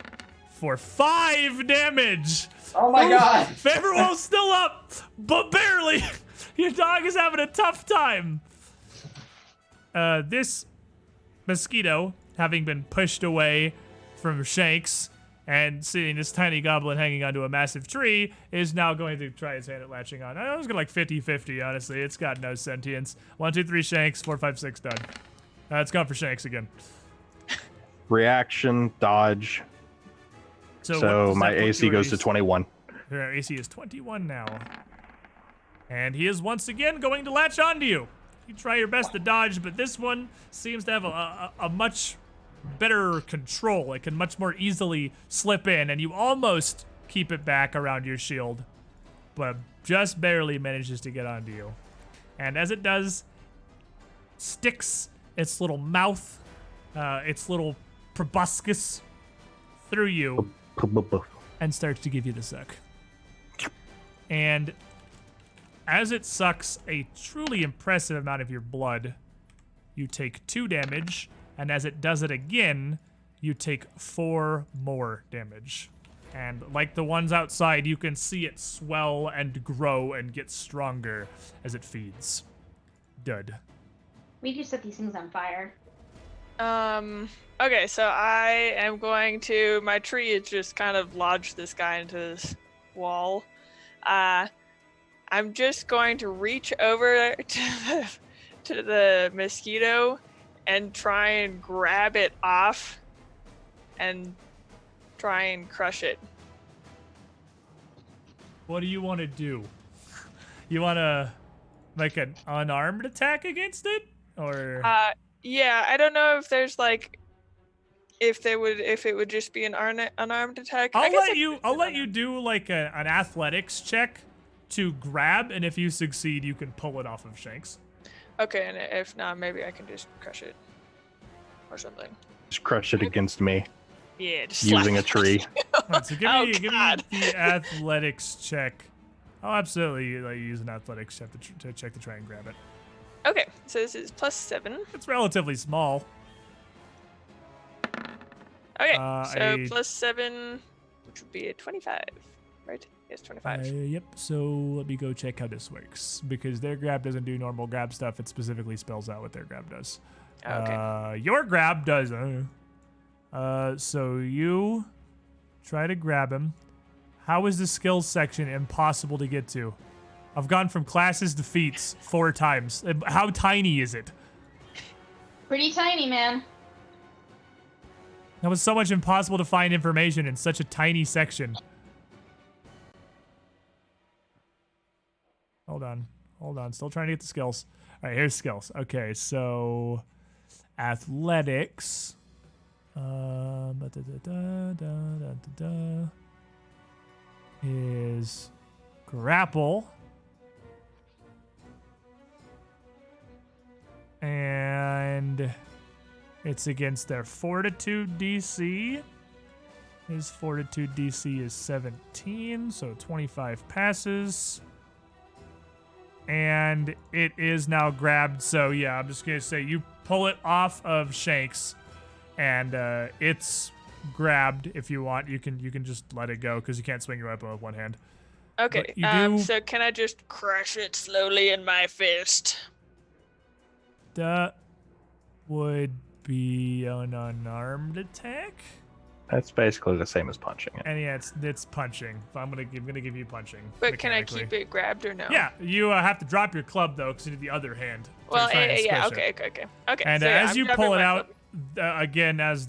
for 5 damage. Oh my god! Favorite Wolf's still up, but barely. Your dog is having a tough time. This mosquito, having been pushed away from Shanks and seeing this tiny goblin hanging onto a massive tree, is now going to try his hand at latching on. I was going to like 50-50, honestly. It's got no sentience. 1, 2, 3 Shanks, 4, 5, 6 done. It's gone for Shanks again. Reaction, dodge. So So what my does that put AC your goes to 21. Your AC is 21 now. And he is once again going to latch onto you. You try your best to dodge, but this one seems to have a much better control. It can much more easily slip in, and you almost keep it back around your shield, but just barely manages to get onto you. And as it does, sticks its little mouth, its little proboscis through you and starts to give you the suck. And as it sucks a truly impressive amount of your blood, you take 2 damage, and as it does it again, you take 4 more damage. And like the ones outside, you can see it swell and grow and get stronger as it feeds. Dud. We could set these things on fire. Okay, so I am going to, my tree is just kind of lodged this guy into this wall. I'm just going to reach over to the mosquito and try and grab it off and try and crush it. What do you want to do? You want to make an unarmed attack against it? Or Yeah, I don't know if there's like if it would just be an unarmed attack. I'll let you do like an athletics check to grab, and if you succeed, you can pull it off of Shanks. Okay, and if not, maybe I can just crush it or something. Just crush it against me Yeah, just using a slap it. tree. Alright, so give Oh, me God. the athletics check. I'll absolutely let you use an athletics check to check to try and grab it. Okay, so this is +7. It's relatively small. Okay, so a- +7, which would be a 25, right? Yes, 25. Yep, so let me go check how this works. Because their grab doesn't do normal grab stuff, it specifically spells out what their grab does. Okay. Your grab does. So you try to grab him. How is the skills section impossible to get to? I've gone from classes to feats 4 times. How tiny is it? Pretty tiny, man. That was so much impossible to find information in such a tiny section. Hold on. Still trying to get the skills. All right, here's skills. Okay, so athletics. Is grapple. And it's against their fortitude DC. His fortitude DC is 17, so 25 passes. and it is now grabbed. So yeah, I'm just gonna say you pull it off of Shanks, and it's grabbed. If you want, you can just let it go because you can't swing your weapon with one hand. Okay. But you do- So can I just crush it slowly in my fist? That would be an unarmed attack. That's basically the same as punching it. And yeah, it's punching. I'm gonna give you punching. But can I mechanically. keep it grabbed or no? Yeah, you have to drop your club though, because you need the other hand. to Well, try and yeah. squish it. Okay. And so, yeah, as I'm you dropping pull it my out, club. again, as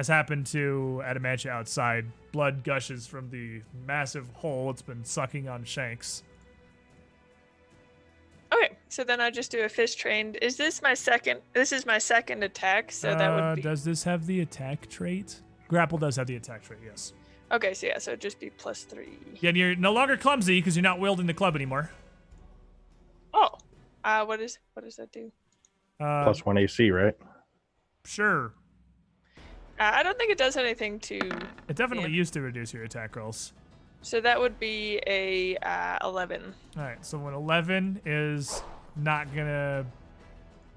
happened to Adamantia outside, blood gushes from the massive hole it's been sucking on Shanks. Okay, so then I just do a fist trained. Is this my second? This is my second attack, so that would be. Does this have the attack trait? Grapple does have the attack trait, yes. Okay, so yeah, so it'd just be +3. Yeah, and you're no longer clumsy because you're not wielding the club anymore. Oh, what does that do? Plus 1 AC, right? Sure. I don't think it does anything to. It definitely used to reduce your attack rolls. So that would be a 11. All right, so when 11 is not gonna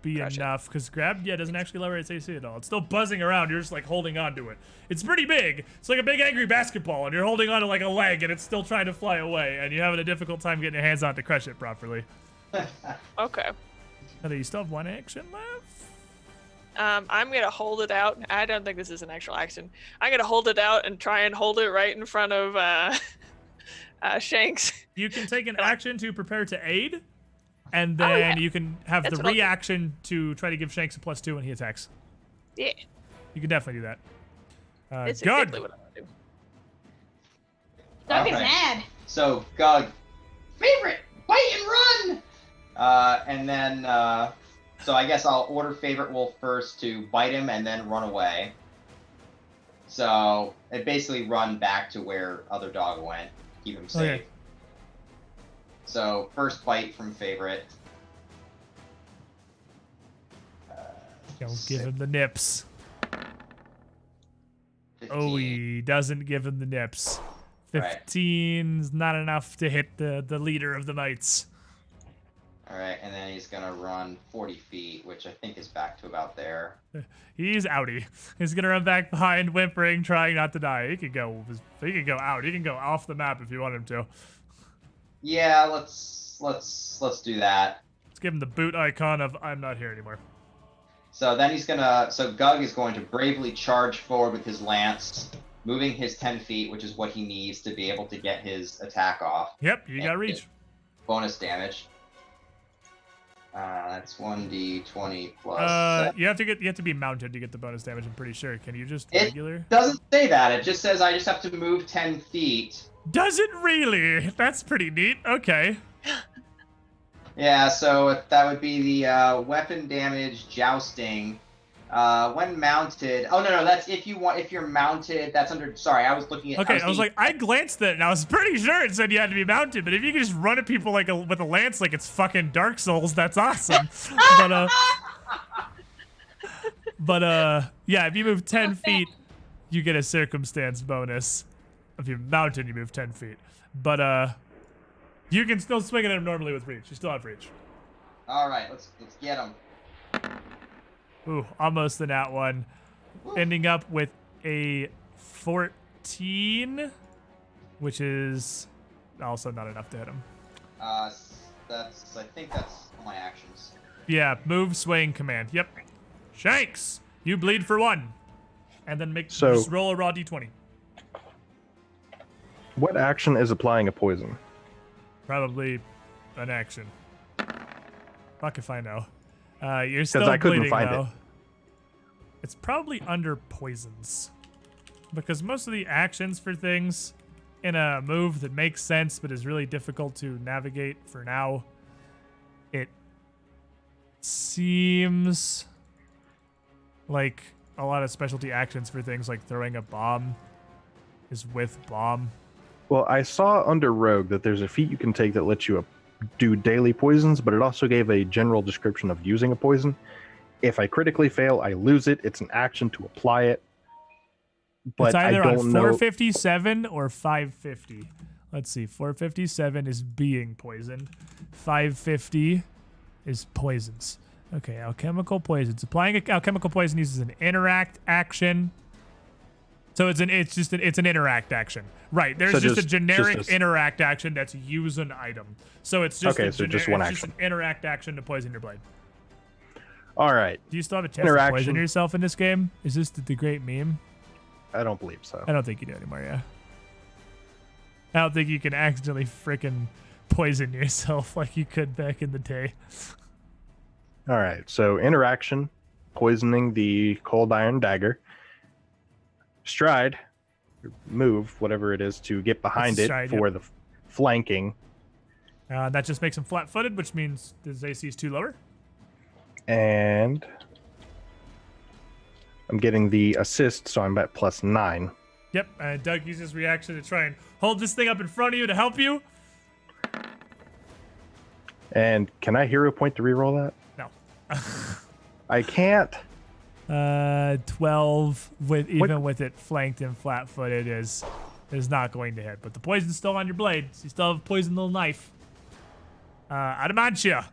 be Crush it. enough because grab doesn't actually lower its AC at all. It's still buzzing around. You're just like holding on to it. It's pretty big. It's like a big angry basketball, and you're holding on to like a leg, and it's still trying to fly away, and you're having a difficult time getting your hands on it to crush it properly. Okay. Now, do you still have one action left? I'm gonna hold it out. I don't think this is an actual action. I'm gonna hold it out and try and hold it right in front of Shanks. You can take an action to prepare to aid, and then you can have That's the what I'll do. reaction to try to give Shanks a +2 when he attacks. Yeah, You can definitely do that. it's Good. exactly what I'm gonna do. Doug is Alright. mad. So Gug, favorite, bite and run. And then, so I guess I'll order favorite wolf first to bite him and then run away. So it basically run back to where other dog went, keep him safe. Okay. So first bite from favorite. Don't give him the nips. 15. Oh, he doesn't give him the nips. Right. 15's not enough to hit the leader of the knights. All right, and then he's gonna run 40 feet, which I think is back to about there. He's outie. He's gonna run back behind, whimpering, trying not to die. He could go out. He can go off the map if you want him to. Yeah, let's do that. Let's give him the boot icon of I'm not here anymore. So then so Gug is going to bravely charge forward with his lance, moving his 10 feet, which is what he needs to be able to get his attack off. Yep, you got And reach. Bonus damage. That's 1d20 plus. You have to be mounted to get the bonus damage. I'm pretty sure. Can you just It regular? doesn't say that. It just says I just have to move 10 feet. Does it really? That's pretty neat. Okay. Yeah, so that would be the weapon damage jousting. When mounted. Oh no, that's if you're mounted. That's under. Sorry, I was looking at. Okay, I was like, I glanced at it, and I was pretty sure it said you had to be mounted. But if you can just run at people like with a lance, like it's fucking Dark Souls, that's awesome. Yeah, if you move 10 feet, you get a circumstance bonus. If you're mounted, you move 10 feet. But you can still swing at him normally with reach. You still have reach. All right, let's get him. Ooh, almost the nat one. Ending up with a 14, which is also not enough to hit him. I think that's all my actions. Yeah, move, swing, command. Yep. Shanks, you bleed for 1. And then just roll a raw d20. What action is applying a poison? Probably an action. Fuck if I know. You're still I couldn't bleeding, find though. it. It's probably under poisons. Because most of the actions for things in a move that makes sense but is really difficult to navigate for now, it seems like a lot of specialty actions for things like throwing a bomb is with bomb. Well, I saw under Rogue that there's a feat you can take that lets you do daily poisons, but it also gave a general description of using a poison. If I critically fail, I lose it. It's an action to apply it. But It's either I on don't know. 457 or 550. let's see. 457 is being poisoned. 550 is poisons. Okay, alchemical poisons. Applying alchemical poison uses an interact action. So it's an interact action. Right. There's So just a just generic a- interact action that's use an item. So it's just Okay, a so just one it's just action. an interact action to poison your blade. All right. Do you still have a chance to Interaction. poison yourself in this game? Is this the great meme? I don't believe so. I don't think you do anymore, yeah. I don't think you can accidentally frickin' poison yourself like you could back in the day. All right. So interaction, poisoning the cold iron dagger. Stride, move, whatever it is, to get behind It's a it stride, for the flanking. That just makes him flat-footed, which means his AC is 2 lower. And I'm getting the assist, so I'm at +9. Yep, and Doug uses reaction to try and hold this thing up in front of you to help you. And can I hero point to reroll that? No. I can't. 12 with it flanked and flat-footed is not going to hit, but the poison's still on your blade, so you still have a poison little knife. Adamantia.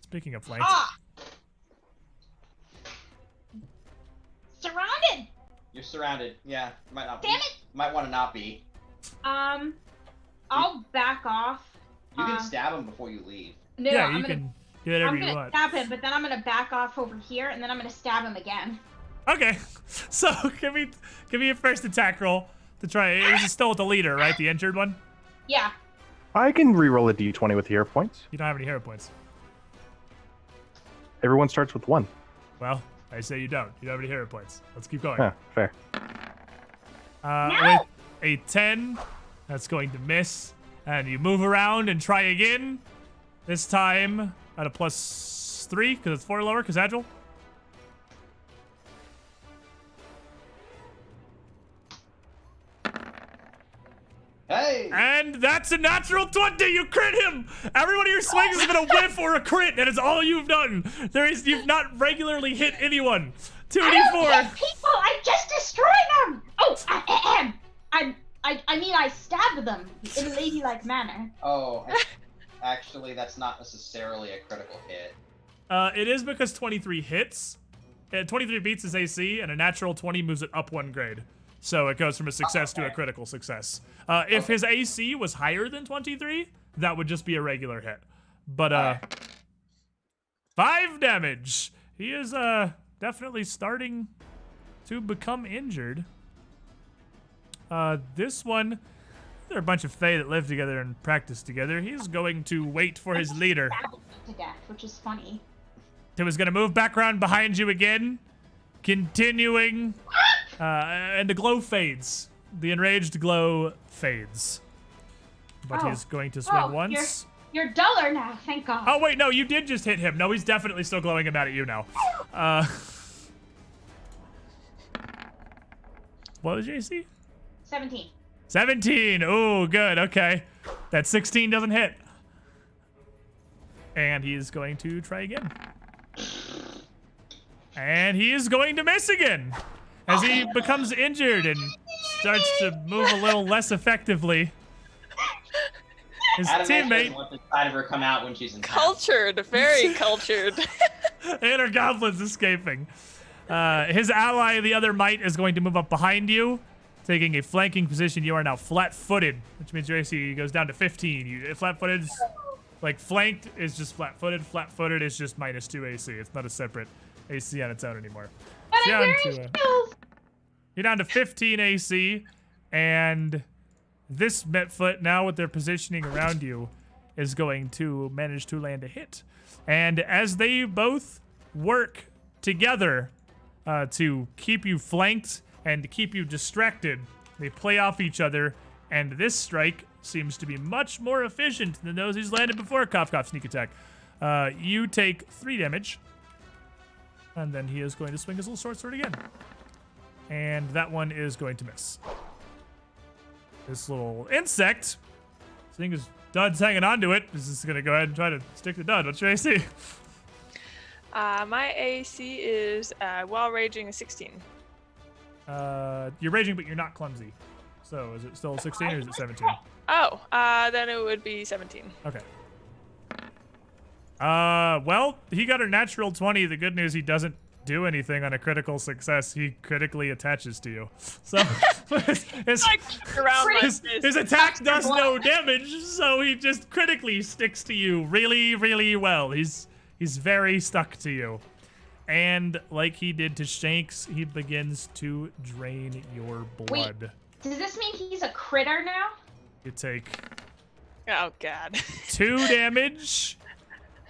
Speaking of flanked, Surrounded. You're surrounded. Yeah, might not be. Damn it. Might want to not be. I'll back off. You can stab him before you leave. No, yeah, I'm you gonna, can do whatever I'm you gonna want. stab him, but then I'm gonna back off over here, and then I'm gonna stab him again. Okay, so give me a first attack roll to try. This is still with the leader, right? The injured one. Yeah. I can reroll a d20 with hero points. You don't have any hero points. Everyone starts with 1. Well, I say you don't. You don't have any hero points. Let's keep going. Huh, fair. With a 10, that's going to miss. And you move around and try again. This time at a +3, because it's 4 lower, because agile. Hey! And that's a natural 20. You crit him. Every one of your swings has been a whiff or a crit. That is all you've done. You've not regularly hit anyone. I don't 2d4. hit people. I just destroy them. Oh, I mean, I stabbed them in a ladylike manner. Oh, actually, that's not necessarily a critical hit. It is because 23 hits. 23 beats his AC, and a natural 20 moves it up 1 grade. So it goes from a success to a critical success. If his AC was higher than 23, that would just be a regular hit. But 5 damage. He is definitely starting to become injured. This one, there are a bunch of Fae that live together and practice together. He's going to wait for his leader. Stabbed them to death, which is funny. He was going to move back around behind you again, continuing, and the glow fades. The enraged glow fades. But he's going to swing once. You're duller now, thank God. Oh, wait, no, you did just hit him. No, he's definitely still glowing and mad at you now. What was your AC? 17. 17. Oh, good. Okay. That 16 doesn't hit. And he's going to try again. And he is going to miss again as he becomes injured and starts to move a little less effectively. His teammate, Want the side of her come out when she's in town. Cultured, very cultured. and her goblin's escaping. His ally, the other mite, is going to move up behind you, taking a flanking position. You are now flat-footed, which means your AC goes down to 15. Flat-footed, like flanked, is just flat-footed. Flat-footed is just -2 AC. It's not a separate AC on its own anymore. But So I'm wearing skills. you're down to 15 AC, and this Metfoot, now with their positioning around you, is going to manage to land a hit. And as they both work together to keep you flanked and to keep you distracted, they play off each other, and this strike seems to be much more efficient than those he's landed before. Cough, cough, sneak attack. You take 3 damage, and then he is going to swing his little short sword again. And that one is going to miss. This little insect, seeing as Dud's hanging on to it, is just going to go ahead and try to stick to Dud. What's your AC? My AC is while raging a 16. You're raging, but you're not clumsy. So is it still 16 or is it 17? Oh, then it would be 17. Okay. Well, he got a natural 20. The good news, he doesn't do anything on a critical success. He critically attaches to you. So his his attack does no damage, so he just critically sticks to you really, really well. He's very stuck to you. And like he did to Shanks, he begins to drain your blood. Wait, does this mean he's a critter now? You take Oh God. 2 damage,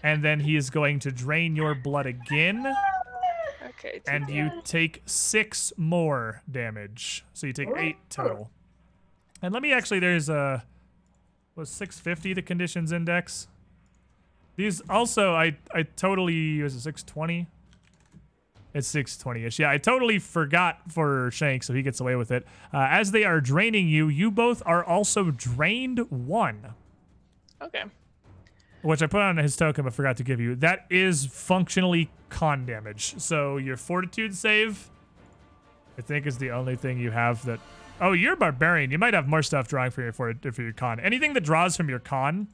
and then he is going to drain your blood again. Okay. And you take 6 more damage. So you take 8 total. And let me actually, there's was 650 the conditions index? These also, I totally, was it 620? It's 620-ish. Yeah, I totally forgot for Shank, so he gets away with it. As they are draining you, you both are also drained 1. Okay. Which I put on his token but forgot to give you. That is functionally con damage. So your fortitude save, I think, is the only thing you have that... Oh, you're a barbarian. You might have more stuff drawing for your con. Anything that draws from your con...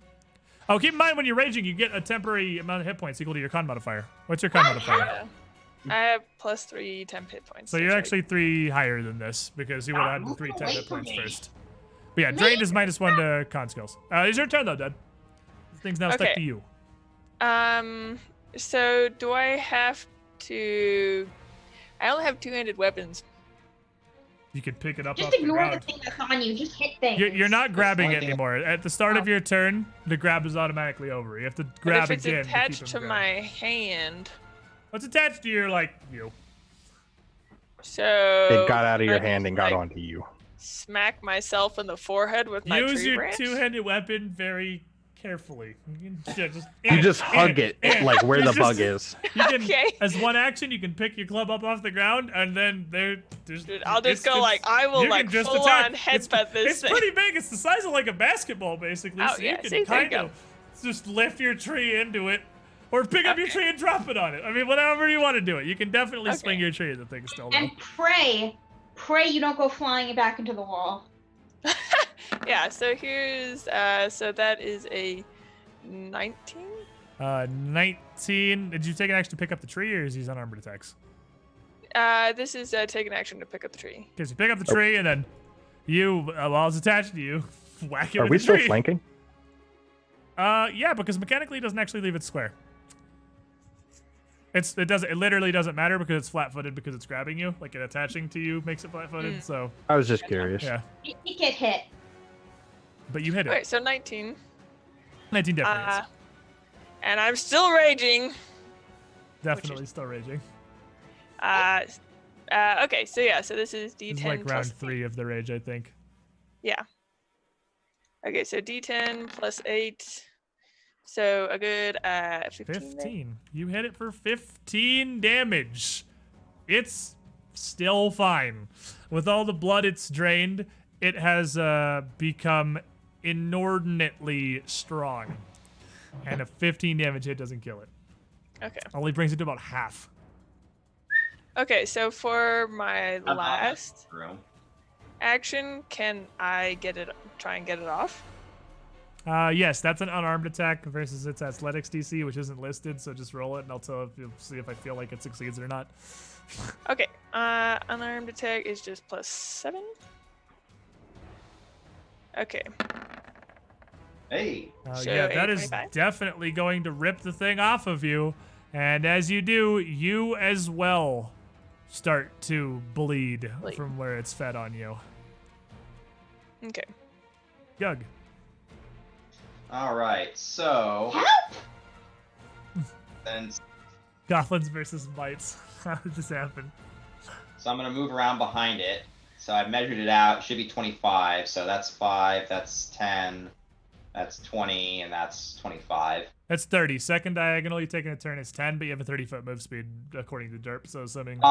Oh, keep in mind when you're raging, you get a temporary amount of hit points equal to your con modifier. What's your con modifier? Yeah. I have +3 temp hit points. So you're actually 3 higher than this because you would have had 3 temp hit points first. But yeah, drained is -1 to con skills. It's your turn though, Dad. This thing's now stuck to you. So do I have to... I only have 2-handed weapons. You can pick it up Just off the ignore ground. the thing that's on you. Just hit things. You're not grabbing only it thing- anymore. At the start of your turn, the grab is automatically over. You have to grab But if it's again attached to to keep him my hand, What's attached to your, like, you? so... It got out of your I hand and got like, onto you. Smack myself in the forehead with my Use tree your branch? two-handed weapon very carefully. You just hug it like where You the just- bug is. You can, Okay. As one action, you can pick your club up off the ground, and then there's. Dude, I'll just go like, I will you like can just full attack. on headbutt this It's thing. pretty big. It's the size of like a basketball, basically. Oh, so yeah, you can see, there you kind of just lift your tree into it, or pick up your tree and drop it on it. I mean, whatever you want to do it. You can definitely swing your tree at the thing still. Though. And pray you don't go flying back into the wall. Yeah, so here's, so that is a 19? 19. Did you take an action to pick up the tree, or is these unarmed attacks? This is take an action to pick up the tree. Because you pick up the tree, and then you, while it's attached to you, whack it Are with we the still tree. flanking? Yeah, because mechanically it doesn't actually leave it square. It literally doesn't matter because it's flat-footed because it's grabbing you, like it attaching to you makes it flat-footed. So I was just curious. yeah, You get hit. but you hit it. Okay, so 19. 19 definitely is. And I'm still raging. Definitely still raging. Okay, so yeah, so this is D10 This is like plus round 3 of the rage, I think. Yeah. Okay, so D10 plus 8. So a good 15. then? 15. You hit it for 15 damage. It's still fine. With all the blood it's drained, it has become inordinately strong. And a 15 damage hit doesn't kill it. Okay. Only brings it to about half. Okay, so for my last True. action, can I try and get it off? Yes, that's an unarmed attack versus its athletics DC, which isn't listed, so just roll it and I'll see if I feel like it succeeds or not. Okay, unarmed attack is just +7. Okay. Hey. So Yeah, that is 25? definitely going to rip the thing off of you. And as you do, you as well start to bleed from where it's fed on you. Okay. Yug. All right. So. Help! Then, Goblins versus mites. How did this happen? so I'm gonna move around behind it. So I measured it out. It should be 25. So that's 5. That's 10. That's 20, and that's 25. That's 30. Second diagonal, you taking a turn is 10, but you have a 30-foot move speed according to Derp. So assuming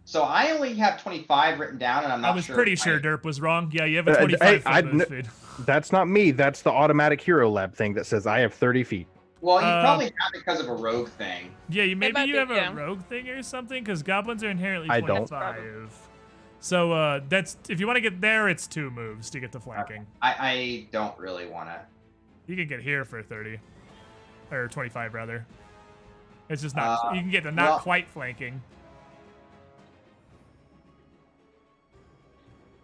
So I only have 25 written down, and I'm not I was sure. pretty sure Derp was wrong. Yeah, you have a 25-foot move speed. That's not me. That's the automatic hero lab thing that says I have 30 feet. Well, you probably have it because of a rogue thing. Yeah, maybe might you be, have yeah. a rogue thing or something, because goblins are inherently I 25. don't. So that's if you want to get there, it's 2 moves to get to flanking. I don't really want to. You can get here for 30, or 25 rather. It's just not. You can get to not quite flanking.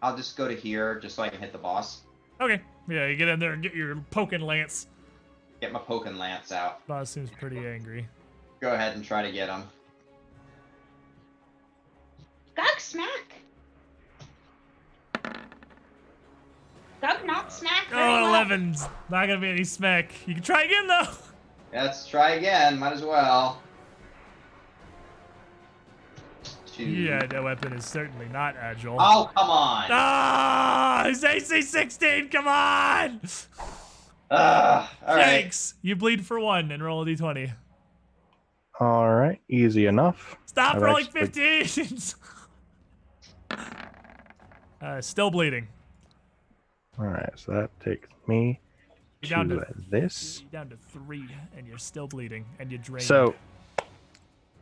I'll just go to here just so I can hit the boss. Okay. Yeah, you get in there and get your poking lance. Get my poking lance out. Boss seems pretty angry. Go ahead and try to get him. Gug smack. Gug not smack. very Oh, well. 11's not gonna be any smack. You can try again though. Let's try again. Might as well. 2. Yeah, that weapon is certainly not agile. Oh, come on. Ah, it's AC 16. Come on. All right. Thanks. You bleed for 1 and roll a d20. All right, easy enough. Stop I've rolling actually- 15s. Still bleeding. All right, so that takes me You're down to to this. You're down to 3, and you're still bleeding, and you're drained. So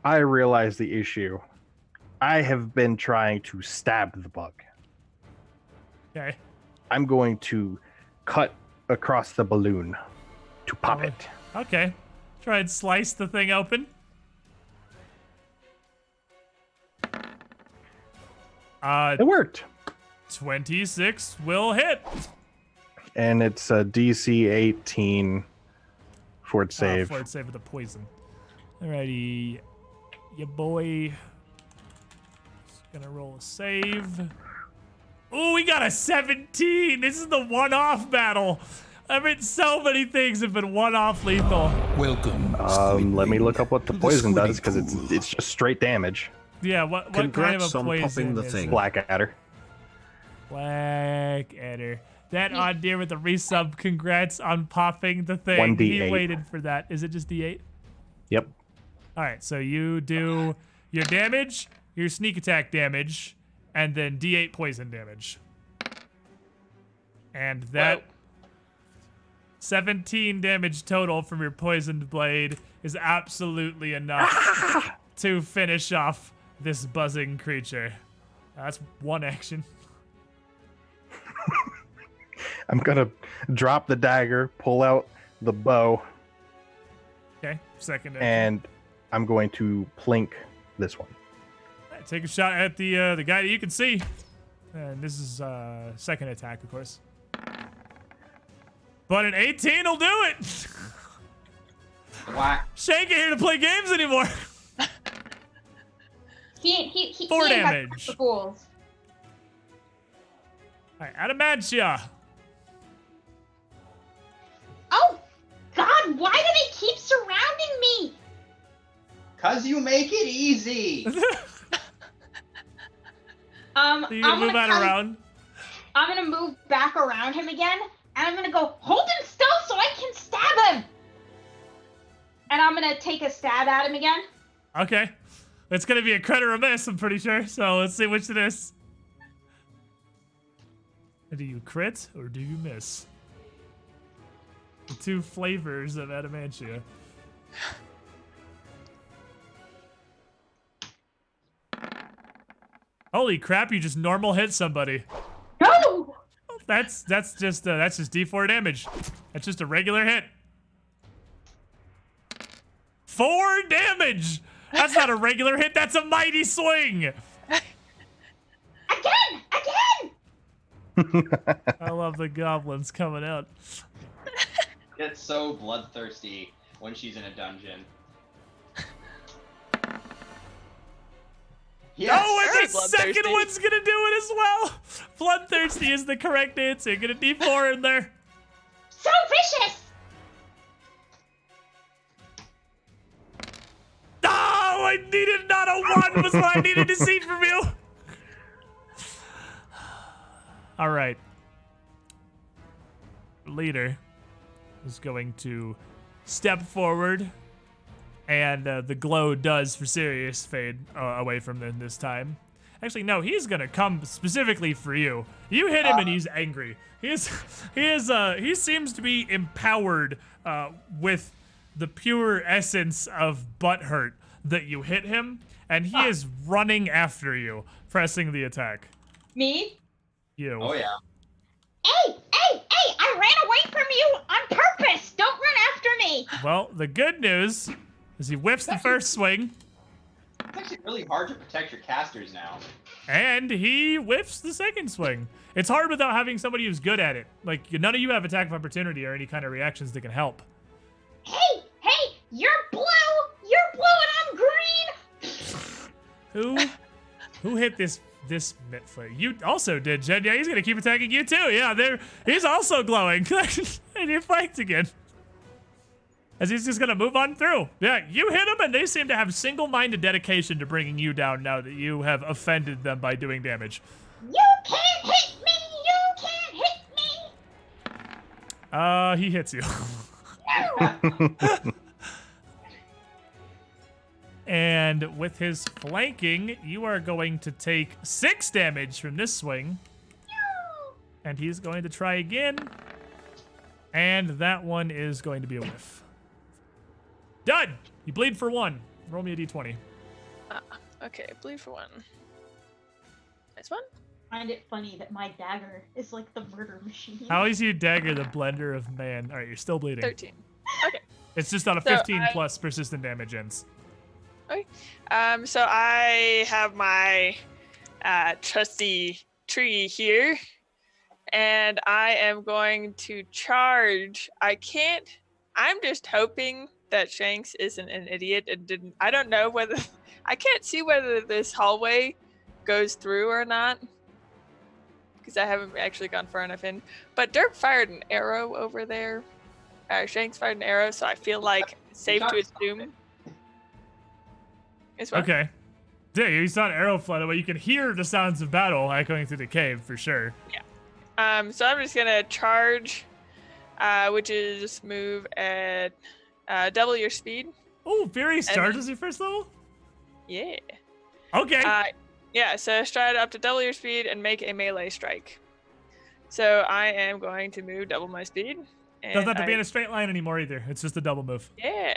I realize the issue. I have been trying to stab the bug. Okay. I'm going to cut across the balloon to pop Oh. it. Okay. Try and slice the thing open. It worked. 26 will hit. And it's a DC 18 fort save. Fort save with the poison. Alrighty. Your boy. Just gonna roll a save. Oh, we got a 17. This is the one-off battle. I mean, so many things have been one-off lethal. Welcome. Let me look up what the to the poison swimming does because pool. it's just straight damage. Yeah, what kind of a Congrats on poison popping the is thing. it? Blackadder. Blackadder. That odd deer with the resub. Congrats on popping the thing. 1d8. He waited for that. Is it just D8? Yep. All right, so you do your damage, your sneak attack damage, and then D8 poison damage. And that 17 damage total from your poisoned blade is absolutely enough to finish off this buzzing creature. That's one action. I'm gonna drop the dagger, pull out the bow, Okay, second action. and I'm going to plink this one. All right, take a shot at the guy that you can see. And this is second attack, of course. But an 18 will do it. Whack. Shank ain't here to play games anymore. He 4 ain't got damage. the fools. All right, Adamantia. Oh, God, why do they keep surrounding me? 'Cause you make it easy. So you can move that around. I'm gonna move back around him again, and I'm gonna go, hold him still so I can stab him! And I'm gonna take a stab at him again. Okay. It's going to be a crit or a miss, I'm pretty sure. So let's see which it is. Do you crit or do you miss? The 2 flavors of Adamantia. Holy crap, you just normal hit somebody. No! That's just D4 damage. That's just a regular hit. 4 damage! That's not a regular hit, that's a mighty swing! Again! I love the goblins coming out. It's so bloodthirsty when she's in a dungeon. Yes. Oh, and Very the second bloodthirsty. one's gonna do it as well! Bloodthirsty is the correct answer. Get a D4 in there. So vicious! Oh, I needed not a 1 was what I needed to see from you. All right. Leader is going to step forward, and the glow does for serious fade away from them this time. Actually, no, he's gonna come specifically for you. You hit him and he's angry. He seems to be empowered with the pure essence of butthurt that you hit him, and he is running after you, pressing the attack. Me? You. Oh yeah. Hey! I ran away from you on purpose! Don't run after me! Well, the good news is he whiffs the first swing, It's actually really hard to protect your casters now. and he whiffs the second swing. It's hard without having somebody who's good at it. Like, none of you have attack of opportunity or any kind of reactions that can help. Hey! You're blue! You're blue and I'm green! Who hit this mitflay? You also did, Jen. Yeah, he's gonna keep attacking you too. Yeah, he's also glowing. And you flanked again. As he's just gonna move on through. Yeah, you hit him, and they seem to have single-minded dedication to bringing you down now that you have offended them by doing damage. You can't hit me! You can't hit me! He hits you. And with his flanking, you are going to take 6 damage from this swing. And he's going to try again. And that one is going to be a whiff. Done! You bleed for 1. Roll me a d20. Okay, bleed for 1. Nice one. I find it funny that my dagger is like the murder machine. How is your dagger the blender of man? All right, you're still bleeding. 13. Okay. It's just on a 15 plus persistent damage ends. Okay. So I have my trusty tree here, and I am going to charge. I'm just hoping that Shanks isn't an idiot and didn't. I don't know whether. I can't see whether this hallway goes through or not, because I haven't actually gone far enough in. But Dirk fired an arrow over there. Shanks fired an arrow, so I feel like it's safe to assume. Okay. Yeah, you saw an arrow fly away. You can hear the sounds of battle echoing through the cave for sure. Yeah. So I'm just gonna charge, which is move at double your speed. Oh, Furious charges your first level? Yeah. Okay. Yeah, so stride up to double your speed and make a melee strike. So I am going to move double my speed. And Doesn't have to be in a straight line anymore either. It's just a double move. Yeah.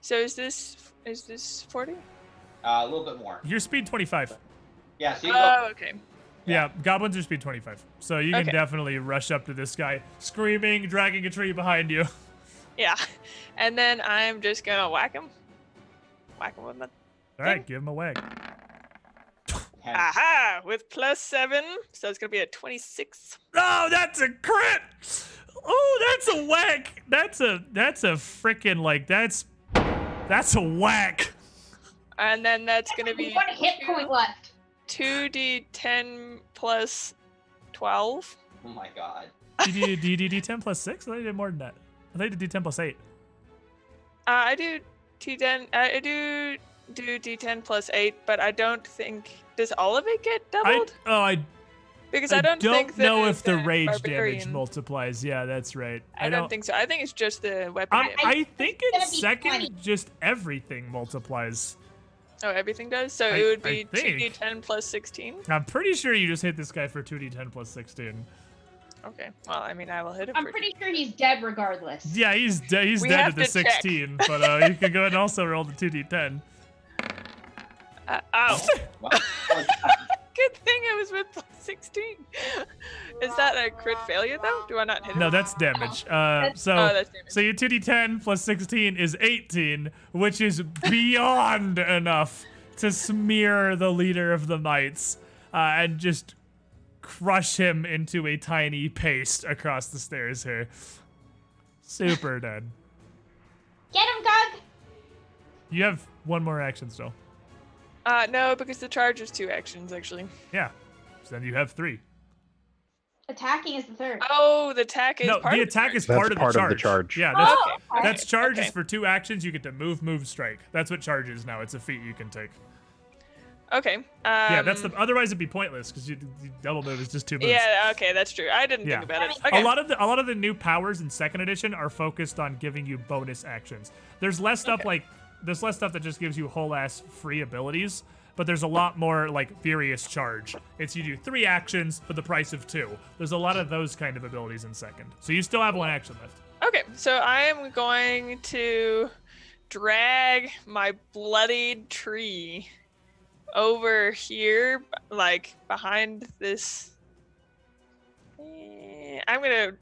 So is this 40? A little bit more. Your speed 25. Yeah, so you can go. Oh, okay. Yeah, goblins are speed 25. So you can Okay. definitely rush up to this guy, screaming, dragging a tree behind you. Yeah. And then I'm just gonna whack him. Whack him with my. All right, give him a wag. Aha! With +7, so it's gonna be a 26. Oh, that's a crit! Oh, that's a whack! That's a freaking like that's a whack. And then that's gonna be One hit point left. 2d10 plus 12. Oh my god. Do you do D10 plus 6? I thought you did more than that. I thought you did D10 plus 8. I do D10. I do D10 plus 8, but I don't think does all of it get doubled? Because I don't think that know if the rage barbarian. damage multiplies. Yeah, that's right. I don't think so. I think it's just the weapon damage. I think gonna it's be second, 20. just everything multiplies. Oh, everything does? So I- it would I be think. 2d10 plus 16? I'm pretty sure you just hit this guy for 2d10 plus 16. Okay. Well, I mean, I will hit him I'm for pretty sure he's dead regardless. Yeah, he's he's We dead have at the to check. 16, but you can go ahead and also roll the 2d10. Oh. Wow. Good thing it was with plus 16. Is that a crit failure, though? Do I not hit him? No, that's damage. That's- So Oh, that's damage. so your 2d10 plus 16 is 18, which is beyond enough to smear the leader of the knights and just crush him into a tiny paste across the stairs here. Super dead. Get him, Gug! You have one more action still. No, because the charge is 2 actions, actually. Yeah. So then you have 3. Attacking is the third. Oh, the attack is No, part the of attack is That's part of part the of the charge. charge. Yeah, that's Oh, okay. that's charge is Okay. for 2 actions. You get to move, strike. That's what charge is now. It's a feat you can take. Okay. Yeah, that's the. Otherwise, it'd be pointless because you double move is just 2 moves. Yeah, okay, that's true. I didn't Yeah. think about it. A Okay. A lot of the new powers in second edition are focused on giving you bonus actions. There's less stuff that just gives you whole ass free abilities, but there's a lot more like Furious Charge. It's you do 3 actions for the price of 2. There's a lot of those kind of abilities in second. So you still have 1 action left. Okay, so I am going to drag my bloodied tree over here, like behind this. I'm gonna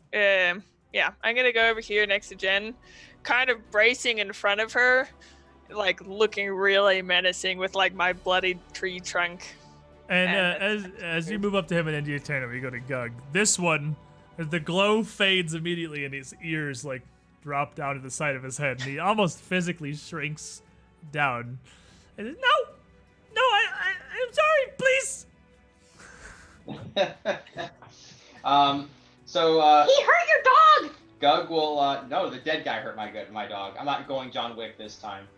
go over here next to Jen, kind of bracing in front of her, like looking really menacing with like my bloody tree trunk. And as you move up to him and into your turn, we go to Gug. This one, the glow fades immediately, and his ears like drop down to the side of his head, and he almost physically shrinks down. And says, no, I'm sorry, please. He hurt your dog. Gug will no, the dead guy hurt my dog. I'm not going John Wick this time.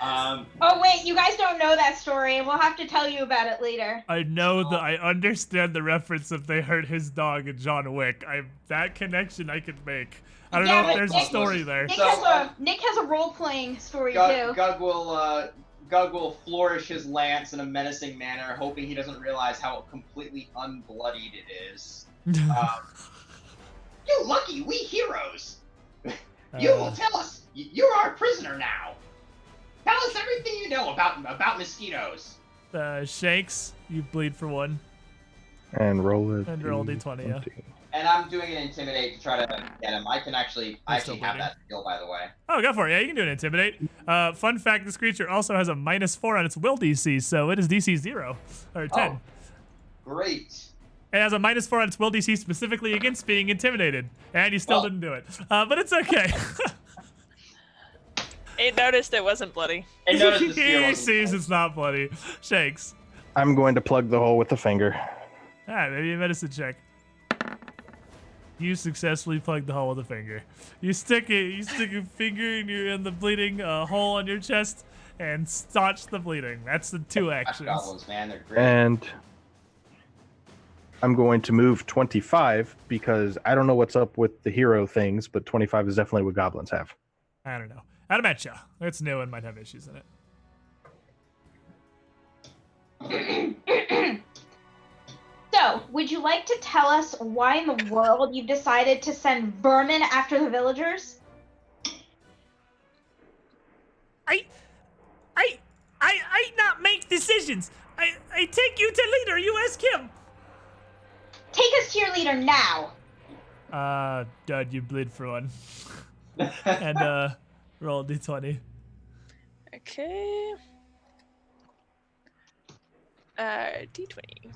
Oh wait, you guys don't know that story. We'll have to tell you about it later. I know that I understand the reference if they hurt his dog in John Wick. That connection I could make. I don't know if there's a story there. Nick has a role-playing story too. Gug will flourish his lance in a menacing manner, hoping he doesn't realize how completely unbloodied it is. You lucky, we heroes. You will tell us. You're our prisoner now. Tell us everything you know about mosquitoes. Shanks, you bleed for 1. And roll it. And roll D20, yeah. And I'm doing an intimidate to try to get him. I actually have that skill, by the way. Oh, go for it. Yeah, you can do an intimidate. Fun fact, this creature also has a -4 on its will DC, so it is DC 0, or 10. Oh, great. It has a -4 on its will DC specifically against being intimidated, and you still didn't do it. But it's okay. It noticed it wasn't bloody. It noticed the spear He wasn't sees bloody. it's not bloody. Shakes. I'm going to plug the hole with the finger. All right, maybe a medicine check. You successfully plug the hole with a finger. You stick a finger in the bleeding hole on your chest and staunch the bleeding. That's the 2 actions. Goblins, man, they're great. And I'm going to move 25 because I don't know what's up with the hero things, but 25 is definitely what goblins have. I don't know. Adamantia. It's new and might have issues in it. So, would you like to tell us why in the world you decided to send vermin after the villagers? I not make decisions. I take you to leader. You ask him. Take us to your leader now. Dud, you bleed for 1. And roll a D20. Okay. D20.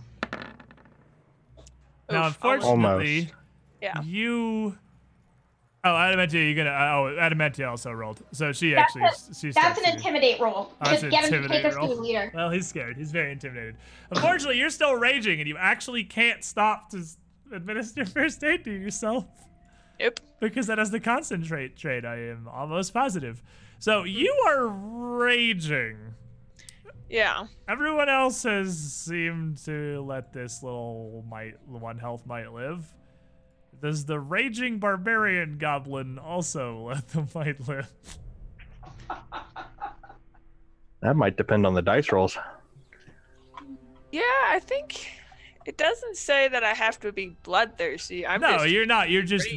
Now, Oof, unfortunately, Almost. Yeah. you. Oh, Adamantia, you're gonna. Adamantia also rolled. So she That's she. That's starts an to- intimidate roll. Oh, that's Just an get him to intimidate take us to roll. the leader. Well, he's scared. He's very intimidated. Unfortunately, you're still raging, and you actually can't stop to administer first aid to yourself. Yep. Because that has the concentrate trait, I am almost positive. So you are raging. Yeah. Everyone else has seemed to let this little 1 health might live. Does the raging barbarian goblin also let the might live? That might depend on the dice rolls. Yeah, I think it doesn't say that I have to be bloodthirsty. No, you're not. You're just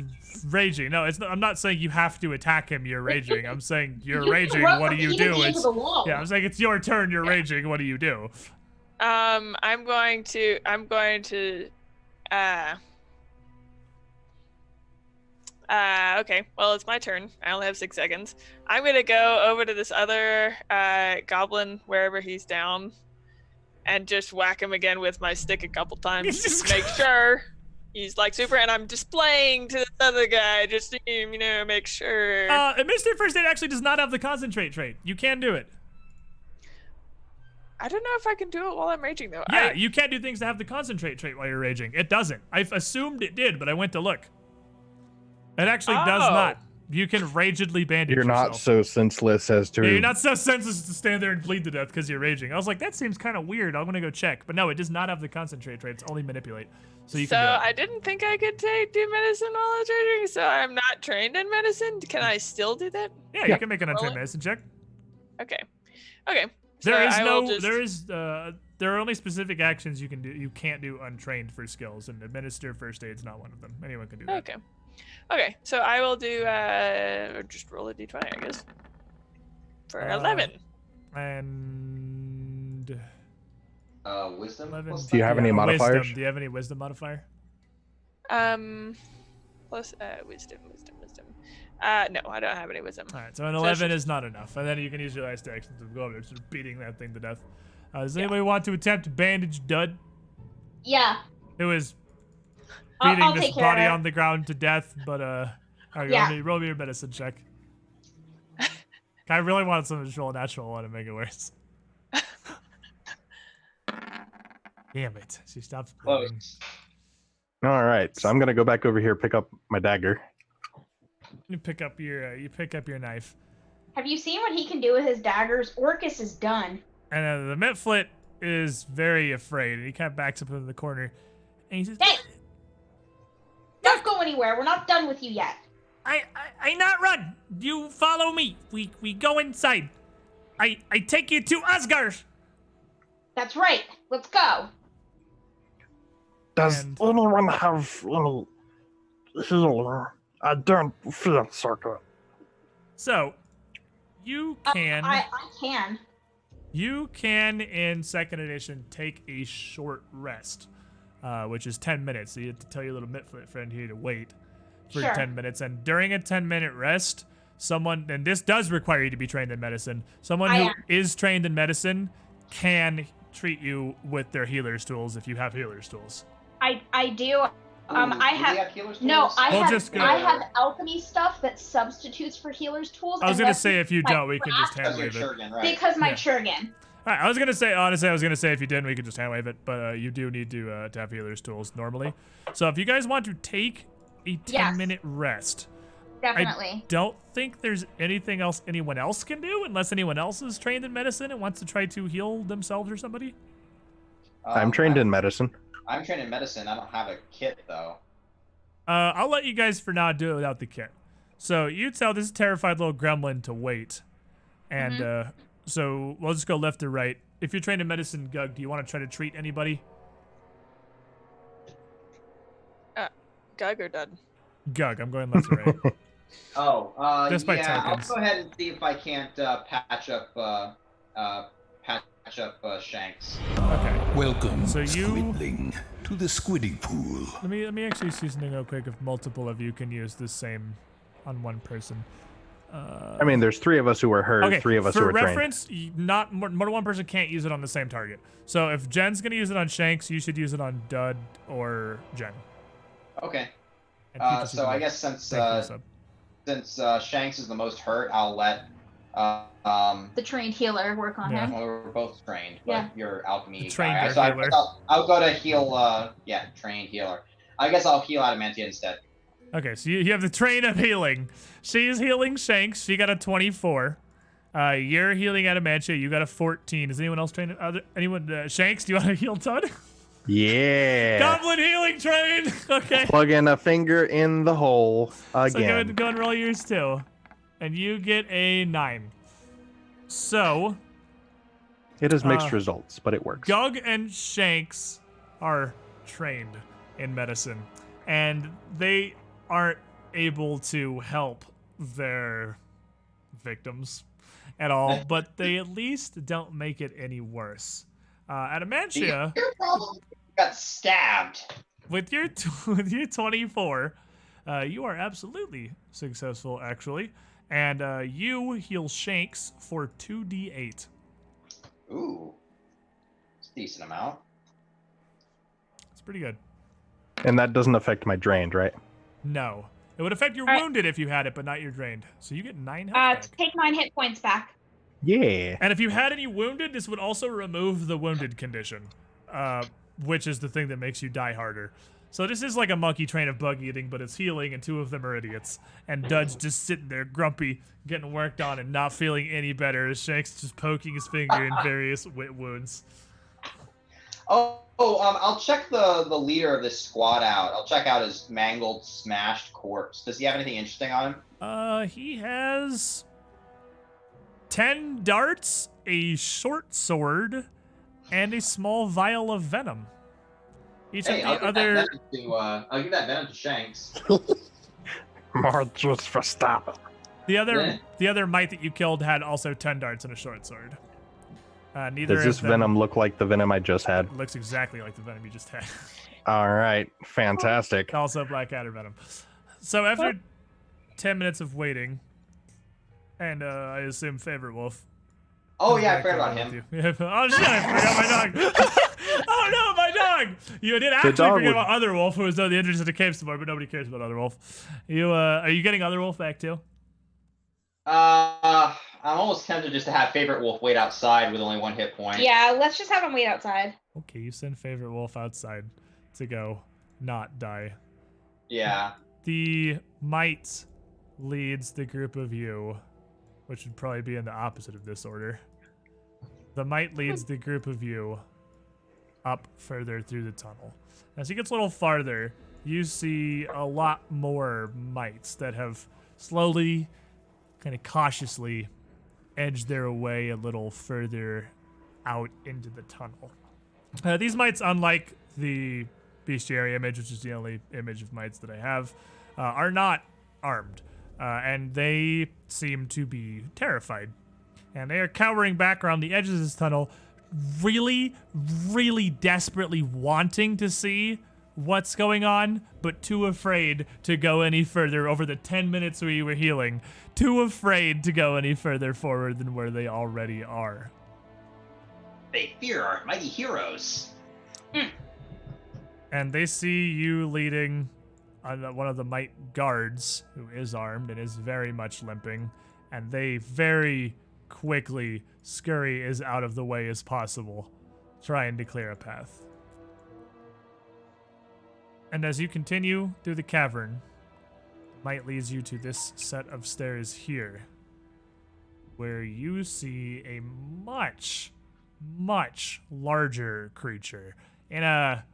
raging. No, it's not, I'm not saying you have to attack him. You're raging. I'm saying you're raging. What do you do? Into the wall. Yeah, I'm saying it's your turn. You're raging. What do you do? I'm going to okay, well, it's my turn. I only have 6 seconds. I'm gonna go over to this other goblin wherever he's down and just whack him again with my stick a couple times just to make sure he's like super. And I'm displaying to this other guy just to, make sure. Mr. First Aid actually does not have the concentrate trait. You can do it. I don't know if I can do it while I'm raging though. Yeah, you can't do things that have the concentrate trait while you're raging. It doesn't. I've assumed it did, but I went to look. It actually does not. You can ragedly bandage You're yourself. not so senseless as to. Yeah, you're not so senseless to stand there and bleed to death because you're raging. I was like, that seems kind of weird. I'm gonna go check. But no, it does not have the concentrate trait. It's only manipulate. So you can do it. I didn't think I could do medicine while I was raging, so I'm not trained in medicine. Can I still do that? Yeah, you can make an untrained medicine check. Okay. Okay. There is I will just... there are only specific actions you can do. You can't do untrained for skills, and administer first aid's not one of them. Anyone can do that. Okay, so I will do just roll a d20, I guess. For 11. And Wisdom. 11. plus Do you have any Wisdom. modifiers? Do you have any wisdom modifier? Plus wisdom. No, I don't have any wisdom. All right, so an So 11 she- is not enough, and then you can use your last action to go over there, sort of beating that thing to death. Does anybody want to attempt to bandage Dud, Yeah. who is I'll beating this take care body of it. on the ground to death? But okay, Yeah. roll me your medicine check. I really wanted someone to roll a natural one to make it worse. Damn it! She stopped bleeding. Close. All right, so I'm gonna go back over here, pick up my dagger. You pick up your knife, Have you seen what he can do with his daggers? Orcus is done. and the Mitflit is very afraid, and he kind of backs up into the corner, and he says, Hey! Don't go anywhere. We're not done with you yet. I not run. You follow me. We go inside. I take you to Asgard. That's right. Let's go. Does And- anyone have any healing? I don't feel so good. So, you can I can. in second edition take a short rest, which is 10 minutes. So you have to tell your little Mitflit friend here to wait for Sure. 10 minutes. And during a 10-minute rest, someone, and this does require you to be trained in medicine, someone I who am. is trained in medicine can treat you with their healer's tools if you have healer's tools. I do. Ooh, I do have. they healer's No, tools? I We'll have. just go- I have alchemy stuff that substitutes for healer's tools. I was and going to that's say if you my don't, we can just Because hand you're wave it. Shurgan, right? because my Yeah. Churgan. All right, I was gonna say honestly, if you didn't, we could just hand wave it. But you do need to have healer's tools normally. So if you guys want to take a 10-minute rest, Definitely. don't think there's anything else anyone else can do unless anyone else is trained in medicine and wants to try to heal themselves or somebody. I'm trained in medicine. I'm trained in medicine. I don't have a kit though. I'll let you guys for now do it without the kit. So you tell this terrified little gremlin to wait, and so we'll just go left or right. If you're trained in medicine, Gug, do you want to try to treat anybody? Gug or Dud? Gug, I'm going left or right. Oh, Just by yeah. tokens. I'll go ahead and see if I can't patch up Shanks. Okay. Welcome, So you- Squidling, to the Squiddy Pool. Let me actually see something real quick. If multiple of you can use the same on one person. I mean, there's 3 of us who were hurt, Okay. 3 of us for who were trained. reference, not more than one person can't use it on the same target. So if Jen's gonna use it on Shanks, you should use it on Dud or Jen. Okay. And Peaches, you So can I do- guess since thank you, sub. Shanks is the most hurt, I'll let The trained healer work on Yeah. him. well, we're both trained, but Yeah. you're alchemy The trained guy. So healer. I'll go to heal. Trained healer. I guess I'll heal Adamantia instead. Okay, so you have the train of healing. She's healing Shanks. She got a 24. You're healing Adamantia. You got a 14. Is anyone else trained? Anyone? Shanks, do you want to heal Todd? Yeah. Goblin healing train. Okay. Plugging a finger in the hole So again. go and roll yours too, and you get a 9. So It is mixed Uh, results, but it works. Gug and Shanks are trained in medicine, and they aren't able to help their victims at all, but they at least don't make it any worse. Adamantia, Your problem got stabbed. with your with your 24, you are absolutely successful, actually, and you heal Shanks for 2d8. Ooh, it's a decent amount. It's pretty good. And that doesn't affect my drained, right? No. It would affect your All right. wounded if you had it, but not your drained. So you get 9 health back. Take 9 hit points back. Yeah. And if you had any wounded, this would also remove the wounded condition, which is the thing that makes you die harder. So this is like a monkey train of bug eating, but it's healing, and 2 of them are idiots. And Dud's just sitting there grumpy, getting worked on, and not feeling any better as Shank's just poking his finger in various wounds. I'll check the leader of this squad out. I'll check out his mangled, smashed corpse. Does he have anything interesting on him? He has 10 darts, a short sword, and a small vial of venom. Each Hey, of the other. I'll give that venom to Shanks. More juice for stopping. The other mite that you killed had also 10 darts and a short sword. Neither Does this of them venom look like the venom I just had? looks exactly like the venom you just had. All right, fantastic. Also Blackadder venom. So after 10 minutes of waiting, and I assume favorite wolf. Oh is yeah, I back forgot there about with him. you. Oh shit! I forgot my dog. Oh no, my dog! You did actually dog forget would- about Other Wolf, who was the interest in the cave some more, but nobody cares about Other Wolf. You are you getting Other Wolf back too? I'm almost tempted just to have favorite wolf wait outside with only 1 hit point. Yeah, let's just have him wait outside. Okay, you send favorite wolf outside to go not die. Yeah. The mite leads the group of you, which would probably be in the opposite of this order. The mite leads the group of you up further through the tunnel. As he gets a little farther, you see a lot more mites that have slowly, kind of cautiously, edged their way a little further out into the tunnel. These mites, unlike the bestiary image, which is the only image of mites that I have, are not armed, and they seem to be terrified. And they are cowering back around the edges of this tunnel, really, really desperately wanting to see what's going on, but too afraid to go any further over the 10 minutes we were healing. Too afraid to go any further forward than where they already are. They fear our mighty heroes. And they see you leading one of the mite guards, who is armed and is very much limping, and they very quickly scurry as out of the way as possible, trying to clear a path. And as you continue through the cavern, mite leads you to this set of stairs here, where you see a much, much larger creature in a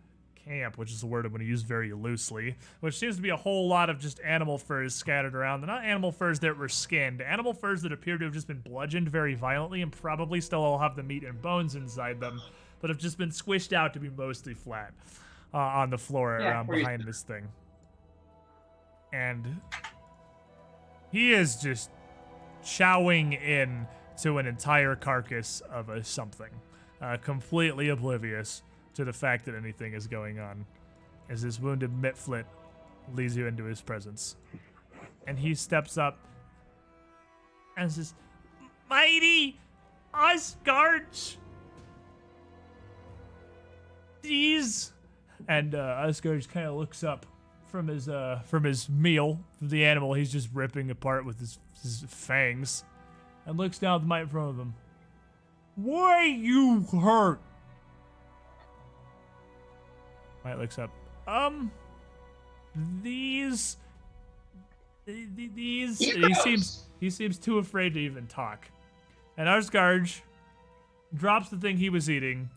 camp, which is a word I'm going to use very loosely, which seems to be a whole lot of just animal furs scattered around. They're not animal furs that were skinned, animal furs that appear to have just been bludgeoned very violently and probably still all have the meat and bones inside them, but have just been squished out to be mostly flat on the floor behind this thing. And he is just chowing in to an entire carcass of a something, completely oblivious to the fact that anything is going on, as this wounded Mitflit leads you into his presence. And he steps up and says, "Mighty Asgard, these..." And Asgard kind of looks up from his meal, from the animal he's just ripping apart with his fangs, and looks down at the mite in front of him. "Why you hurt?" Mite looks up. These. He seems too afraid to even talk. And Asgard drops the thing he was eating,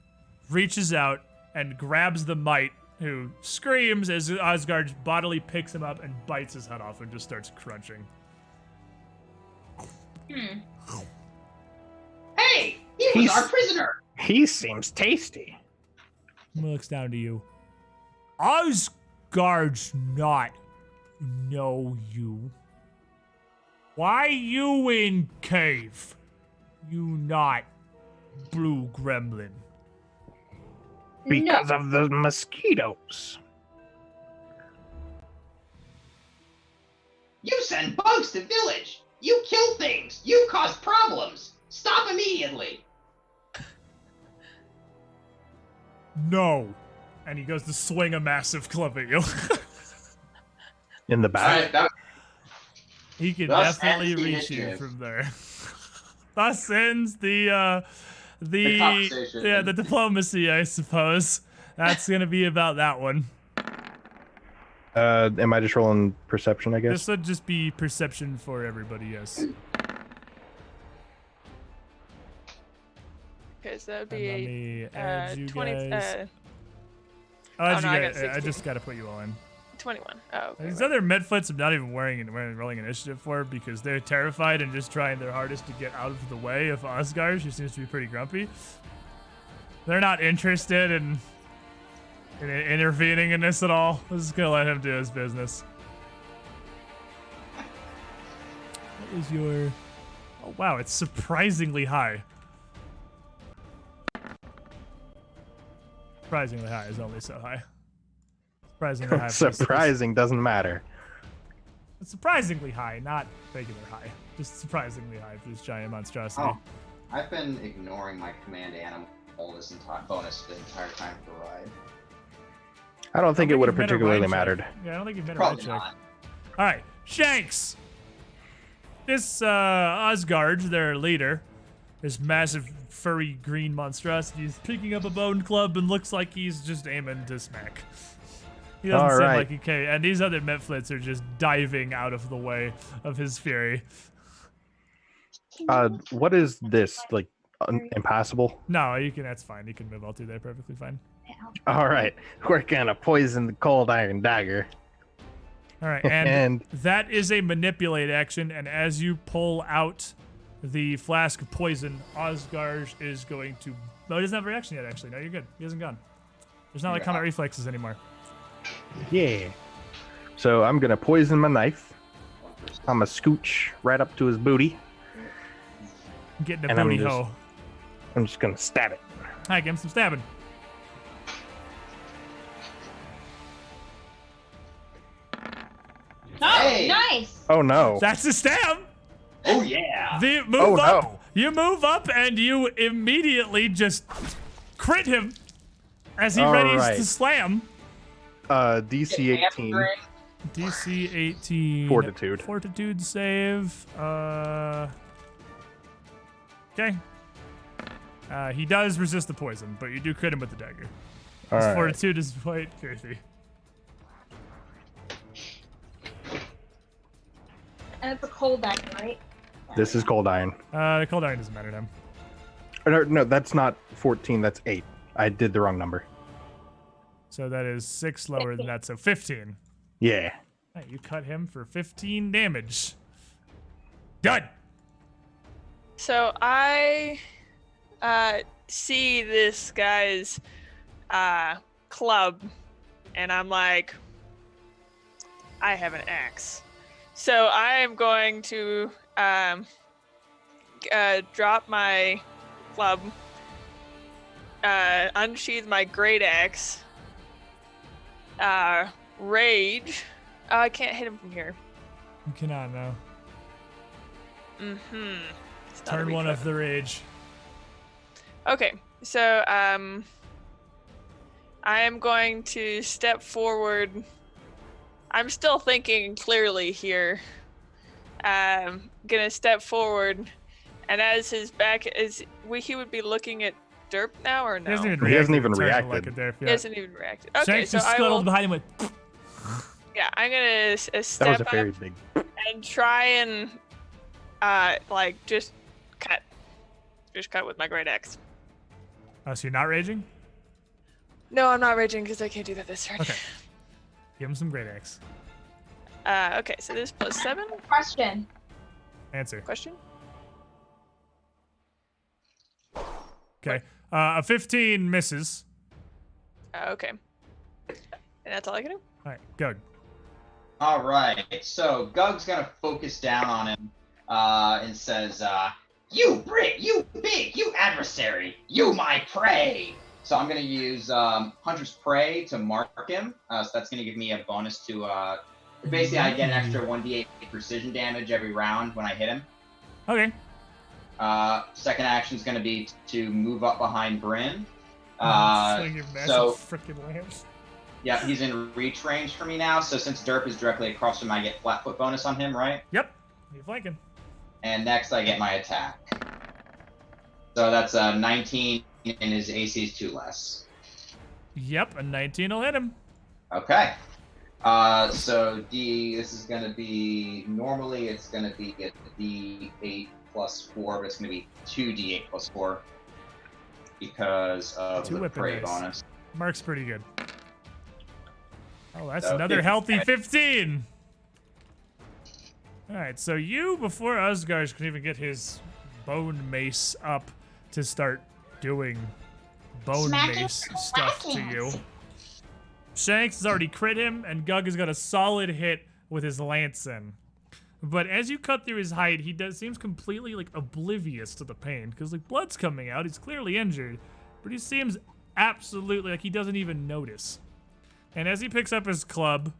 reaches out, and grabs the mite, who screams as Asgard bodily picks him up and bites his head off and just starts crunching. Hey, he was our prisoner. He seems tasty. He looks down to you. Asgard's not know you. Why you in cave? You not blue gremlin. Because of the mosquitoes. You send bugs to village. You kill things. You cause problems. Stop immediately. No. And he goes to swing a massive club at you. In the All back. right, He can Thus definitely ends the reach you initiative. from there. Thus ends the conversation. the diplomacy, I suppose. That's gonna be about that one. Am I just rolling perception, I guess? This would just be perception for everybody, yes. Okay, so that would And let be me add you 20, guys. no, I got I 16. just gotta put you all in. 21. Oh, okay. These right. other Medfoots I'm not even rolling initiative for because they're terrified and just trying their hardest to get out of the way of Asgard. She seems to be pretty grumpy. They're not interested in intervening in this at all. I'm just gonna let him do his business. is your... Oh, wow, it's surprisingly high. Surprisingly high is only so high. Surprisingly high. Surprising doesn't matter. It's surprisingly high, not regular high. Just surprisingly high for this giant monstrosity. Oh, I've been ignoring my command animal this entire bonus the entire time for ride. I don't think it would have you've met a particularly ride check. mattered. Yeah, I don't think you've met a Probably ride check. not. All right, Shanks. This Osgard, their leader, this massive furry green monstrosity, is picking up a bone club and looks like he's just aiming to smack. He doesn't All seem right. like he can. And these other Metflits are just diving out of the way of his fury. What is this? Like, impassable? No, you can. That's fine. You can move all through there perfectly fine. All right. We're gonna poison the cold iron dagger. All right, and And- that is a manipulate action. And as you pull out the flask of poison, Osgard is going to. No, he doesn't have a reaction yet. Actually, no, you're good. He hasn't gone. There's not like combat reflexes anymore. Yeah. So I'm gonna poison my knife. I'm gonna scooch right up to his booty. Getting a And I'm booty just- hoe. I'm just gonna stab it. Hi, give him some stabbing. Hey! Nice. Oh no. That's a stab. Oh yeah! The move Oh, up. no. You move up and you immediately just crit him as he All readies right. to slam. DC 18. DC 18. Fortitude. Fortitude save. Okay. He does resist the poison, but you do crit him with the dagger. All His right. fortitude is quite girthy. And it's a cold dagger, right? This is cold iron. The cold iron doesn't matter to him. No, that's not 14. That's 8. I did the wrong number. So that is 6 lower than that, so 15. Yeah. All right, you cut him for 15 damage. Done. So I see this guy's club, and I'm like, I have an axe. So I am going to drop my club, unsheath my great axe, rage. Oh, I can't hit him from here. You cannot now. Mm-hmm. Turn one of the rage. Okay, so I am going to step forward. I'm still thinking clearly here. Gonna step forward, and as his back is, he would be looking at Derp now or no? He hasn't He hasn't reacted even to turn reacted. Like a derp He yet. hasn't even reacted. Okay, Shanks so just I scuttled will. behind him with. Yeah, I'm gonna That step was a up very big. and try and just cut with my great axe. Oh, so you're not raging? No, I'm not raging because I can't do that this turn. Okay. Give him some great axe. Okay, so this is +7. Question. Answer. Question? Okay. A 15 misses. Okay. And that's all I can do? All right, go. All right, so Gug's gonna focus down on him and says, "You big, you adversary, you my prey." So I'm gonna use Hunter's Prey to mark him. So that's gonna give me a bonus to basically I get an extra 1d8 precision damage every round when I hit him. Okay. Second action is gonna be to move up behind Bryn. Swing your massive So frickin' lance. yeah, he's in reach range for me now. So since Derp is directly across from him, I get flat-foot bonus on him, right? Yep. You're flanking. And next I get my attack. So that's 19, and his AC is 2 less. Yep, a 19 will hit him. Okay. So this is gonna be, normally it's gonna be a D8 plus 4, but it's gonna be 2d8 plus 4 because of Two the weapon prey dice. bonus. Mark's pretty good. Oh, that's So another 15 healthy damage. 15. All right, so you, before Osgard can even get his bone mace up to start doing bone Smacking mace stuff to whacking. you, Shanks has already crit him, and Gug has got a solid hit with his lance in. But as you cut through his hide, he seems completely like oblivious to the pain because like blood's coming out. He's clearly injured, but he seems absolutely like he doesn't even notice. And as he picks up his club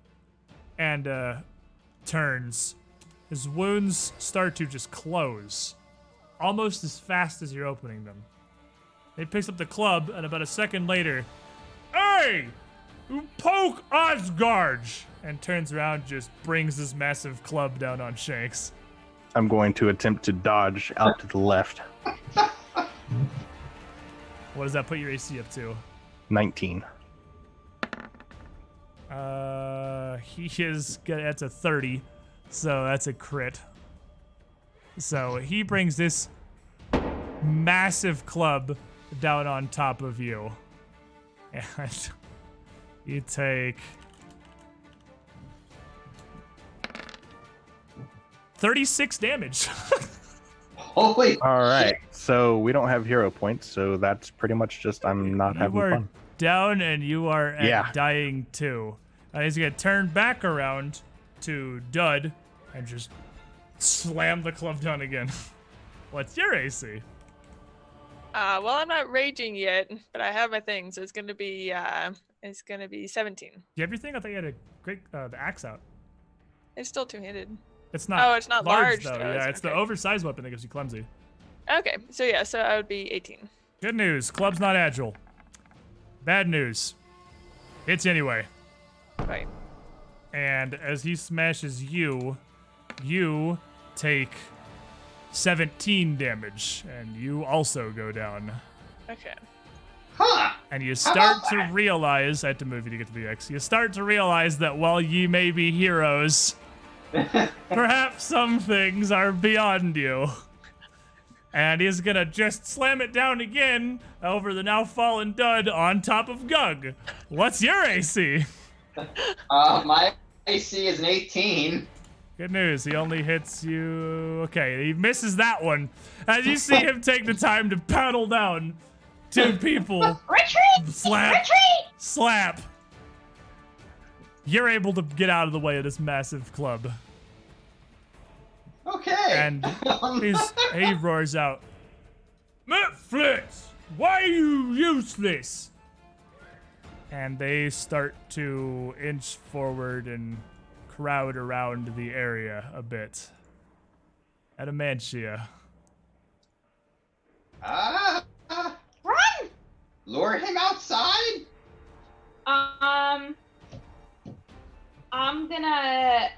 and turns, his wounds start to just close almost as fast as you're opening them. He picks up the club, and about a second later, "Hey! You poke Asgard!" and turns around, just brings this massive club down on Shanks. I'm going to attempt to dodge out to the left. What does that put your AC up to? 19. He is good. That's a 30, so that's a crit. So he brings this massive club down on top of you. And you take 36 damage. Holy All right. shit. So we don't have hero points, so that's pretty much just I'm not You having are fun. down and you are at Yeah. dying too. He's gonna turn back around to Dud and just slam the club down again. What's your AC? Well, I'm not raging yet, but I have my thing, so it's gonna be 17. Do you have your thing? I thought you had a great the axe out. It's still two-handed. It's not. Oh, it's not large, though. though, Yeah, is it's it? the Okay. oversized weapon that gives you clumsy. Okay, so yeah, so I would be 18. Good news. Club's not agile. Bad news. Hits anyway. Right. And as he smashes you, you take 17 damage, and you also go down. Okay. Huh. And you How start about to that? realize, I had to move you to get to the X. You start to realize that while ye may be heroes, perhaps some things are beyond you. And he's gonna just slam it down again over the now fallen Dud on top of Gug. What's your AC? My AC is an 18. Good news, he only hits you. Okay, he misses that one. As you see him take the time to paddle down two people, Retreat! slap, Retreat! slap. You're able to get out of the way of this massive club. Okay. And he roars out, "Netflix, why are you useless?" And they start to inch forward and crowd around the area a bit. Adamantia. Run! Lure him outside? I'm gonna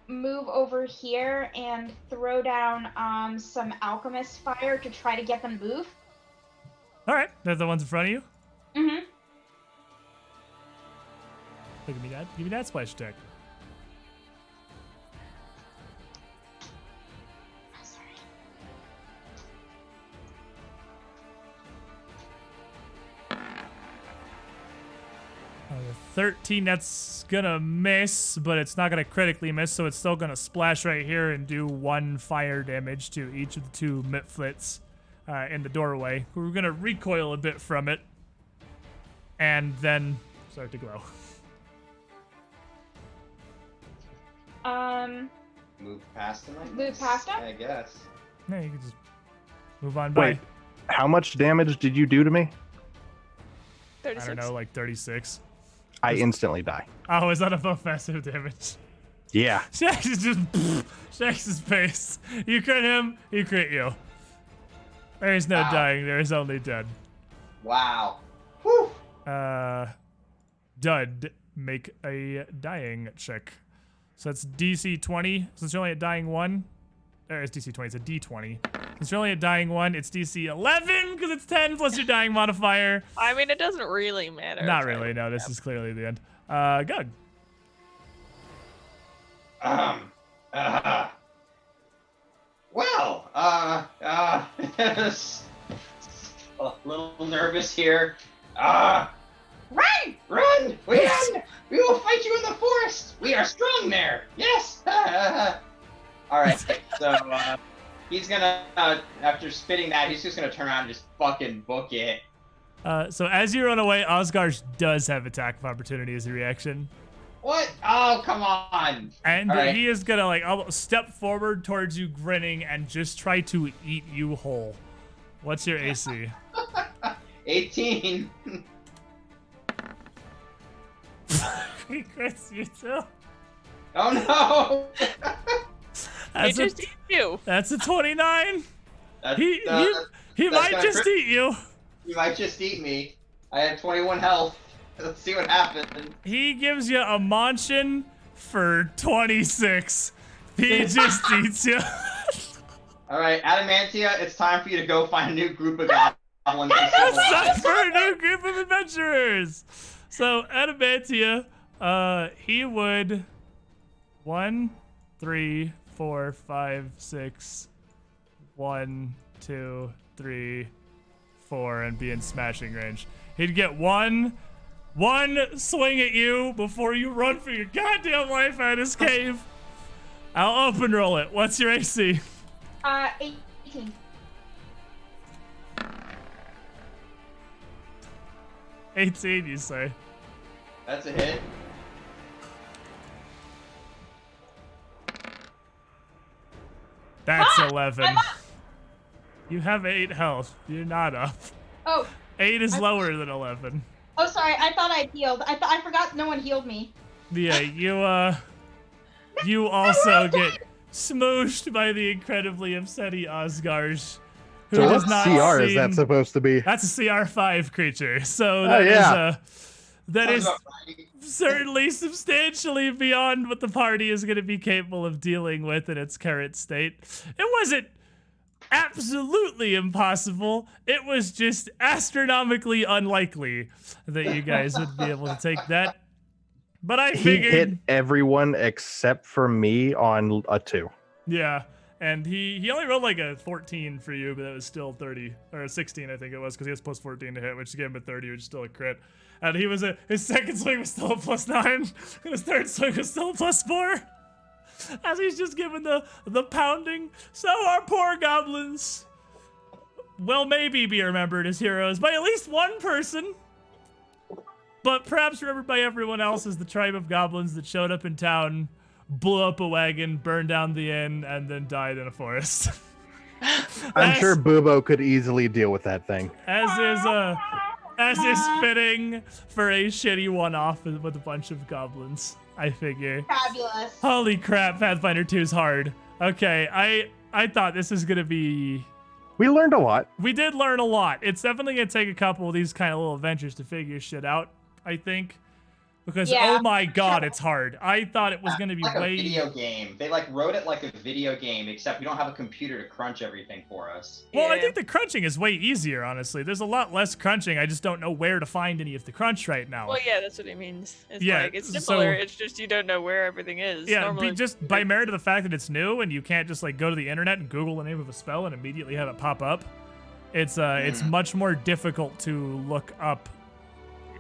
move over here and throw down some alchemist fire to try to get them to move. All right, they're the ones in front of you. Mm-hmm. Look at me, Dad. Give me that splash check. Sorry. Oh, the 13, that's gonna miss, but it's not gonna critically miss, so it's still gonna splash right here and do 1 fire damage to each of the two Mitflits in the doorway. We're gonna recoil a bit from it, and then start to glow. Move Move past him, I Move guess. past him? I guess. Yeah, you can just move on by. Wait, how much damage did you do to me? 36. I don't know, like 36. I instantly die. Oh, is that above passive damage? Yeah. Shax is just shakes his face. You crit him, he crit you. There is no Wow. dying, there is only dead. Wow. Whew. Dud, make a dying check. So that's DC 20. Since you're only at dying 1, it's DC 20, it's a D20. Since you're only at dying 1, it's DC 11 because it's 10 plus your dying modifier. I mean, it doesn't really matter. Not if I- really, no, this is clearly the end. Gug. Well, a little nervous here. Run! Run! We will fight you in the forest! We are strong there! Yes! Alright, so, he's gonna, after spitting that, he's just gonna turn around and just fucking book it. So as you run away, Osgard does have attack of opportunity as a reaction. What? Oh, come on. And All right. he is gonna like step forward towards you, grinning, and just try to eat you whole. What's your AC? 18. He crits you too. Oh no. It just eat you. That's a 29. That's, He that's might gonna just crit- eat you. You might just eat me. I have 21 health. Let's see what happens. He gives you a Manchin for 26. He just eats you. All right, Adamantia, it's time for you to go find a new group of goblins. and It's civilize. time for a new group of adventurers. So Adamantia, he would 1, 3, 4, 5, 6, 1, 2, 3, 4, and be in smashing range. He'd get one swing at you before you run for your goddamn life out of his cave. I'll open roll it. What's your AC? 18. $18, you say. That's a hit. That's 11. You have 8 health. You're not up. Oh, 8 is lower than 11. oh, sorry. I thought I'd healed. I forgot no one healed me. Yeah, you also get smooshed by the incredibly upsetty Osgars. Who So what has not CR is seen- that supposed to be? That's a CR5 creature. So Oh, that is yeah. that Sounds is about right. certainly substantially beyond what the party is going to be capable of dealing with in its current state. It wasn't absolutely impossible. It was just astronomically unlikely that you guys would be able to take that. But I He figured, hit everyone except for me on a 2. yeah. And he only rolled like a 14 for you, but it was still 30 or a 16, I think it was, because he has plus 14 to hit, which gave him a 30, which is still a crit. And his second swing was still a plus 9, and his third swing was still a plus 4. As he's just giving the pounding. So our poor goblins will maybe be remembered as heroes by at least one person, but perhaps remembered by everyone else as the tribe of goblins that showed up in town, blew up a wagon, burned down the inn, and then died in a forest. I'm As- sure Bubo could easily deal with that thing. As is fitting for a shitty one-off with a bunch of goblins, I figure. Fabulous. Holy crap, Pathfinder 2 is hard. Okay, I thought this was gonna be... We learned a lot. We did learn a lot. It's definitely gonna take a couple of these kind of little adventures to figure shit out, I think. Because, Yeah. oh my god, it's hard. I thought it was gonna be Like a way... video game. They like wrote it like a video game, except we don't have a computer to crunch everything for us. Well, I Yeah. think the crunching is way easier, honestly. There's a lot less crunching. I just don't know where to find any of the crunch right now. Well, yeah, that's what he means. It's Yeah, like it's so- simpler. It's just you don't know where everything is. Yeah, Normally, just by merit of the fact that it's new and you can't just like go to the internet and Google the name of a spell and immediately have it pop up. It's much more difficult to look up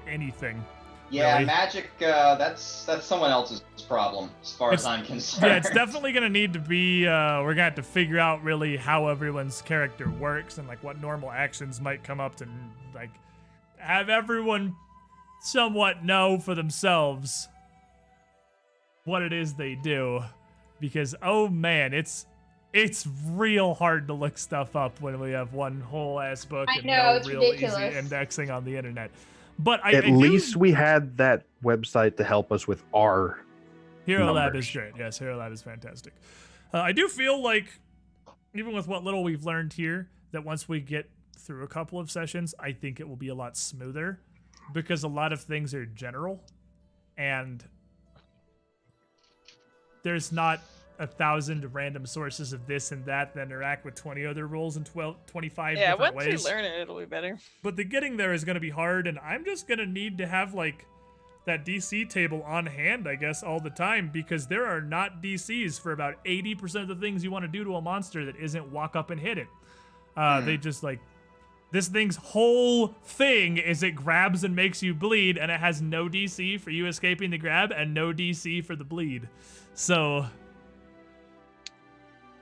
anything. Yeah, Really? magic. That's someone else's problem, as far as I'm concerned. Yeah, it's definitely gonna need to be. We're gonna have to figure out really how everyone's character works and like what normal actions might come up to like have everyone somewhat know for themselves what it is they do, because oh man, it's real hard to look stuff up when we have one whole ass book I and know, no it's real ridiculous. easy indexing on the internet. But At I do- least we had that website to help us with our Hero Lab numbers. is great. Yes, Hero Lab is fantastic. I do feel like, even with what little we've learned here, that once we get through a couple of sessions, I think it will be a lot smoother, because a lot of things are general, and there's not 1,000 random sources of this and that interact with 20 other rules in 25 yeah, different once ways. we learn it, it'll be better. But the getting there is going to be hard, and I'm just going to need to have, like, that DC table on hand, I guess, all the time, because there are not DCs for about 80% of the things you want to do to a monster that isn't walk up and hit it. They just, like, this thing's whole thing is it grabs and makes you bleed, and it has no DC for you escaping the grab and no DC for the bleed. So...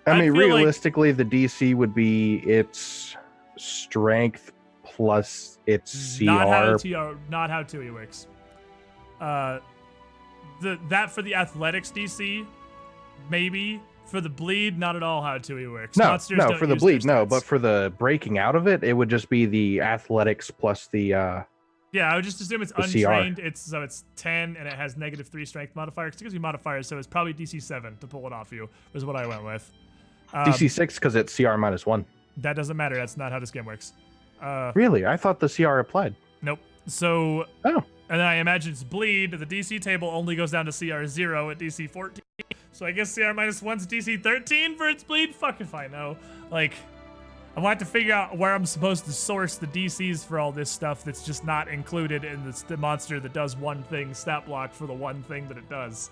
I mean, feel like- realistically, the DC would be its strength plus its CR. Not how 2E works. that for the athletics DC, maybe. For the bleed, not at all how 2E works. No, Monsters no, don't for the use bleed, their no, stats. but for the breaking out of it, it would just be the athletics plus the Yeah, I would just assume it's The CR. untrained. It's 10 and it has -3 strength modifier. It gives you modifiers, so it's probably DC 7 to pull it off you. Was what I went with. DC 6 because it's CR -1. That doesn't matter. That's not how this game works. Really? I thought the CR applied. Nope. So. Oh. And then I imagine it's bleed. The DC table only goes down to CR 0 at DC 14. So I guess CR -1's DC 13 for its bleed. Fuck if I know. Like. I want to figure out where I'm supposed to source the DCs for all this stuff that's just not included in the monster that does one thing, stat block for the one thing that it does.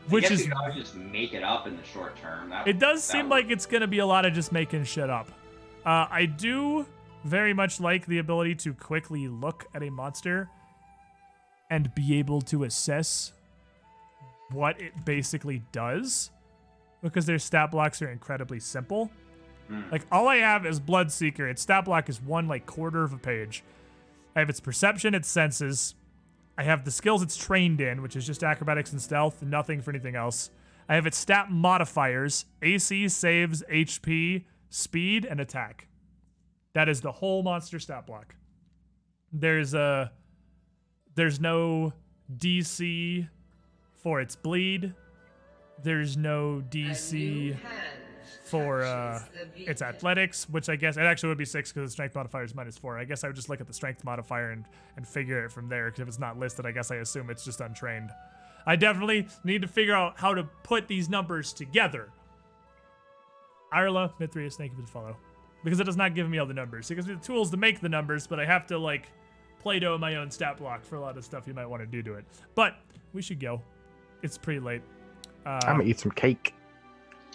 Which is, you could always just make it up in the short term. it does seem like it's going to be a lot of just making shit up. I do very much like the ability to quickly look at a monster and be able to assess what it basically does, because their stat blocks are incredibly simple. Like, all I have is Bloodseeker. Its stat block is one, like, quarter of a page. I have its perception, its senses. I have the skills it's trained in, which is just acrobatics and stealth, nothing for anything else. I have its stat modifiers, AC, saves, HP, speed, and attack. That is the whole monster stat block. There's no DC for its bleed. There's no DC for its athletics, which I guess it actually would be 6 because the strength modifier is -4. I guess I would just look at the strength modifier and figure it from there, because if it's not listed, I guess I assume it's just untrained. I definitely need to figure out how to put these numbers together. Irla, Mithrius, thank you for the follow. Because it does not give me all the numbers. It gives me the tools to make the numbers, but I have to, like, Play-Doh my own stat block for a lot of stuff you might want to do to it. But we should go. It's pretty late. I'm gonna eat some cake.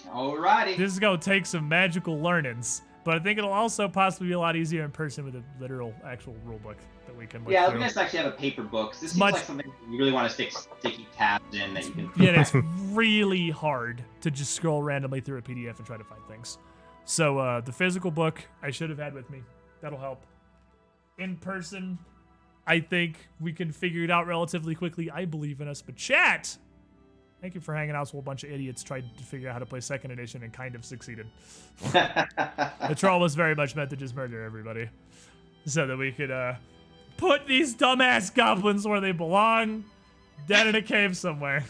Alrighty. This is going to take some magical learnings, but I think it'll also possibly be a lot easier in person with a literal, actual rule book that we can look Yeah, through. we just actually have a paper book. This seems Much- like something you really want to stick sticky tabs in that you can. Yeah, it's really hard to just scroll randomly through a PDF and try to find things. So the physical book I should have had with me. That'll help. In person, I think we can figure it out relatively quickly. I believe in us. But chat, thank you for hanging out. So a bunch of idiots tried to figure out how to play 2nd edition and kind of succeeded. The troll was very much meant to just murder everybody so that we could put these dumbass goblins where they belong, dead in a cave somewhere.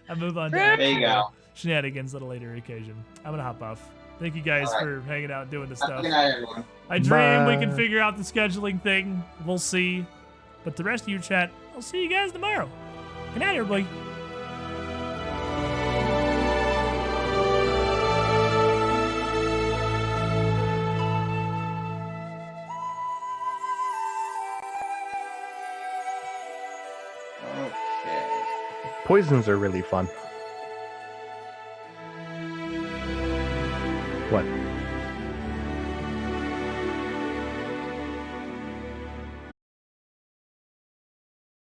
I move on to There you go. shenanigans at a later occasion. I'm gonna hop off. Thank you guys All right. for hanging out and doing this stuff. Good night, everyone. I dream we Bye. can figure out the scheduling thing. We'll see. But the rest of you chat, I'll see you guys tomorrow. Good night, everybody. Okay. Poisons are really fun. What?